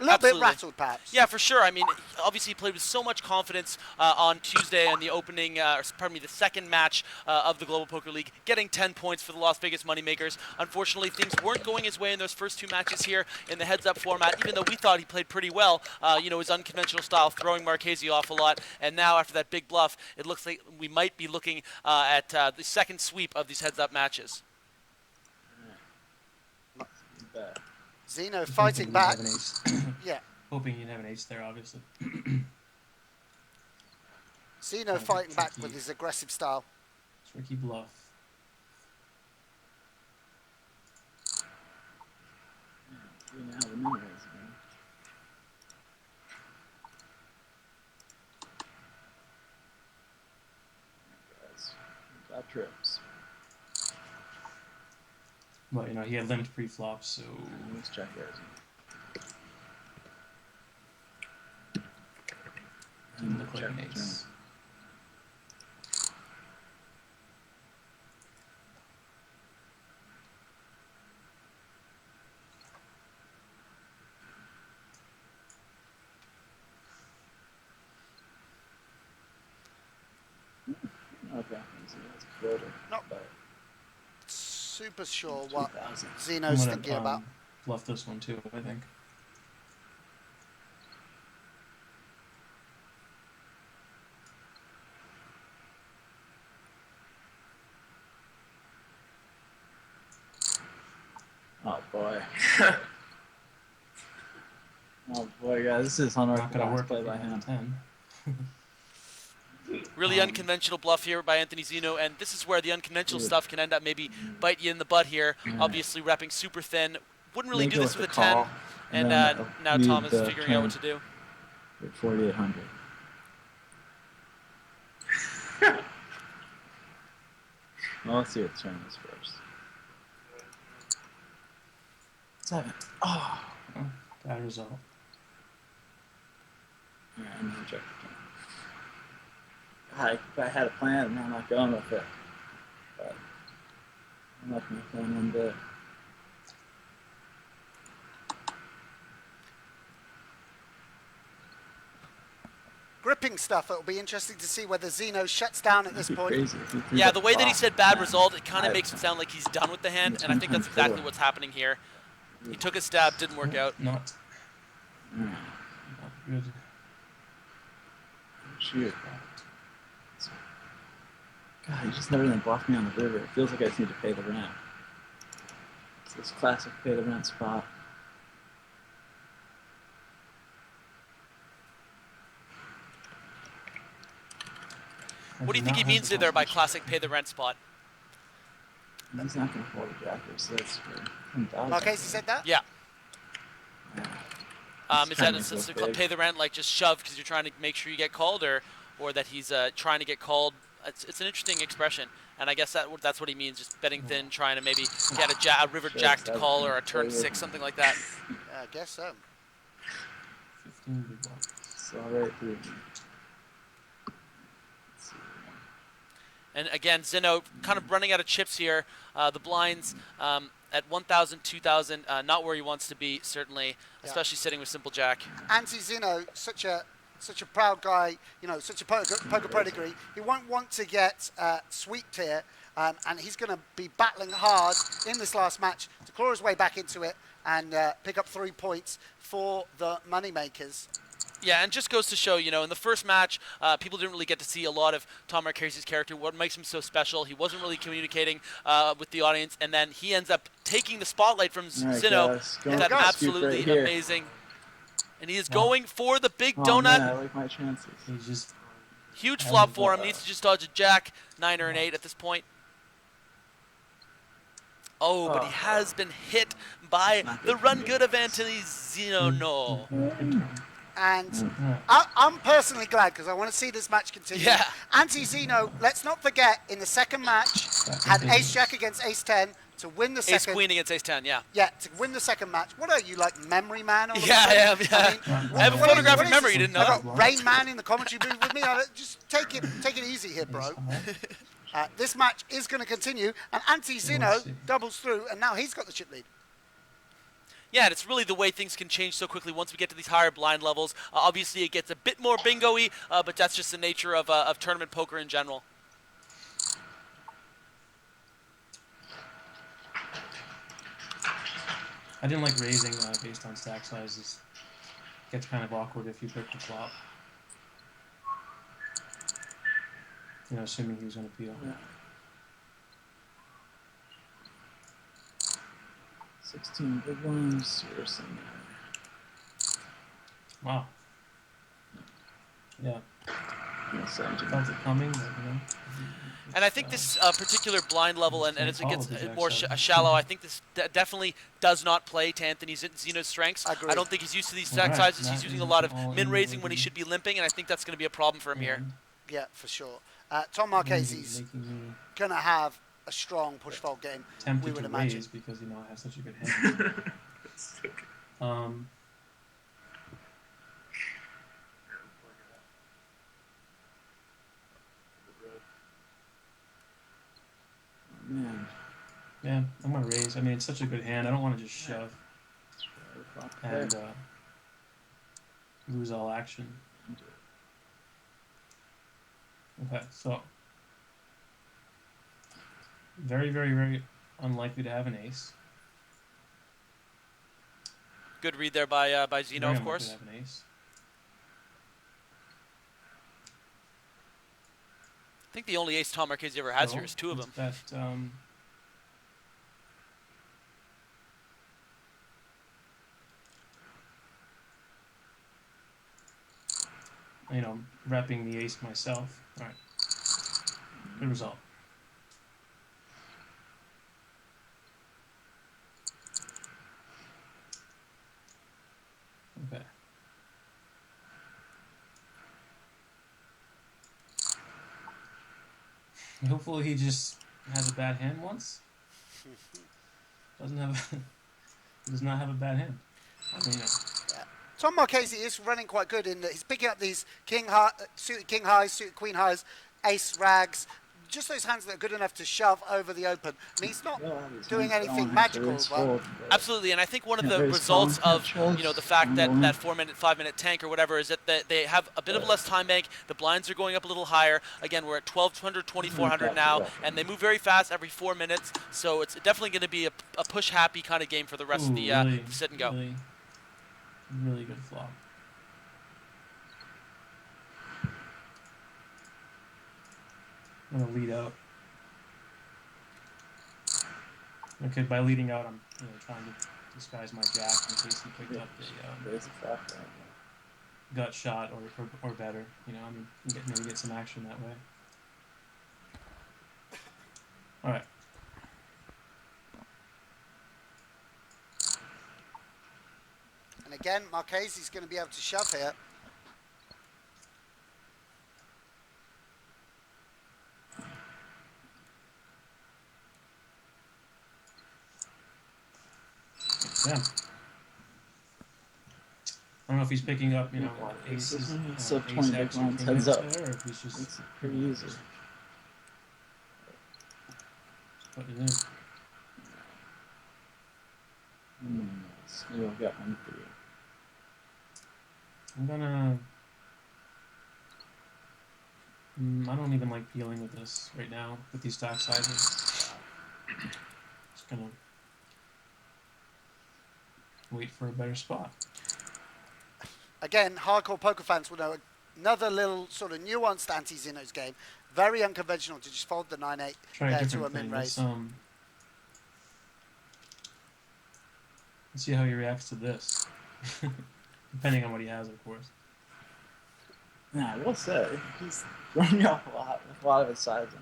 S6: A little bit rattled, perhaps.
S5: Yeah, for sure. I mean, obviously he played with so much confidence on Tuesday in the opening, the second match of the Global Poker League, getting 10 points for the Las Vegas Moneymakers. Unfortunately, things weren't going his way in those first 2 matches here in the heads-up format, even though we thought he played pretty well, you know, his unconventional style, throwing Marchese off a lot. And now, after that big bluff, it looks like we might be looking at the second sweep of these heads-up matches.
S6: Zinno fighting back. Yeah.
S7: Hoping you'd have an ace there, obviously.
S6: Zinno fighting back with his aggressive style.
S7: Tricky bluff.
S8: Got trips.
S7: Well, you know, he had limped pre-flop, so...
S8: Let's check it.
S7: Didn't look like an ace.
S8: Okay, that's a floater.
S6: Not super sure what
S8: 2000.
S6: Zinno's thinking about.
S7: Bluff this one too, I think.
S8: Oh boy. Oh boy, guys, this is
S9: Not gonna
S8: unorthodox
S9: work
S8: play
S9: if you
S8: by
S9: have
S8: him.
S9: 10.
S5: Really unconventional bluff here by Anthony Zinno, and this is where the unconventional stuff can end up maybe bite you in the butt here. Obviously repping super thin. Wouldn't really do this with a 10, and now Tom is figuring out what to do.
S8: At 4,800. Well, let's see what the turn is first. 7. Oh.
S9: Bad result.
S8: Alright, I'm gonna check the turn. If I had a plan, and I'm not going with it. But I'm not my plan one bit.
S6: Gripping stuff. It'll be interesting to see whether Zinno shuts down at this point.
S8: Crazy.
S5: Yeah, the way that he said bad result, it kind of makes it sound like he's done with the hand, and I think that's exactly what's happening here. He took a stab, didn't work out.
S9: Not good.
S8: Shoot. God, he just never even bluffed me on the river. It feels like I just need to pay the rent. It's this classic pay the rent spot.
S5: What do you think he means there by classic pay the rent spot?
S8: He's not going to fold a jacker, so that's good.
S6: Marchese said that?
S5: Yeah. Is that
S8: It's
S5: it's
S8: kinda
S5: pay the rent, like just shove because you're trying to make sure you get called, or that he's trying to get called? It's an interesting expression, and I guess that's what he means, just betting thin, trying to maybe get a river jack to call or a turn 6, something like that.
S6: Yeah, I guess so.
S9: 15 big blinds.
S8: It's all right through.
S5: And again, Zinno kind of running out of chips here. The blinds at 1,000, 2,000, not where he wants to be, certainly, especially sitting with simple jack.
S6: Anti Zinno, such a proud guy, you know, such a poker pedigree. He won't want to get sweeped here, and he's going to be battling hard in this last match to claw his way back into it and pick up 3 points for the Moneymakers.
S5: Yeah, and just goes to show, you know, in the first match, people didn't really get to see a lot of Tom Marchese's character, what makes him so special. He wasn't really communicating with the audience, and then he ends up taking the spotlight from Zinno. That's absolutely amazing. And he is going for the big donut.
S8: Man, I like my chances.
S9: He's just
S5: Huge flop for him. Needs to just dodge a jack, 9 or an 8 at this point. Oh, but he has been hit by the run good of Anthony Zinno. No.
S6: And I'm personally glad because I want to see this match continue.
S5: Yeah.
S6: Anti Zinno, let's not forget, in the second match, had Ace-Jack against Ace-10 to win the second.
S5: Ace-Queen against Ace-10, yeah.
S6: Yeah, to win the second match. What are you, like Memory Man?
S5: Yeah, I am, yeah. I have a photographic memory, you didn't know?
S6: I've got Rain Man in the commentary booth with me. Just take it easy here, bro. This match is going to continue, and Anti Zinno doubles through, and now he's got the chip lead.
S5: Yeah, and it's really the way things can change so quickly once we get to these higher blind levels. Obviously, it gets a bit more bingo-y, but that's just the nature of tournament poker in general.
S9: I didn't like raising based on stack sizes. Gets kind of awkward if you pick the flop. You know, assuming he was going to peel.
S8: Yeah. 16 big ones, or some.
S9: Wow. Yeah.
S8: Felt
S9: it coming, but, you know.
S5: And I think this particular blind level, and as it gets more shallow, I think this definitely does not play to Anthony Zinno's strengths. I don't think he's used to these stack sizes. He's using a lot of min-raising when he should be limping, and I think that's going to be a problem for him here.
S6: Yeah, for sure. Tom Marchese's going to have a strong push-fold game, we would imagine.
S9: Raise because, you know, I have such a good hand.
S8: Man.
S9: Yeah, I'm going to raise. I mean, it's such a good hand. I don't want to just shove and lose all action. Okay, so very, very, very unlikely to have an ace.
S5: Good read there by Zinno, of course.
S9: To have an ace.
S5: I think the only ace Tom Marchese ever has here is 2 of them.
S9: That, you know, repping the ace myself. All right. Good result. Okay. Hopefully he just has a bad hand once. Does not have a bad hand. I mean,
S6: Tom Marchese is running quite good in that he's picking up these suited king highs, suited queen highs, ace rags, just those hands that are good enough to shove over the open. I mean, he's not doing anything magical. But
S5: Absolutely, and I think one of the results of the fact that that 4-minute, 5-minute tank or whatever is that they have a bit of less time bank. The blinds are going up a little higher. Again, we're at 1,200, 2,400 now, and they move very fast every 4 minutes. So it's definitely going to be a push-happy kind of game for the rest of the
S9: really,
S5: sit and go.
S9: Really good flop. I'm gonna lead out. Okay, by leading out, I'm trying to disguise my jack in case he picked up a gut shot or better. You know, I mean, maybe get some action that way. All right.
S6: And again, Marchese's going to be able to shove here.
S9: Yeah. I don't know if he's picking up, aces.
S8: So 20 big blinds heads up.
S9: There, or if he's just
S8: It's pretty easy.
S9: putting it in.
S8: Maybe I'll get one for you.
S9: I'm gonna. I don't even like dealing with this right now with these stack sizes. Just gonna wait for a better spot.
S6: Again, hardcore poker fans will know another little sort of nuanced anti-Zinno's game. Very unconventional to just fold the 9-8
S9: Try a
S6: there to
S9: different
S6: a min
S9: thing.
S6: raise.
S9: Let's see how he reacts to this. Depending on what he has, of course.
S8: Nah, I will say, he's throwing you off a lot with a lot of his sizing.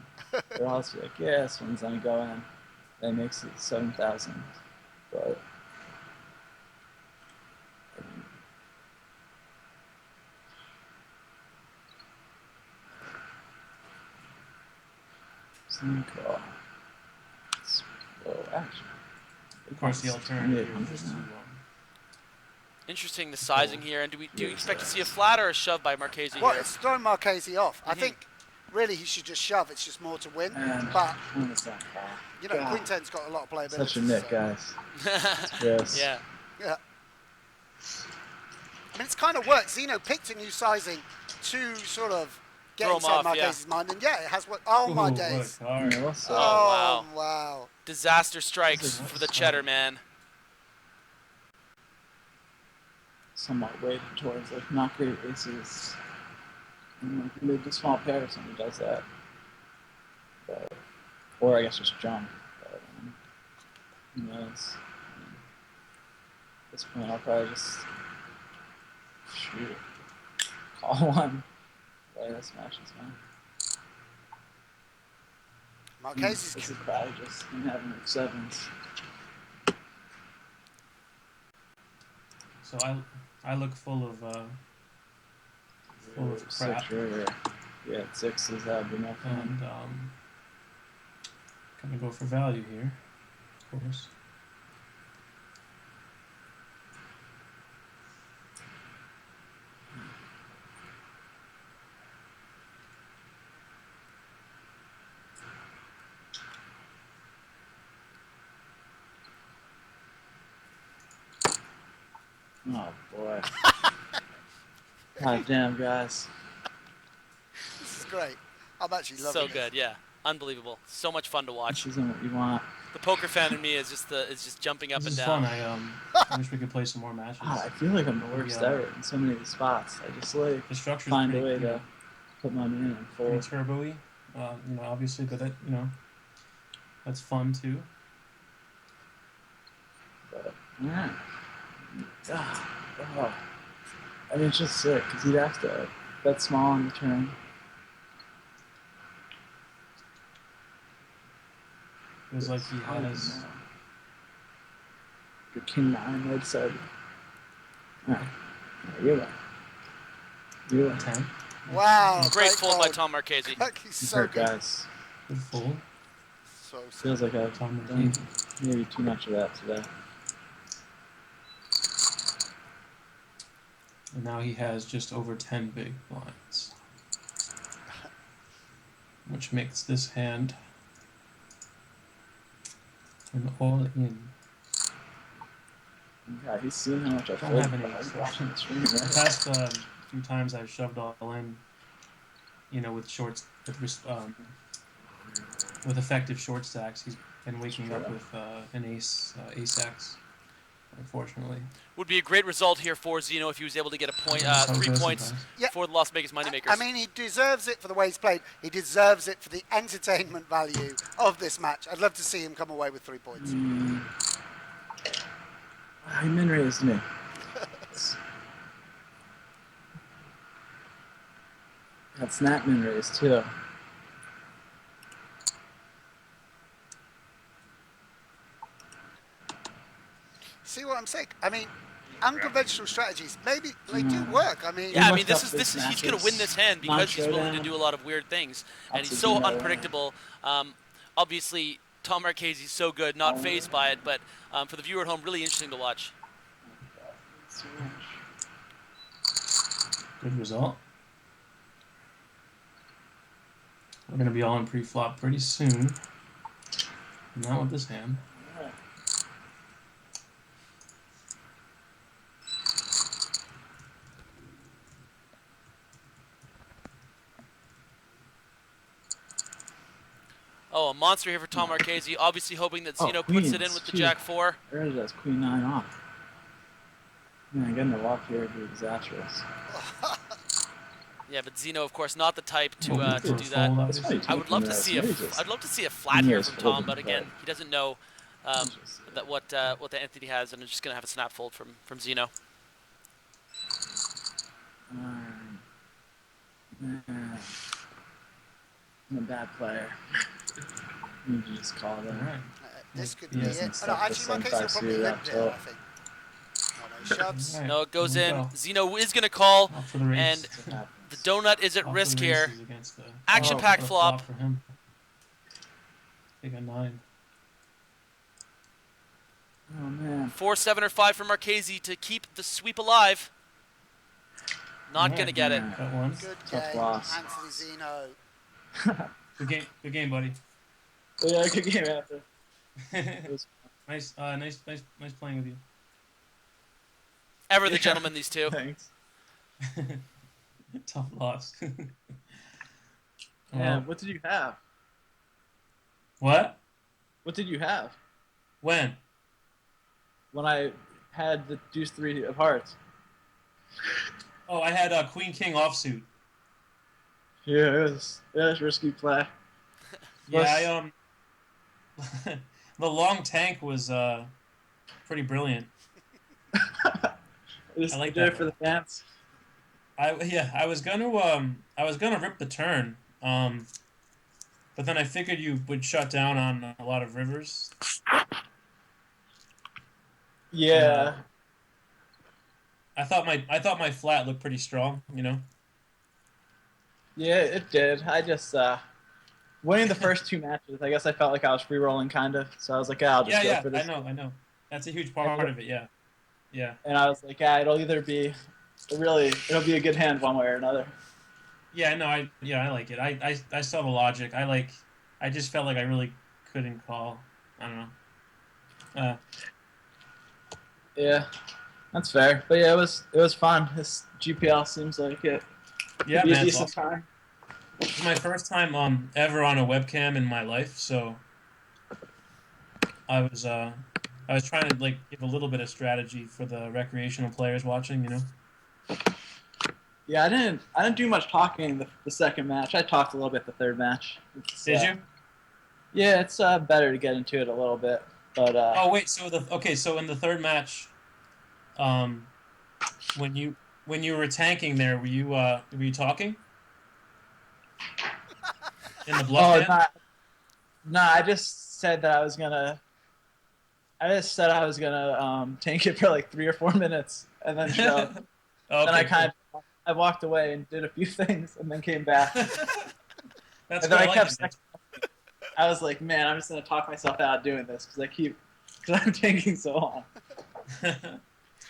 S8: They'll also be like, yeah, this one's gonna go in. That makes it 7,000. But call. Action.
S9: Of course, the alternative is to
S5: Interesting, the sizing here. And do you expect to see a flat or a shove by Marchese
S6: Well,
S5: here?
S6: it's throwing Marchese off. I think really he should just shove. It's just more to win. But Queen 10's got a lot of playability.
S8: Such a nit, guys. Yes.
S5: Yeah.
S6: Yeah. I mean, it's kind of worked. Zinno picked a new sizing to sort of get
S5: Throw him
S6: inside
S5: off,
S6: Marchese's mind, and yeah, it has worked. Oh my days!
S9: What a card.
S8: Yeah, what's up?
S6: Oh
S5: wow.
S6: wow!
S5: Disaster strikes for the cheddar man.
S8: Somewhat weighted towards like not great aces. And like mid to small pairs when he does that. But, or I guess just jump. But, who knows? At this point, I'll probably just shoot it. Call one. Play this match is fine.
S6: Marchese's
S8: This is probably just him having like sevens.
S9: So I look full of crap.
S8: Yeah, sixes have been enough.
S9: And gonna go for value here, of course.
S8: Oh boy. God damn, guys.
S6: This is great. I'm actually loving
S5: So
S6: it.
S5: good, yeah. Unbelievable. So much fun to watch.
S8: This isn't what you want.
S5: The poker fan in me is just jumping up
S9: This
S5: and
S9: is
S5: down.
S9: fun. I wish we could play some more matches.
S8: God, I feel like I'm the worst
S9: Yeah.
S8: ever in so many of these spots. I just like
S9: The structure's
S8: find a
S9: pretty,
S8: way to put money in and
S9: pretty
S8: fold.
S9: turbo-y, obviously, but that that's fun too.
S8: But, yeah. I mean, it's just sick because he'd have to Bet small on the turn.
S9: Feels like he has.
S8: Your king 9 right side. Alright. You win. You win.
S9: 10.
S6: Wow,
S5: Great fold by
S6: fold.
S5: Tom Marchese.
S6: He's so
S8: Hurt,
S6: good.
S8: guys.
S9: Good fold.
S6: So
S8: Feels like I've
S9: Tom
S8: done
S9: Marchese.
S8: maybe too much of that today.
S9: And now he has just over 10 big blinds. Which makes this hand an all-in.
S8: Yeah, he's seen how much I
S9: Don't
S8: fold.
S9: have any
S8: I was
S9: exception.
S8: watching the stream,
S9: The
S8: right?
S9: past few times I've shoved all in, with shorts, with effective short stacks, he's been waking up with an ace-X, unfortunately.
S5: Would be a great result here for Zinno if he was able to get a point,
S9: That's how it
S5: 3
S9: goes
S5: points
S9: sometimes.
S6: Yeah.
S5: for the Las Vegas Moneymakers.
S6: I mean, he deserves it for the way he's played. He deserves it for the entertainment value of this match. I'd love to see him come away with 3 points.
S8: He min-raised me. That snap min-raised too.
S6: See what I'm saying? I mean, unconventional strategies, maybe they do work. I mean,
S5: Yeah, I
S8: He
S5: mean,
S8: mucked up
S5: he's
S8: this
S5: going to win this hand
S8: matches.
S5: because he's willing to
S8: Non-showdown.
S5: do a lot of weird things, and he's
S8: That's
S5: so
S8: a Zinno.
S5: unpredictable. Obviously, Tom Marchese's so good, not phased by it, but for the viewer at home, really interesting to watch.
S9: Good result. We're going to be all in pre-flop pretty soon. Not with this hand.
S5: Oh, a monster here for Tom Marchese, obviously hoping that Zinno puts it in with the
S8: queens,
S5: Jack-4.
S8: There it is, Queen 9 off. Man, getting the walk here would be disastrous.
S5: Yeah, but Zinno, of course, not the type to do
S9: Fold,
S5: that.
S9: obviously.
S5: I would love to see I'd love to see a flat here from Tom, but again, he doesn't know that what the entity has, and is just gonna have a snap fold from Zinno.
S8: I'm a bad player. You can just call it.
S9: Alright.
S6: this could
S9: Yeah,
S6: be
S9: some
S6: it.
S8: stuff
S6: No,
S8: the
S6: actually,
S8: same
S6: Marquez will
S8: size
S6: probably
S8: suit
S6: limp
S8: up
S6: it,
S8: top.
S6: I think. No, no shoves.
S9: Alright,
S5: No, it goes
S9: here
S5: in.
S9: we go.
S5: Zinno is gonna call,
S9: Off for the race.
S5: and the donut is at
S9: Off
S5: risk
S9: the
S5: here.
S9: races against the-
S5: Action-packed
S9: what a
S5: flop.
S9: for him. Take a 9.
S8: Oh man.
S5: 4, 7, or 5 for Marchese to keep the sweep alive. Not gonna get it.
S9: Got one.
S6: Good
S8: Tough
S6: game,
S8: loss.
S6: Anthony Zinno.
S9: Good game, buddy.
S8: Yeah, good game after. It was
S9: nice playing with you.
S5: Ever the gentleman, these two.
S8: Thanks.
S9: Tough loss.
S8: Yeah, what did you have?
S9: What?
S8: What did you have?
S9: When?
S8: When I had the deuce 3 of hearts.
S9: Oh, I had Queen King offsuit.
S8: Yeah, it was risky play.
S9: Yeah, the long tank was pretty brilliant.
S8: Just
S9: I like
S8: did it
S9: that.
S8: for the fans.
S9: I was gonna rip the turn, but then I figured you would shut down on a lot of rivers.
S8: Yeah.
S9: I thought my flat looked pretty strong, you know.
S8: Yeah, it did. I just winning the first 2 matches. I guess I felt like I was free rolling kind of. So I was like, I'll just go for this.
S9: I know. That's a huge part of it. Yeah.
S8: And I was like, it'll either be it'll be a good hand one way or another.
S9: Yeah, no, I like it. I saw the logic. I just felt like I really couldn't call. I don't know.
S8: Yeah, that's fair. But yeah, it was fun. This GPL seems like it.
S9: Yeah,
S8: Could be a
S9: man. It's
S8: decent
S9: awesome.
S8: time.
S9: It's my first time ever on a webcam in my life, so I was trying to like give a little bit of strategy for the recreational players watching, you know.
S8: Yeah, I didn't do much talking the second match. I talked a little bit the third match.
S9: Did you?
S8: Yeah, it's better to get into it a little bit. But
S9: Oh wait, so in the third match, when when you were tanking there, were you talking? In the bluff hand?
S8: I just said that I was gonna tank it for like 3 or 4 minutes and then show.
S9: Okay,
S8: Then I walked away and did a few things and then came back.
S9: That's
S8: And then
S9: good.
S8: I kept. I was like, man, I'm just gonna talk myself out doing this because I'm tanking so long.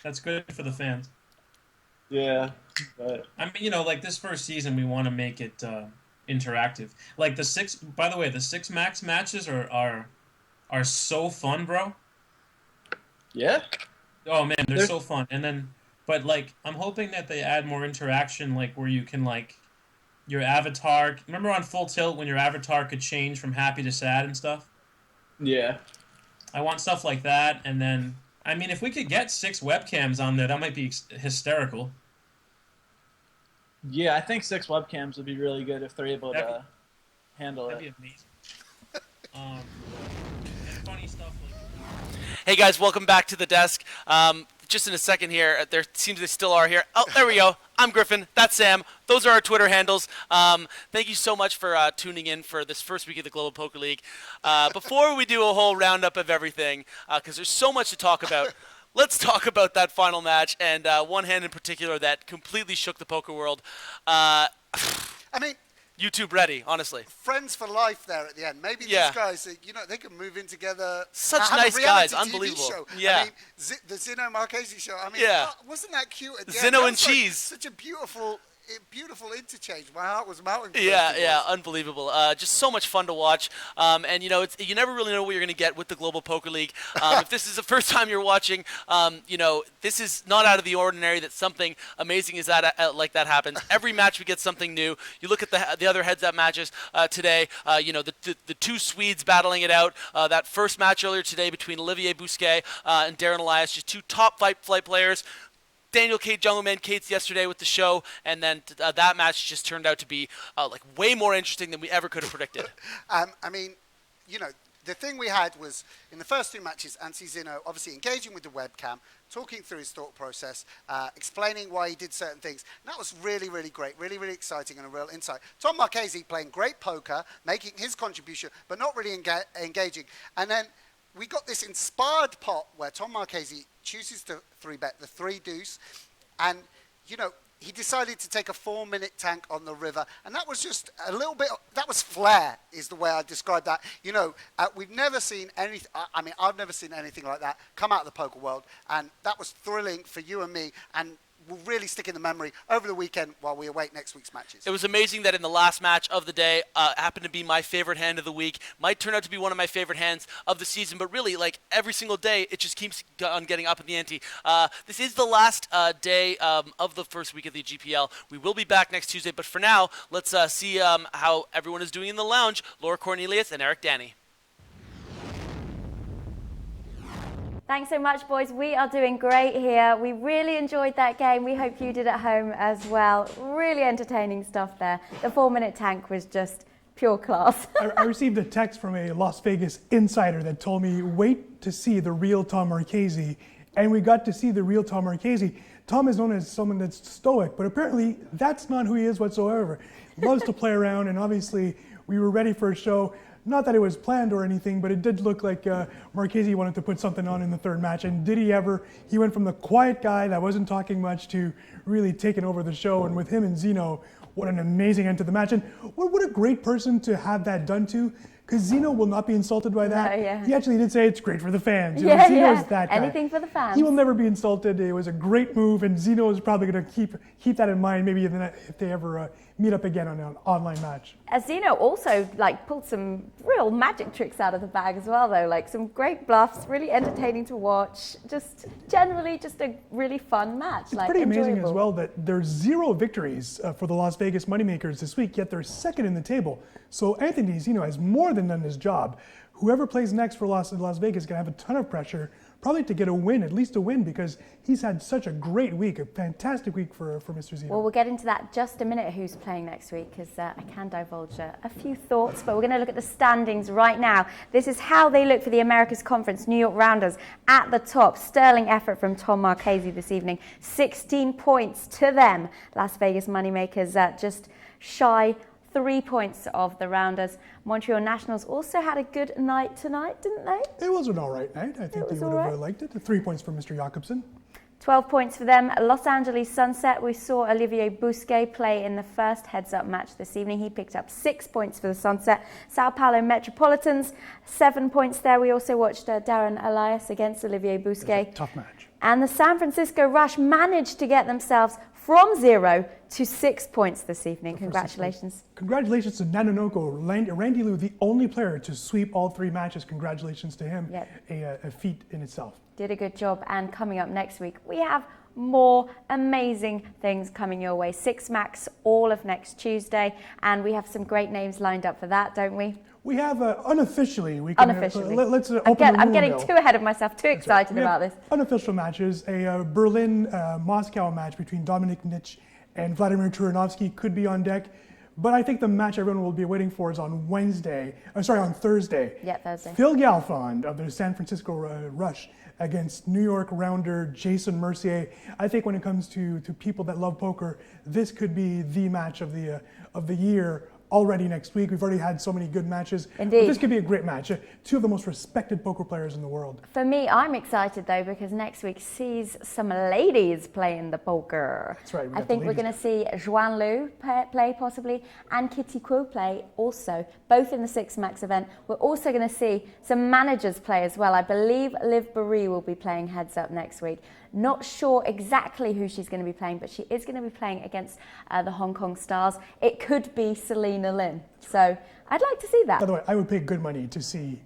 S9: That's good for the fans.
S8: Yeah, but
S9: I mean, like this first season, we want to make it interactive. Like by the way, the 6 max matches are so fun, bro.
S8: yeah.
S9: Oh man, they're so fun. And then, but like, I'm hoping that they add more interaction, like where you can like your avatar. Remember on Full Tilt when your avatar could change from happy to sad and stuff?
S8: Yeah.
S9: I want stuff like that. And then, I mean, if we could get 6 webcams on there, that might be hysterical.
S8: Yeah, I think 6 webcams would be really good if they're able to handle
S9: That'd
S8: it.
S9: be amazing. And funny stuff like.
S5: Hey guys, welcome back to the desk. Just in a second here, there seems they still are here. Oh, there we go. I'm Griffin. That's Sam. Those are our Twitter handles. Thank you so much for tuning in for this first week of the Global Poker League. Before we do a whole roundup of everything, because there's so much to talk about, let's talk about that final match and one hand in particular that completely shook the poker world.
S6: I mean,
S5: YouTube ready, honestly.
S6: Friends for life there at the end. Maybe these guys, they can move in together.
S5: Such
S6: have
S5: nice
S6: a reality
S5: guys,
S6: TV
S5: unbelievable.
S6: Show.
S5: Yeah.
S6: I mean, the Zinno Marchese show. I mean, wasn't that cute? At the end?
S5: Zinno
S6: That
S5: and
S6: was like
S5: cheese.
S6: Such a beautiful interchange. My heart was melting.
S5: Yeah, unbelievable. Just so much fun to watch. And you never really know what you're going to get with the Global Poker League. If this is the first time you're watching, this is not out of the ordinary that something amazing is like that happens. Every match we get something new. You look at the other heads-up matches today. The 2 Swedes battling it out. That first match earlier today between Olivier Bousquet and Darren Elias, just 2 top flight players. Daniel K. Jungleman Cates yesterday with the show, and then that match just turned out to be way more interesting than we ever could have predicted.
S6: I mean, the thing we had was in the first 2 matches, Anthony Zinno obviously engaging with the webcam, talking through his thought process, explaining why he did certain things. And that was really, really great, really, really exciting and a real insight. Tom Marchese playing great poker, making his contribution, but not really engaging. And then we got this inspired pot where Tom Marchese chooses to 3-bet the 3 deuce, and he decided to take a 4-minute tank on the river, and that was just a little bit. That was flair, is the way I describe that. We've never seen anything. I mean, I've never seen anything like that come out of the poker world, and that was thrilling for you and me, and will really stick in the memory over the weekend while we await next week's matches.
S5: It was amazing that in the last match of the day, happened to be my favorite hand of the week. Might turn out to be one of my favorite hands of the season, but really, every single day, it just keeps on getting up in the ante. This is the last day of the first week of the GPL. We will be back next Tuesday, but for now, let's see how everyone is doing in the lounge. Laura Cornelius and Eric Danny.
S2: Thanks so much, boys. We are doing great here. We really enjoyed that game. We hope you did at home as well. Really entertaining stuff there. The 4-minute tank was just pure class.
S3: I received a text from a Las Vegas insider that told me, wait to see the real Tom Marchese. And we got to see the real Tom Marchese. Tom is known as someone that's stoic, but apparently that's not who he is whatsoever. Loves to play around, and obviously we were ready for a show. Not that it was planned or anything, but it did look like Marchese wanted to put something on in the 3rd match. And did he ever? He went from the quiet guy that wasn't talking much to really taking over the show. And with him and Zinno, what an amazing end to the match. And what a great person to have that done to, because Zinno will not be insulted by that.
S2: Yeah.
S3: He actually did say it's great for the fans.
S2: Zinno's
S3: that guy.
S2: Anything for the fans.
S3: He will never be insulted. It was a great move, and Zinno is probably going to keep that in mind, maybe if they ever meet up again on an online match.
S2: Zinno also pulled some real magic tricks out of the bag as well, though, some great bluffs, really entertaining to watch. Just generally just a really fun match.
S3: It's pretty amazing
S2: enjoyable
S3: as well that there's 0 victories for the Las Vegas Moneymakers this week, yet they're 2nd in the table. So Anthony Zinno has more than done his job. whoever plays next for Las Vegas is going to have a ton of pressure, probably to get a win, at least a win, because he's had such a great week, a fantastic week for Mr. Zinno.
S2: Well, we'll get into that just a minute, who's playing next week, because I can divulge a few thoughts, but we're going to look at the standings right now. This is how they look for the Americas Conference. New York Rounders at the top. Sterling effort from Tom Marchese this evening. 16 points to them. Las Vegas Moneymakers just shy 3 points of the Rounders. Montreal Nationals also had a good night tonight, didn't they?
S3: It was an all right night. I think they would have liked it. 3 points for Mr. Jakobsen.
S2: 12 points for them. Los Angeles Sunset, we saw Olivier Bousquet play in the first heads-up match this evening. He picked up 6 points for the Sunset. Sao Paulo Metropolitans, 7 points there. We also watched Darren Elias against Olivier Bousquet.
S3: Tough match.
S2: And the San Francisco Rush managed to get themselves from 0 to 6 points this evening. Congratulations.
S3: Congratulations to Nanonoko. Randy Liu, the only player to sweep all 3 matches. Congratulations to him. Yep. A feat in itself.
S2: Did a good job. And coming up next week, we have more amazing things coming your way. 6 Max all of next Tuesday. And we have some great names lined up for that, don't we?
S3: We have unofficially. We can,
S2: unofficially.
S3: Let's open
S2: I'm getting too ahead of myself, too excited about this.
S3: Unofficial matches. A Berlin-Moscow match between Dominik Nitsch and Vladimir Turanovsky could be on deck. But I think the match everyone will be waiting for is on on Thursday.
S2: Yeah, Thursday.
S3: Phil Galfond of the San Francisco Rush against New York rounder Jason Mercier. I think when it comes to people that love poker, this could be the match of the year already next week. We've already had so many good matches.
S2: Indeed.
S3: But this could be a great match. 2 of the most respected poker players in the world.
S2: For me, I'm excited though, because next week sees some ladies playing the poker.
S3: That's right.
S2: I think we're going to see Joanne Liu play possibly, and Kitty Kuo play also, both in the 6 Max event. We're also going to see some managers play as well. I believe Liv Boeri will be playing heads up next week. Not sure exactly who she's going to be playing, but she is going to be playing against the Hong Kong Stars. It could be Selena Lin. So I'd like to see that.
S3: By the way, I would pay good money to see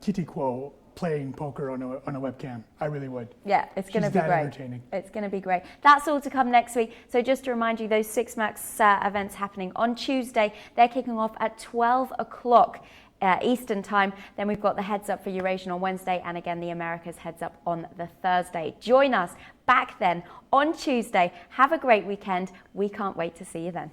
S3: Kitty Kuo playing poker on a webcam. I really would.
S2: Yeah, it's going to be great.
S3: Entertaining.
S2: It's going to be great. That's all to come next week. So just to remind you, those 6 Max events happening on Tuesday. They're kicking off at 12 o'clock. Eastern time. Then we've got the heads up for Eurasian on Wednesday, and again the Americas heads up on the Thursday. Join us back then on Tuesday. Have a great weekend. We can't wait to see you then.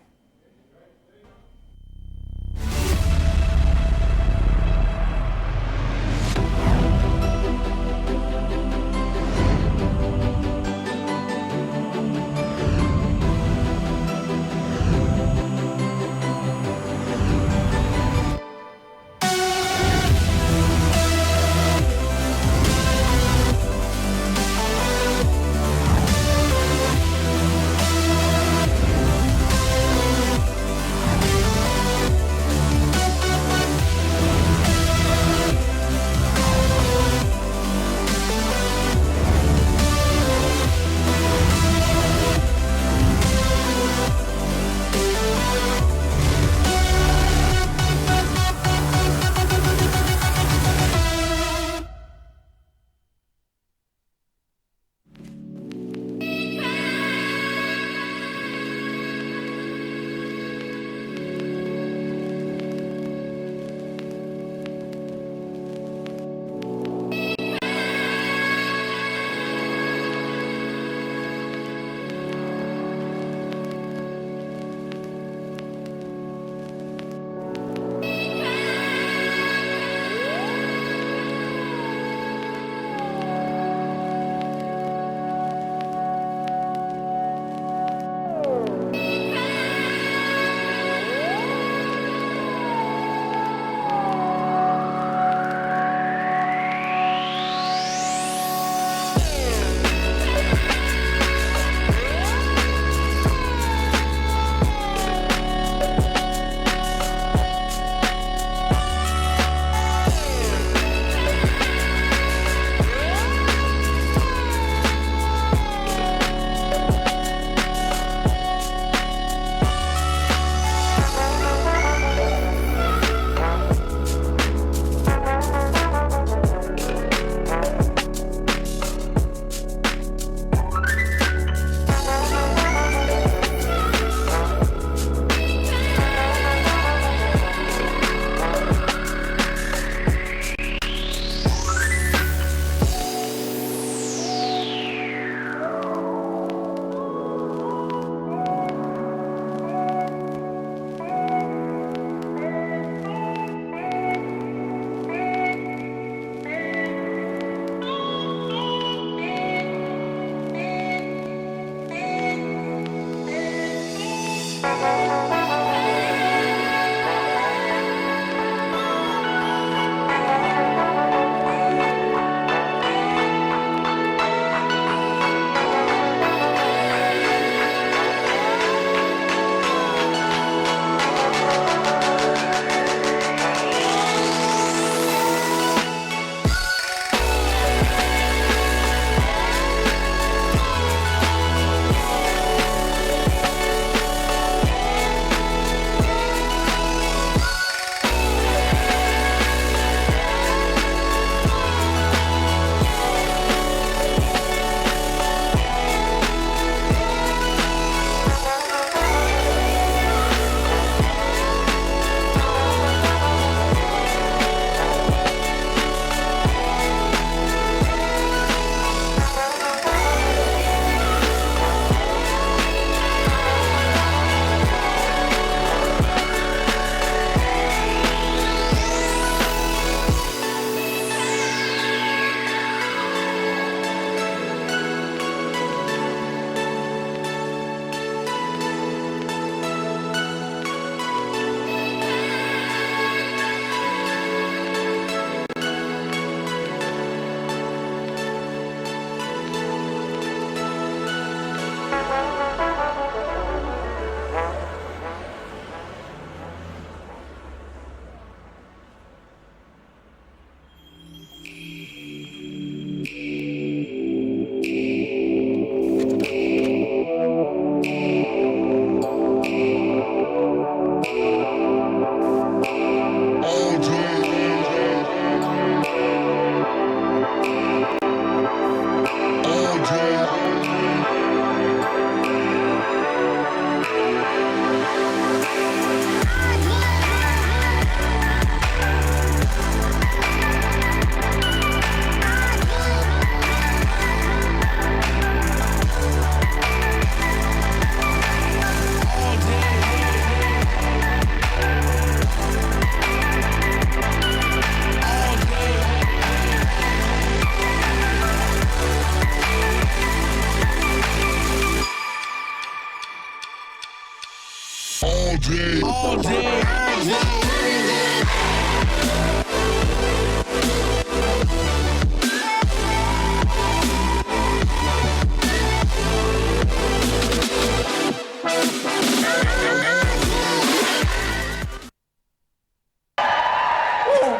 S1: day, all day, all day.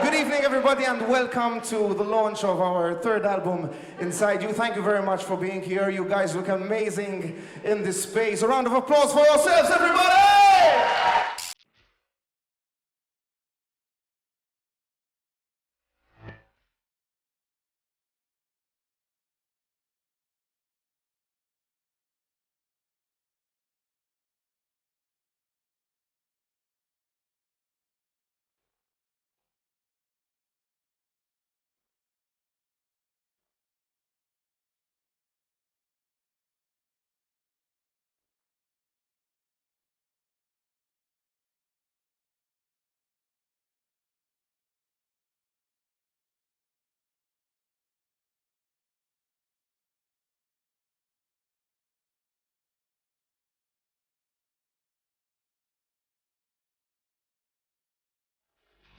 S10: Good evening, everybody, and welcome to the launch of our third album, Inside You. Thank you very much for being here. You guys look amazing in this space. A round of applause for yourselves, everybody!